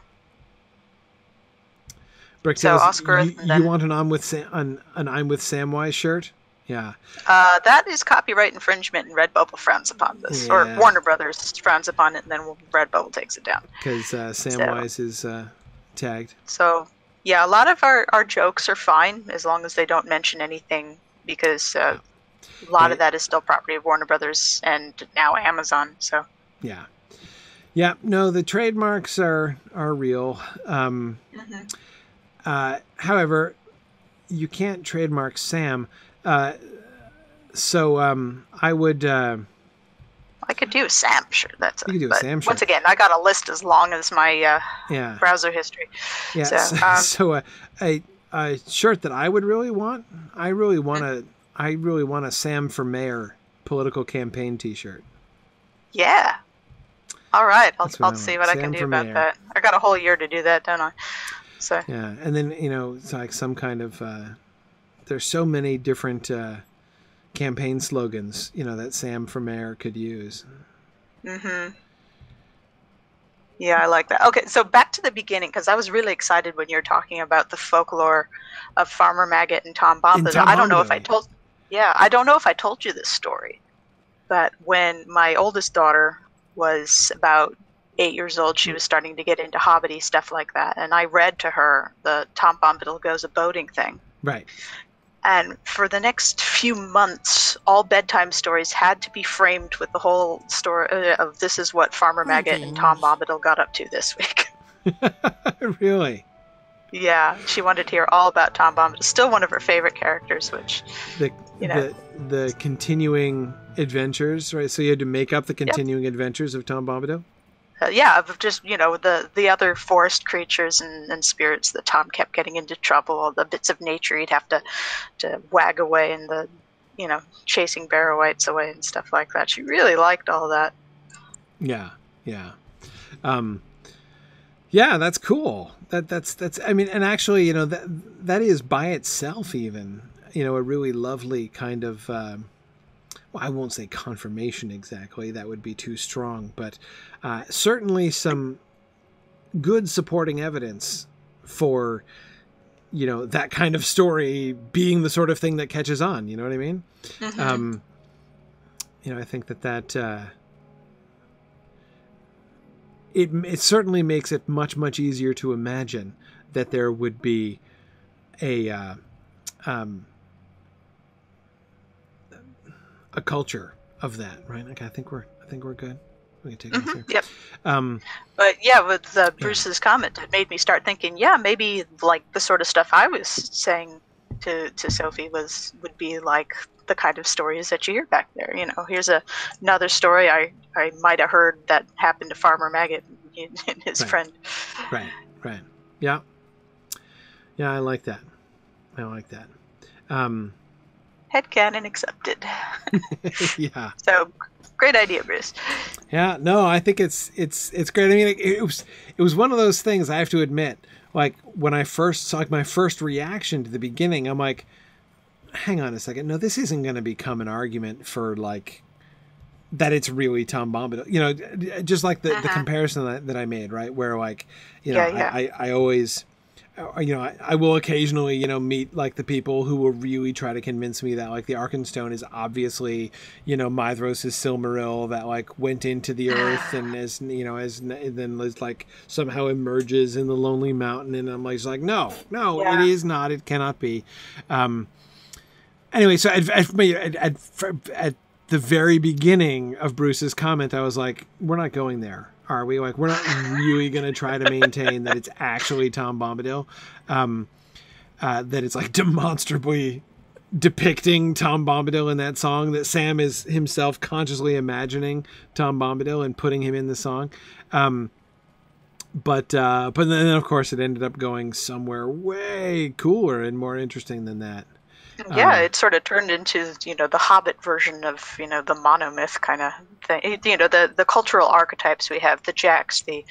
Bricktails, you want an I'm with Samwise shirt? Yeah. That is copyright infringement, and Redbubble frowns upon this, or Warner Brothers frowns upon it, and then Redbubble takes it down. Because Samwise is tagged. So, yeah, a lot of our jokes are fine as long as they don't mention anything, because a lot of that is still property of Warner Brothers and now Amazon. So. Yeah. Yeah. No, the trademarks are real. However, you can't trademark Sam. So I would. I could do a Sam shirt. That's you could do a Sam shirt. Once again, I got a list as long as my browser history. Yeah. So a shirt that I would really want. I really want a Sam for Mayor political campaign T-shirt. Yeah. All right. I'll see what I can do about that. I got a whole year to do that, don't I? So. Yeah, and then it's like some kind of. There's so many different campaign slogans, that Sam for Mayor could use. Mm-hmm. Yeah, I like that. Okay, so back to the beginning, because I was really excited when you were talking about the folklore of Farmer Maggot and Tom Bombadil. I don't know if I told. Yeah, I don't know if I told you this story, but when my oldest daughter was about 8 years old, she was starting to get into hobbity stuff like that, and I read to her the Tom Bombadil Goes a Boating thing. Right. And for the next few months, all bedtime stories had to be framed with the whole story of this is what Farmer Maggot and Tom Bombadil got up to this week. Really? Yeah, she wanted to hear all about Tom Bombadil. Still one of her favorite characters, which, the continuing adventures, right? So you had to make up the continuing adventures of Tom Bombadil? Of just, the other forest creatures and spirits that Tom kept getting into trouble, all the bits of nature he'd have to wag away, and the, chasing Barrow-wights away and stuff like that. She really liked all that. Yeah. Yeah, that's cool. That's I mean, and actually, that is by itself even, a really lovely kind of, well, I won't say confirmation exactly. That would be too strong, but certainly some good supporting evidence for, that kind of story being the sort of thing that catches on. You know what I mean? Mm-hmm. I think that it certainly makes it much, much easier to imagine that there would be a culture of that, right? Like I think we're good. We can take this here. Yep. But yeah, with Bruce's comment, it made me start thinking, maybe like the sort of stuff I was saying to Sophie would be like the kind of stories that you hear back there. Here's another story I might have heard that happened to Farmer Maggot and his friend. Right. Yeah. Yeah, I like that. Headcanon accepted. Yeah. So great idea, Bruce. Yeah, no, I think it's great. I mean, it was one of those things, I have to admit, like when I first saw, like, my first reaction to the beginning, I'm like, hang on a second. No, this isn't going to become an argument for like that it's really Tom Bombadil. Just like the comparison that I made, right? Where like, I always, I will occasionally, meet like the people who will really try to convince me that like the Arkenstone is obviously, Maedhros' Silmaril that like went into the earth and then like somehow emerges in the Lonely Mountain. And I'm like, just like, no, it is not. It cannot be. Anyway, so at the very beginning of Bruce's comment, I was like, we're not going there. Are we? Like, we're not really going to try to maintain that it's actually Tom Bombadil, that it's like demonstrably depicting Tom Bombadil in that song, that Sam is himself consciously imagining Tom Bombadil and putting him in the song. But then of course it ended up going somewhere way cooler and more interesting than that. Yeah, it sort of turned into, the Hobbit version of, the monomyth kind of thing. The cultural archetypes we have, the Jacks, the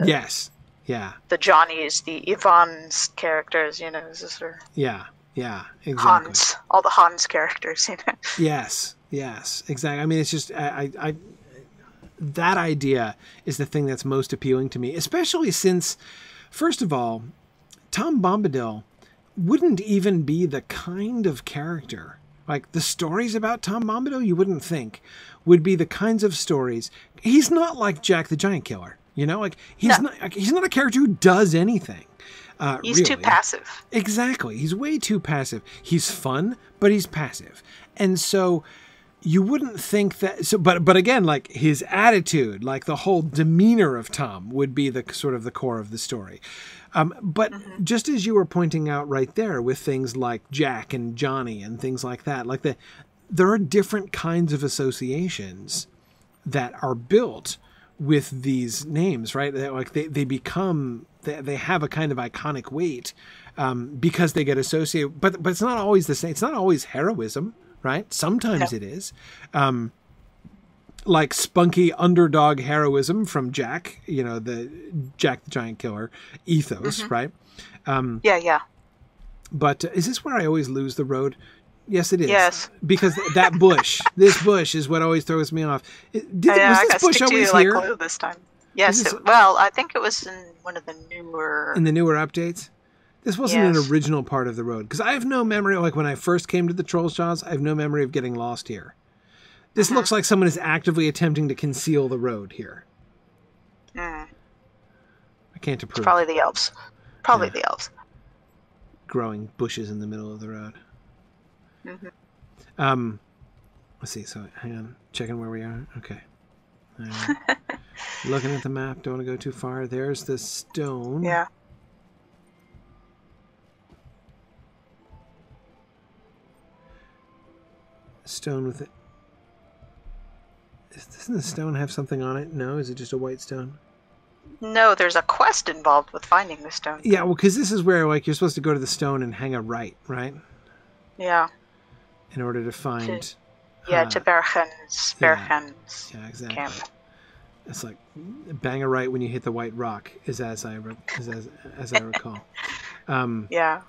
yes, yeah, the Johnnies, the Yvonne's characters, yeah, exactly. Hans, all the Hans characters, Yes, exactly. I mean, it's just I that idea is the thing that's most appealing to me, especially since, first of all, Tom Bombadil wouldn't even be the kind of character Like the stories about Tom Bombadil, you wouldn't think would be the kinds of stories. He's not like Jack the Giant Killer, you know, like he's not a character who does anything. He's really. too passive. Exactly. He's way too passive. He's fun, but he's passive. And so you wouldn't think that. So, but again, like his attitude, like the whole demeanor of Tom would be the sort of the core of the story. But just as you were pointing out right there with things like Jack and Johnny and things like that, like there are different kinds of associations that are built with these names, right? Like they become, they have a kind of iconic weight because they get associated, but it's not always the same. It's not always heroism, right? Sometimes it is. Like spunky underdog heroism from Jack, you know, the Jack the Giant Killer ethos, right? Yeah. But is this where I always lose the road? Yes, it is. Yes. Because that bush, this bush is what always throws me off. Was this bush always here? Like glue this time. Yes. Well, I think it was in one of the newer... In the newer updates? This wasn't an original part of the road. Because I have no memory, like when I first came to the Troll's Jaws, I have no memory of getting lost here. This looks like someone is actively attempting to conceal the road here. I can't approve. It's probably the elves. The elves. Growing bushes in the middle of the road. Let's see. So hang on. Checking where we are. Okay. Looking at the map. Don't want to go too far. There's the stone. Yeah. Stone with it. Doesn't the stone have something on it? No? Is it just a white stone? No, there's a quest involved with finding the stone. Yeah, well, because this is where, like, you're supposed to go to the stone and hang a right? Yeah. In order to find... to Berchen's yeah, exactly. camp. It's like, bang a right when you hit the white rock, as I recall. Yeah.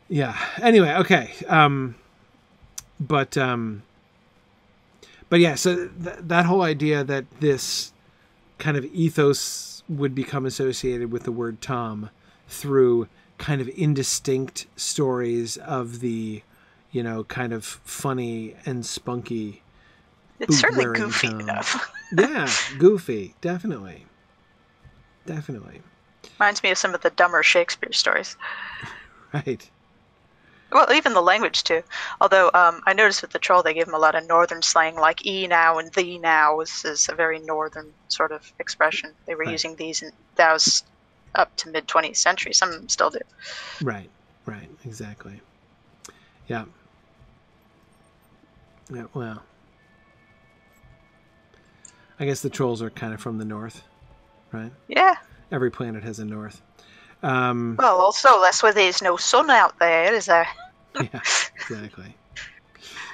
Yeah. Anyway, okay. But yeah, so that whole idea that this kind of ethos would become associated with the word Tom through kind of indistinct stories of the, you know, kind of funny and spunky. It's certainly goofy enough. Yeah, goofy. Definitely. Reminds me of some of the dumber Shakespeare stories. Right. Well, even the language, too. Although I noticed with the troll, they give him a lot of northern slang, like "e now" and "thee now" is a very northern sort of expression. They were using these, and that was up to mid-20th century. Some of them still do. Right, exactly. Yeah. Yeah, well. I guess the trolls are kind of from the north, right? Yeah. Every planet has a north. Well, also, that's where there's no sun out there, is there? Yeah, exactly.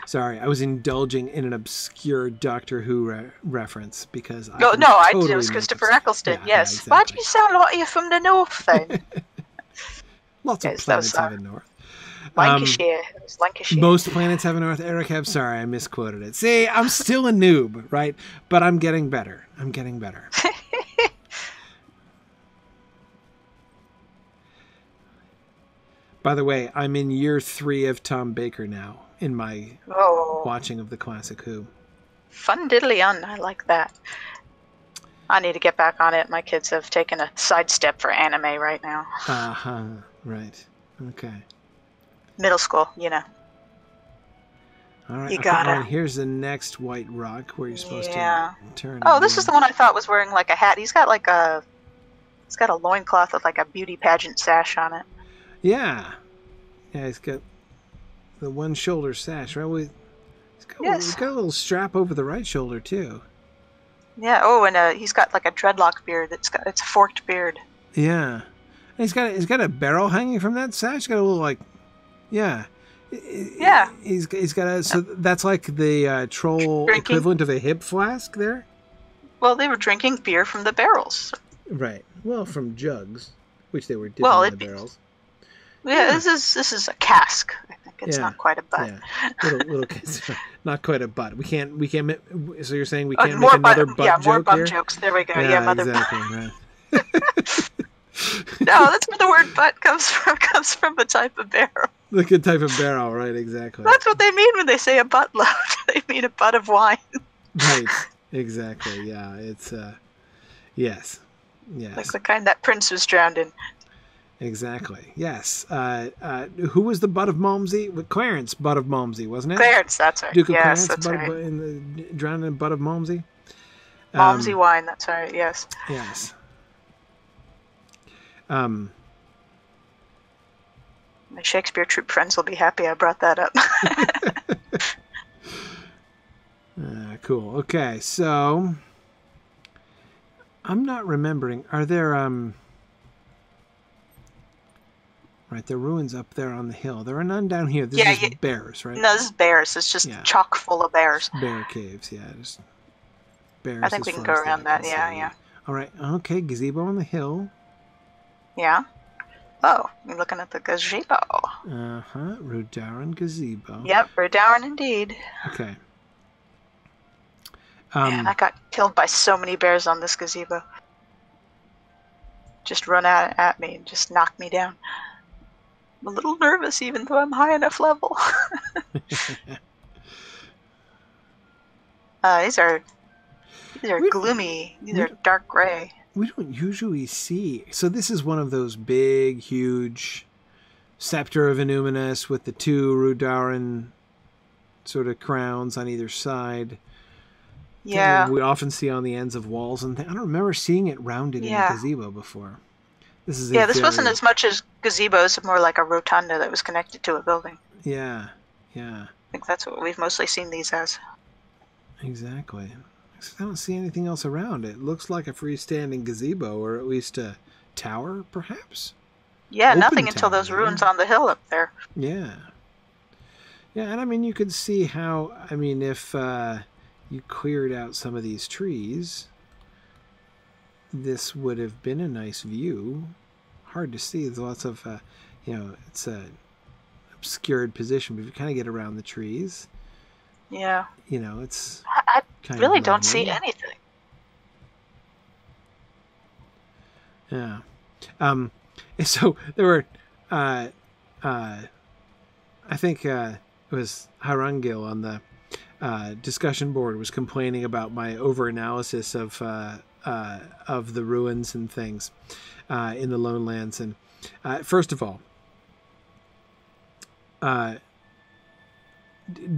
Sorry, I was indulging in an obscure Doctor Who reference because I did. It was Christopher Eccleston. Yeah, yes. Exactly. Why do you sound like you're from the north then? Lots of planets have a north. Lancashire. It was Lancashire. Most planets have a north. Eric, I'm sorry, I misquoted it. See, I'm still a noob, right? But I'm getting better. By the way, I'm in year 3 of Tom Baker now in my watching of the classic Who. Fun diddly-un. I like that. I need to get back on it. My kids have taken a sidestep for anime right now. Right. Okay. Middle school, you know. All right. You gotta. All right, here's the next white rock where you're supposed to turn. Oh, this is the one I thought was wearing like a hat. He's got a loincloth with like a beauty pageant sash on it. Yeah, he's got the one shoulder sash, right? He's got a little strap over the right shoulder too. Yeah. Oh, and he's got like a dreadlock beard. It's a forked beard. Yeah, and he's got a barrel hanging from that sash. He's got a little like, yeah. He's got so that's like the troll drinking. Equivalent of a hip flask there. Well, they were drinking beer from the barrels. Right. Well, from jugs, which they were dipping in the barrels. Yeah, this is a cask. I think it's not quite a butt. Yeah, little not quite a butt. We can't. So you're saying we can't make another butt joke? Yeah, more butt here? jokes. There we go. Yeah, mother exactly. Right. No, that's where the word butt comes from. Comes from a type of barrel. The good type of barrel, right? Exactly. That's what they mean when they say a butt load. They mean a butt of wine. Right. Exactly. Yeah. It's yes. Yes. Like the kind that Prince was drowned in. Exactly. Yes. Who was the butt of Malmsey? Clarence, butt of Malmsey, wasn't it? Clarence, that's right. Duke of yes, Clarence, that's right. Drowned in the butt of Malmsey. Malmsey wine, that's right. Yes. Yes. My Shakespeare troupe friends will be happy I brought that up. Cool. Okay, so I'm not remembering. Are there right, there are ruins up there on the hill. There are none down here. This is bears, right? No, this is bears. It's just chock full of bears. Bear caves, yeah. Just bears. I think we can go around that. Yeah. All right. Okay, gazebo on the hill. Yeah. Oh, you're looking at the gazebo. Rudaran gazebo. Yep, Rudaran indeed. Okay. Man, I got killed by so many bears on this gazebo. Just run out at me and just knock me down. I'm a little nervous even though I'm high enough level. These are gloomy. These are dark gray. We don't usually see. So this is one of those big, huge scepter of Illuminus with the two Rudaran sort of crowns on either side. Yeah. We often see on the ends of walls and I don't remember seeing it rounded in a gazebo before. This wasn't as much as gazebos, more like a rotunda that was connected to a building. Yeah. I think that's what we've mostly seen these as. Exactly. I don't see anything else around. It looks like a freestanding gazebo, or at least a tower, perhaps? Yeah, nothing until those ruins on the hill up there. Yeah. Yeah, and I mean, you could see how, I mean, if you cleared out some of these trees, this would have been a nice view. Hard to see. There's lots of, it's a obscured position, but if you kind of get around the trees... Yeah. It's... I really don't see anything. Yeah. So there were... I think it was Harangil on the discussion board was complaining about my over-analysis of the ruins and things in the Lone Lands. And first of all...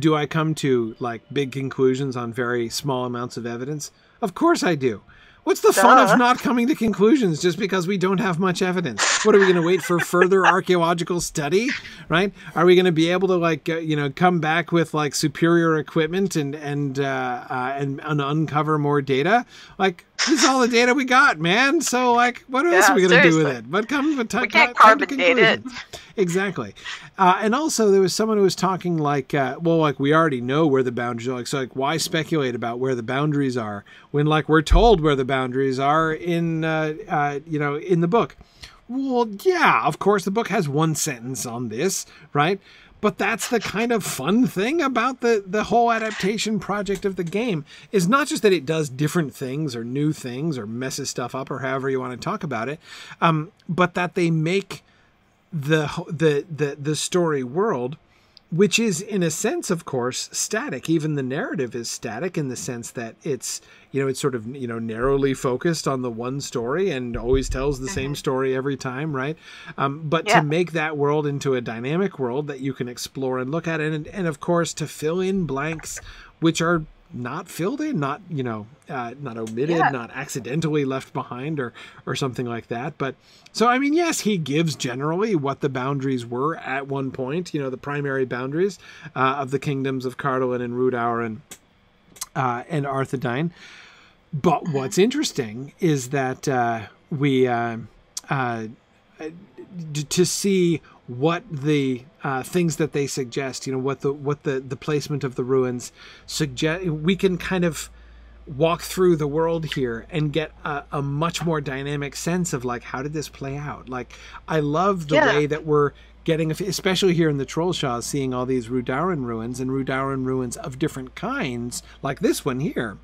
do I come to like big conclusions on very small amounts of evidence? Of course I do. What's the fun of not coming to conclusions just because we don't have much evidence? What are we going to wait for further archaeological study, right? Are we going to be able to like come back with like superior equipment and uncover more data? Like this is all the data we got, man. So like, what else are we going to do with it? But we can't carbon date it. Exactly. And also there was someone who was talking like, we already know where the boundaries are. So like, why speculate about where the boundaries are when like we're told where the boundaries are in the book? Well, yeah, of course the book has one sentence on this, right? But that's the kind of fun thing about the whole adaptation project of the game is not just that it does different things or new things or messes stuff up or however you want to talk about it, but that they make the story world, which is in a sense, of course, static. Even the narrative is static in the sense that it's sort of, narrowly focused on the one story and always tells the same story every time. Right. But to make that world into a dynamic world that you can explore and look at and of course, to fill in blanks, which are not filled in, not omitted, not accidentally left behind or something like that. But so, I mean, yes, he gives generally what the boundaries were at one point, the primary boundaries of the kingdoms of Cardolan and Rudaur and Arthedain. But what's interesting is that we to see what the things that they suggest, what the placement of the ruins suggest, we can kind of walk through the world here and get a much more dynamic sense of like, how did this play out? Like, I love the way that we're getting, especially here in the Trollshaws, seeing all these Rudauran ruins and Rudauran ruins of different kinds, like this one here.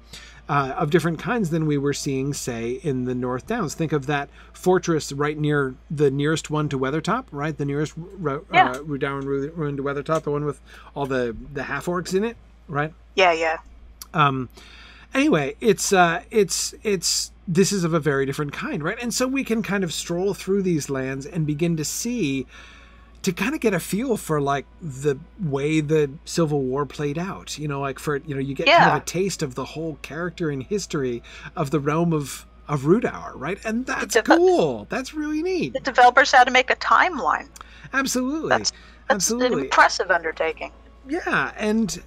of different kinds than we were seeing, say, in the North Downs. Think of that fortress right near the nearest one to Weathertop, right? The nearest Rhudaran ruin to Weathertop, the one with all the half-orcs in it, right? Yeah. Anyway, it's this is of a very different kind, right? And so we can kind of stroll through these lands and begin to kind of get a feel for like the way the Civil War played out, you get kind of a taste of the whole character and history of the realm of Rhudaur, right? And that's cool. That's really neat. The developers had to make a timeline. Absolutely. That's Absolutely. an impressive undertaking. Yeah, and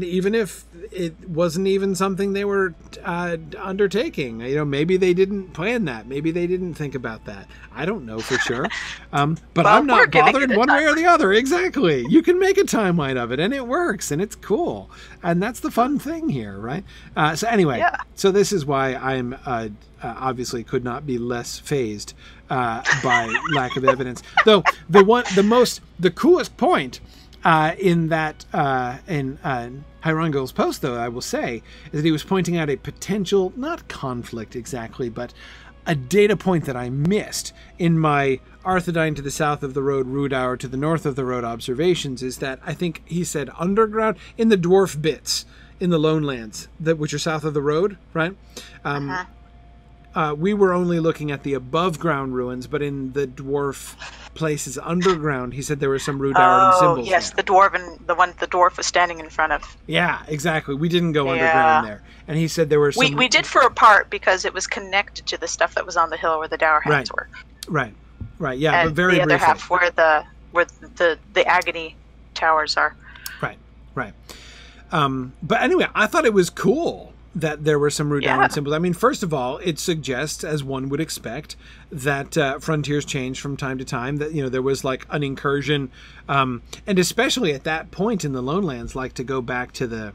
even if it wasn't even something they were undertaking, maybe they didn't plan that. Maybe they didn't think about that. I don't know for sure. But well, I'm not bothered one way or the other. Exactly. You can make a timeline of it, and it works, and it's cool. And that's the fun thing here, right? So anyway, so this is why I'm obviously could not be less fazed by lack of evidence. Though the coolest point in Hyrangul's post, though, I will say, is that he was pointing out a potential, not conflict exactly, but a data point that I missed in my Arthedain to the south of the road, Rhudaur to the north of the road observations, is that I think he said underground in the dwarf bits in the Lone Lands, which are south of the road, right? We were only looking at the above ground ruins, but in the dwarf places underground, he said there were some Rhudauran symbols. Oh, yes, there. the one the dwarf was standing in front of. Yeah, exactly. We didn't go underground there. And he said there were some... We did for a part because it was connected to the stuff that was on the hill where the dour hands were. Right, yeah, and but very briefly. The other half where the agony towers are. Right. But anyway, I thought it was cool that there were some Rhudauran symbols. I mean, first of all, it suggests, as one would expect, that frontiers change from time to time, that, there was like an incursion, and especially at that point in the Lone Lands, like to go back to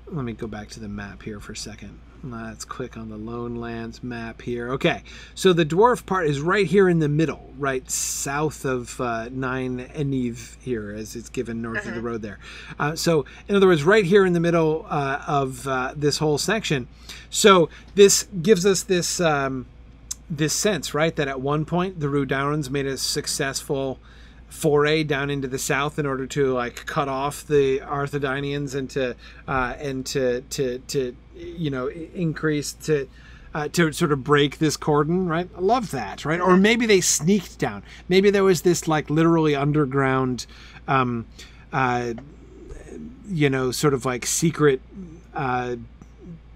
let me go back to the map here for a second. Let's click on the Lone Lands map here. Okay, so the dwarf part is right here in the middle, right south of Nine Eniv here, as it's given north of the road there. So, in other words, right here in the middle of this whole section. So this gives us this this sense, right, that at one point the Rhudaurans made a successful foray down into the south in order to like cut off the Arthedainians and to increase to sort of break this cordon, right? I love that, right? Or maybe they sneaked down. Maybe there was this like literally underground sort of like secret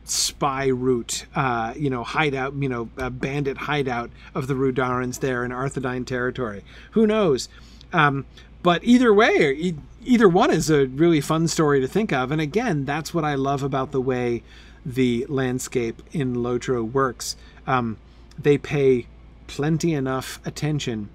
spy route, hideout, a bandit hideout of the Rhudaurans there in Arthedain territory. Who knows? But either way, either one is a really fun story to think of. And again, that's what I love about the way the landscape in Lotro works. They pay plenty enough attention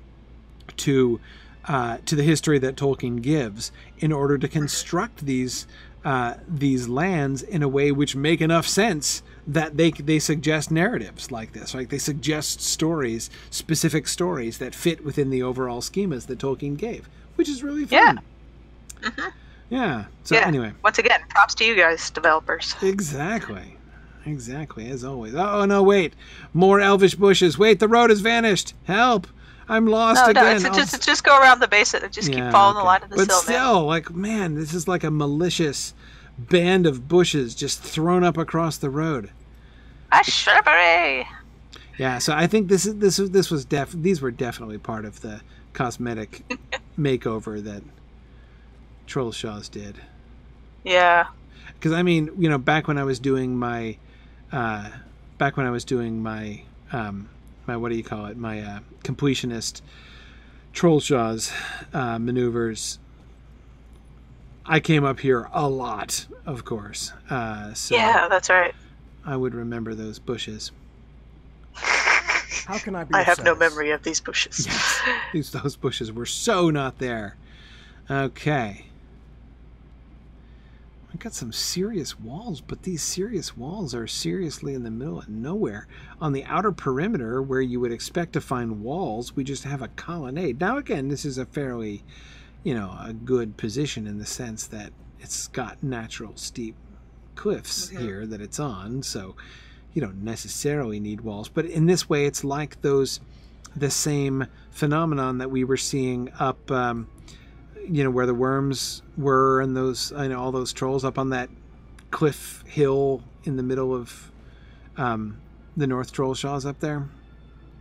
to the history that Tolkien gives in order to construct these lands in a way which make enough sense that they suggest narratives like this, right? They suggest stories, specific stories that fit within the overall schemas that Tolkien gave, which is really fun. Yeah. So anyway, once again, props to you guys, developers. Exactly, as always. Oh no, wait, more elvish bushes. Wait, the road has vanished. Help! I'm lost again. No, just go around the base and just keep following the line of the hill. But still, like, man, this is like a malicious band of bushes just thrown up across the road. A shrubbery. Yeah, so I think these were definitely part of the cosmetic makeover that Trollshaws did. Yeah. Because I mean, back when I was doing my my what do you call it? My completionist Trollshaws maneuvers. I came up here a lot, of course. So yeah, that's right. I would remember those bushes. How can I be? I have no memory of these bushes. Yes, those bushes were so not there. Okay. I got some serious walls, but these serious walls are seriously in the middle of nowhere. On the outer perimeter, where you would expect to find walls, we just have a colonnade. Now, again, this is a fairly, a good position in the sense that it's got natural steep cliffs here that it's on, so you don't necessarily need walls. But in this way, it's like the same phenomenon that we were seeing up, where the worms were and all those trolls up on that cliff hill in the middle of the North Trollshaws up there.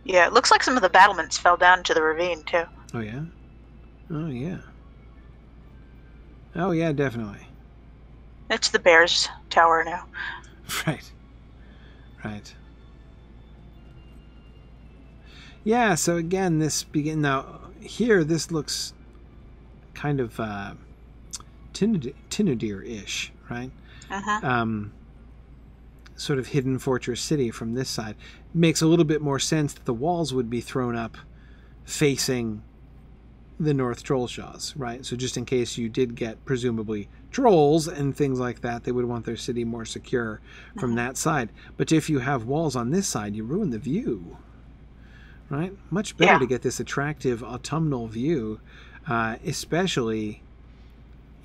Yeah, it looks like some of the battlements fell down into the ravine too. Oh yeah? Oh yeah. Oh yeah, definitely. It's the Bears Tower now. Right. Right. Yeah, so again, now here this looks kind of Tinadir-ish, right? Sort of hidden fortress city from this side. Makes a little bit more sense that the walls would be thrown up facing the North Trollshaws, right? So just in case you did get, presumably, trolls and things like that, they would want their city more secure from that side. But if you have walls on this side, you ruin the view, right? Much better to get this attractive autumnal view, especially,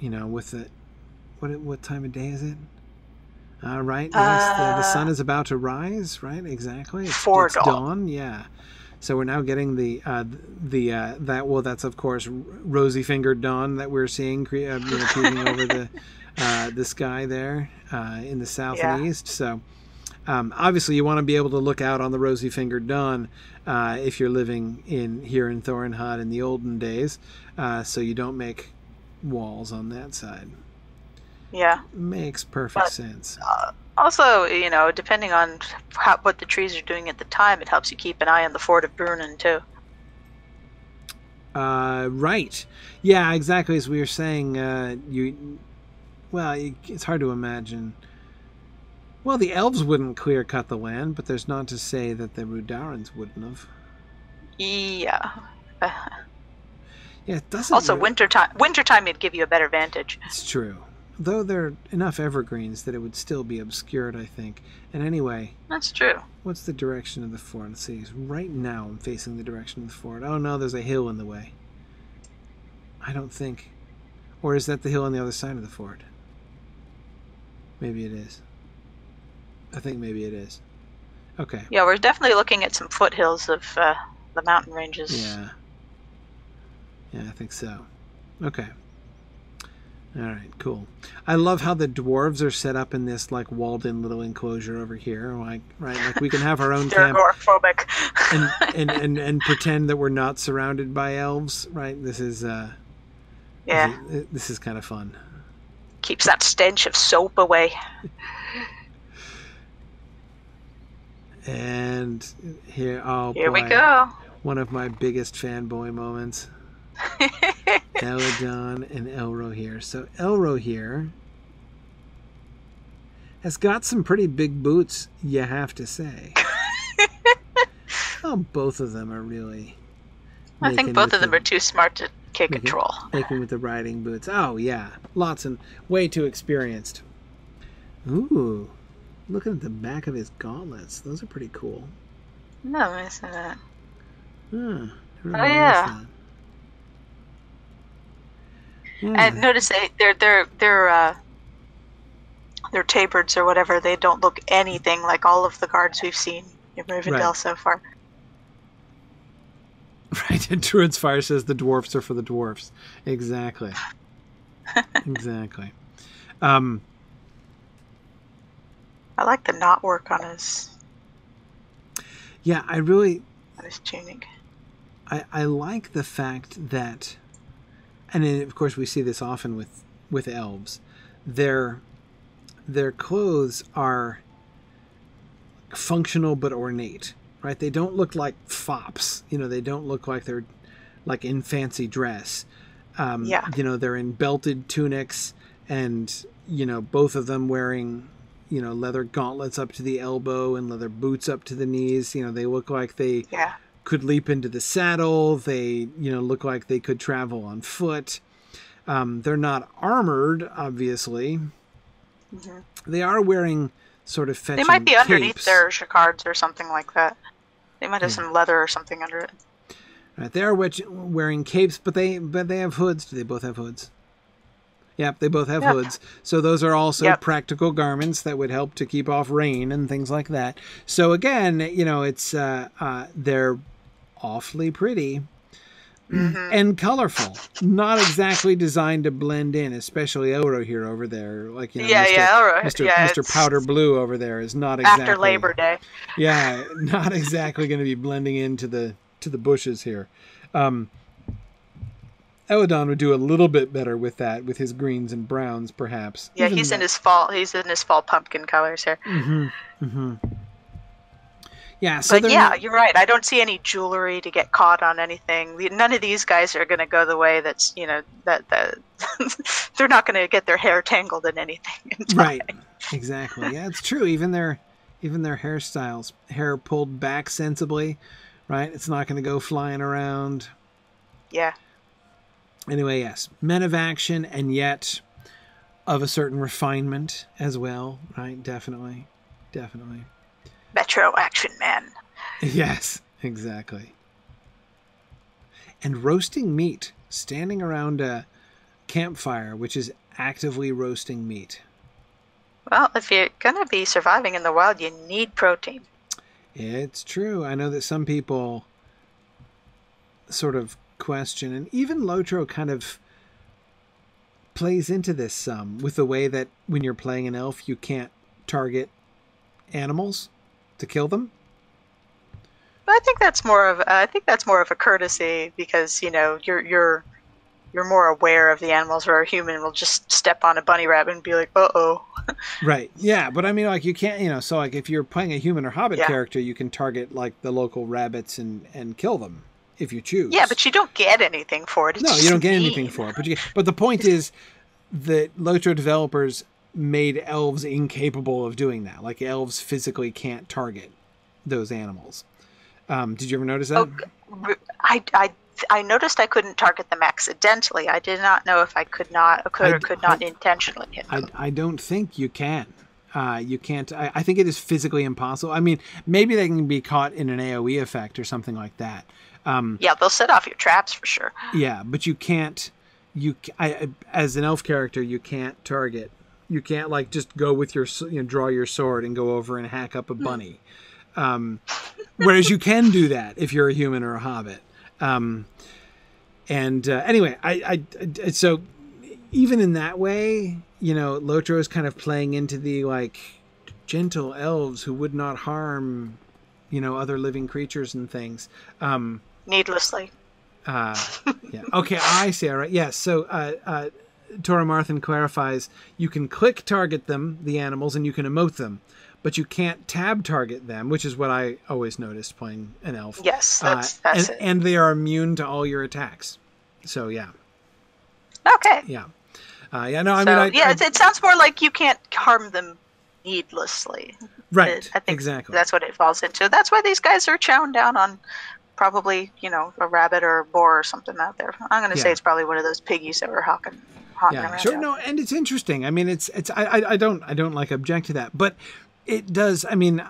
with the... What time of day is it? Right. Yes, the sun is about to rise. Right. Exactly. It's dawn. Yeah. So we're now getting that's of course rosy fingered dawn that we're seeing peeking over the sky there in the south and east. So obviously you want to be able to look out on the rosy fingered dawn if you're living here in Thorinhad in the olden days, so you don't make walls on that side. Yeah. Makes perfect sense. Also, depending on what the trees are doing at the time, it helps you keep an eye on the Fort of Brunnen, too. Right. Yeah, exactly. As we were saying, it's hard to imagine. Well, the elves wouldn't clear-cut the land, but there's not to say that the Rudarans wouldn't have. Yeah. Yeah, it doesn't... Also, wintertime would give you a better vantage. It's true. Though there are enough evergreens that it would still be obscured, I think. And anyway... That's true. What's the direction of the fort? Let's see. Right now I'm facing the direction of the fort. Oh no, there's a hill in the way. I don't think... Or is that the hill on the other side of the fort? Maybe it is. I think maybe it is. Okay. Yeah, we're definitely looking at some foothills of the mountain ranges. Yeah. Yeah, I think so. Okay. All right, cool. I love how the dwarves are set up in this like walled-in little enclosure over here. Like we can have our own camp and pretend that we're not surrounded by elves. Right? This is this is kind of fun. Keeps that stench of soap away. And here we go. One of my biggest fanboy moments. Eladon and Elrohir. So Elrohir has got some pretty big boots, you have to say. Both of them are really... I think both of them are too smart to kick a troll. Making with the riding boots. Oh, yeah. Lots and way too experienced. Ooh. Looking at the back of his gauntlets. Those are pretty cool. No, I'm missing that. Oh, yeah. And notice they're tabards or whatever. They don't look anything like all of the guards we've seen in Rivendell so far. Right, and Druid's Fire says the dwarfs are for the dwarfs. Exactly. Exactly. I like the knotwork on his... Yeah, I really... On his tunic. I like the fact that... And then, of course, we see this often with elves. Their clothes are functional but ornate, right? They don't look like fops. They don't look like they're like in fancy dress. They're in belted tunics and, both of them wearing, leather gauntlets up to the elbow and leather boots up to the knees. They look like they... Yeah. Could leap into the saddle. They, look like they could travel on foot. They're not armored, obviously. Mm-hmm. They are wearing sort of fetching They might be capes. Underneath their shakards or something like that. They might have some leather or something under it. Right, they are wearing capes, but they have hoods. Do they both have hoods? Yep, they both have hoods. So those are also practical garments that would help to keep off rain and things like that. So again, you know, it's they're awfully pretty and colorful. Not exactly designed to blend in, especially Oro here over there. Like, you know, Mr. Powder Blue over there is not exactly after Labor Day. Yeah, not exactly going to be blending into the bushes here. Eladon would do a little bit better with that, with his greens and browns, perhaps. Yeah, he's in his fall pumpkin colors here. Yeah, so but yeah, you're right. I don't see any jewelry to get caught on anything. None of these guys are going to go the way that's, you know, that they're not going to get their hair tangled in anything. Right. Exactly. Yeah, it's true. Even their hairstyles, hair pulled back sensibly, right? It's not going to go flying around. Yeah. Anyway, yes, men of action, and yet of a certain refinement as well, right? Definitely. Metro action man. Yes, exactly. And roasting meat, standing around a campfire, which is actively roasting meat. Well, if you're going to be surviving in the wild, you need protein. It's true. I know that some people sort of question, and even Lotro kind of plays into this some with the way that when you're playing an elf, you can't target animals to kill them. I think that's more of a courtesy, because, you know, you're more aware of the animals, where a human will just step on a bunny rabbit and be like, uh-oh. Right. Yeah, but I mean, like, you can't, you know, so like if you're playing a human or hobbit character, you can target like the local rabbits and kill them if you choose. Yeah, but you don't get anything for it. No, you don't get anything for it. But the point is that Lotro developers made elves incapable of doing that. Like, elves physically can't target those animals. Did you ever notice that? I noticed I couldn't target them accidentally. I did not know if I could not intentionally hit them. I don't think you can. You can't. I think it is physically impossible. I mean, maybe they can be caught in an AoE effect or something like that. Yeah, they'll set off your traps for sure. Yeah, but you can't. As an elf character, you can't target. You can't, like, just go with your, you know, draw your sword and go over and hack up a bunny. Whereas you can do that if you're a human or a hobbit. Anyway, so even in that way, you know, Lotro is kind of playing into the, like, gentle elves who would not harm, you know, other living creatures and things. Needlessly. Yeah. Okay, I see. All right. Yes. So, Tora Marthin clarifies, you can click target them, the animals, and you can emote them, but you can't tab target them, which is what I always noticed playing an elf. Yes, that's it. And they are immune to all your attacks. So, yeah. Okay. Yeah. It sounds more like you can't harm them needlessly. Right. I think exactly. That's what it falls into. That's why these guys are chowing down on probably, you know, a rabbit or a boar or something out there. I'm going to say it's probably one of those piggies that were hawking around. Sure. No, and it's interesting. I mean, I don't like object to that, but it does. I mean,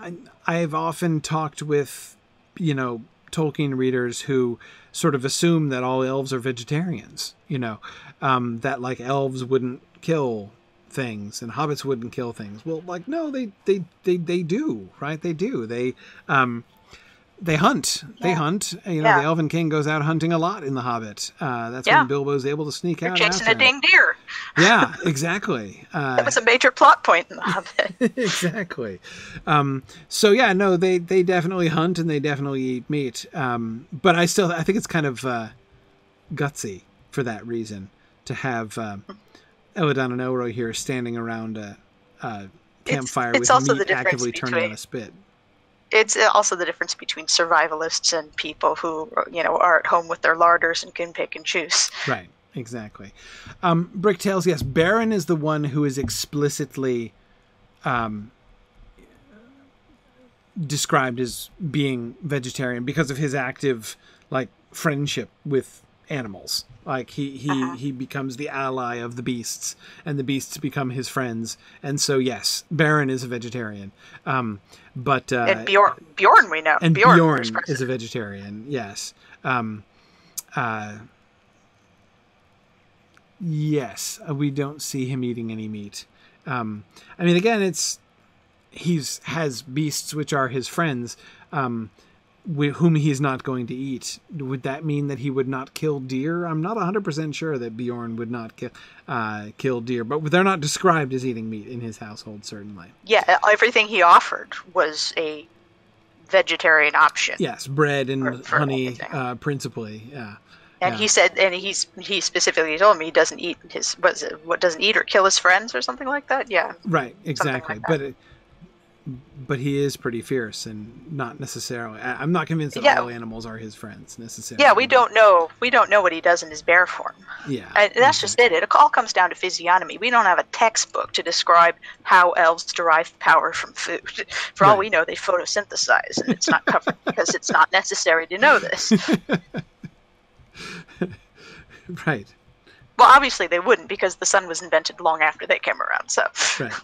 I've often talked with, you know, Tolkien readers who sort of assume that all elves are vegetarians, you know, that, like, elves wouldn't kill things and hobbits wouldn't kill things. Well, like, no, they do, right? They do. They hunt. They hunt. You know, the Elven King goes out hunting a lot in The Hobbit. That's when Bilbo's able to sneak out. Chasing a dang deer. Yeah, exactly. That was a major plot point in The Hobbit. Exactly. So yeah, no, they definitely hunt and they definitely eat meat. But I think it's kind of gutsy for that reason to have Eladon and Elroy here standing around a campfire with meat actively turning on a spit. It's also the difference between survivalists and people who, you know, are at home with their larders and can pick and choose. Right, exactly. Bricktails, yes, Baron is the one who is explicitly described as being vegetarian because of his active, like, friendship with animals. Like, he becomes the ally of the beasts, and the beasts become his friends. And so, yes, Baron is a vegetarian. And Bjorn we know. And Bjorn is a vegetarian, yes. Yes, we don't see him eating any meat. I mean, again, has beasts which are his friends, whom he's not going to eat. Would that mean that he would not kill deer? I'm not 100% sure that Bjorn would not kill deer, but they're not described as eating meat in his household, certainly. Yeah, everything he offered was a vegetarian option. Yes, bread and for honey, principally. Yeah. And he said, and he specifically told me he doesn't eat doesn't eat or kill his friends or something like that. Yeah. Right. Exactly. Like but he is pretty fierce and not necessarily. I'm not convinced that all animals are his friends necessarily. Yeah, we don't know. We don't know what he does in his bear form. Yeah. And that's just it. It all comes down to physiognomy. We don't have a textbook to describe how elves derive power from food. For all we know, they photosynthesize, and it's not covered because it's not necessary to know this. Right. Well, obviously they wouldn't, because the sun was invented long after they came around. So. Right.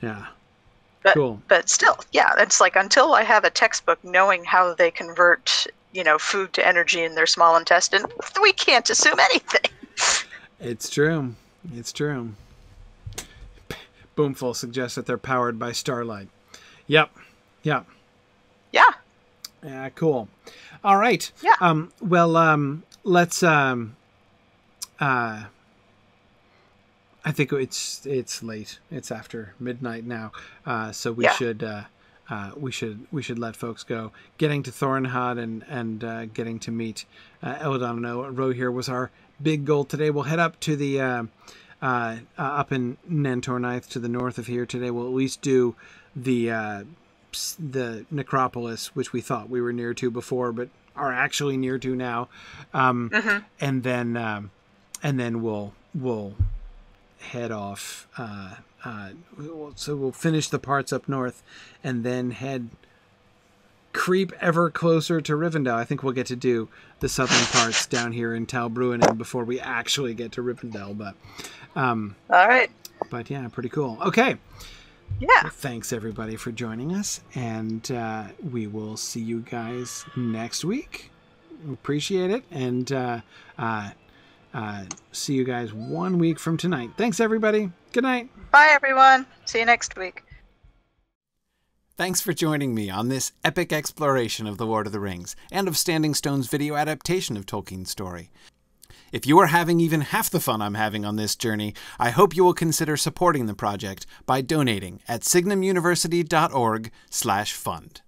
Yeah. Cool. But still, yeah, it's like until I have a textbook knowing how they convert, food to energy in their small intestine, we can't assume anything. It's true. It's true. Boomful suggests that they're powered by starlight. Yep. Yeah. Yeah, cool. All right. Yeah. Let's I think it's late. It's after midnight now. So we should let folks go. Getting to Thorinhad and getting to meet Eladon and Rohir was our big goal today. We'll head up to the up in Nantornith to the north of here today. We'll at least do the necropolis, which we thought we were near to before, but are actually near to now. And then we'll head off. So we'll finish the parts up north, and then creep ever closer to Rivendell. I think we'll get to do the southern parts down here in Tal Bruinen before we actually get to Rivendell. But all right. But yeah, pretty cool. Okay. Yeah. Well, thanks everybody for joining us, and we will see you guys next week. Appreciate it, and see you guys 1 week from tonight. Thanks everybody. Good night. Bye everyone. See you next week. Thanks for joining me on this epic exploration of The Lord of the Rings and of Standing Stone's video adaptation of Tolkien's story. If you are having even half the fun I'm having on this journey, I hope you will consider supporting the project by donating at signumuniversity.org/fund.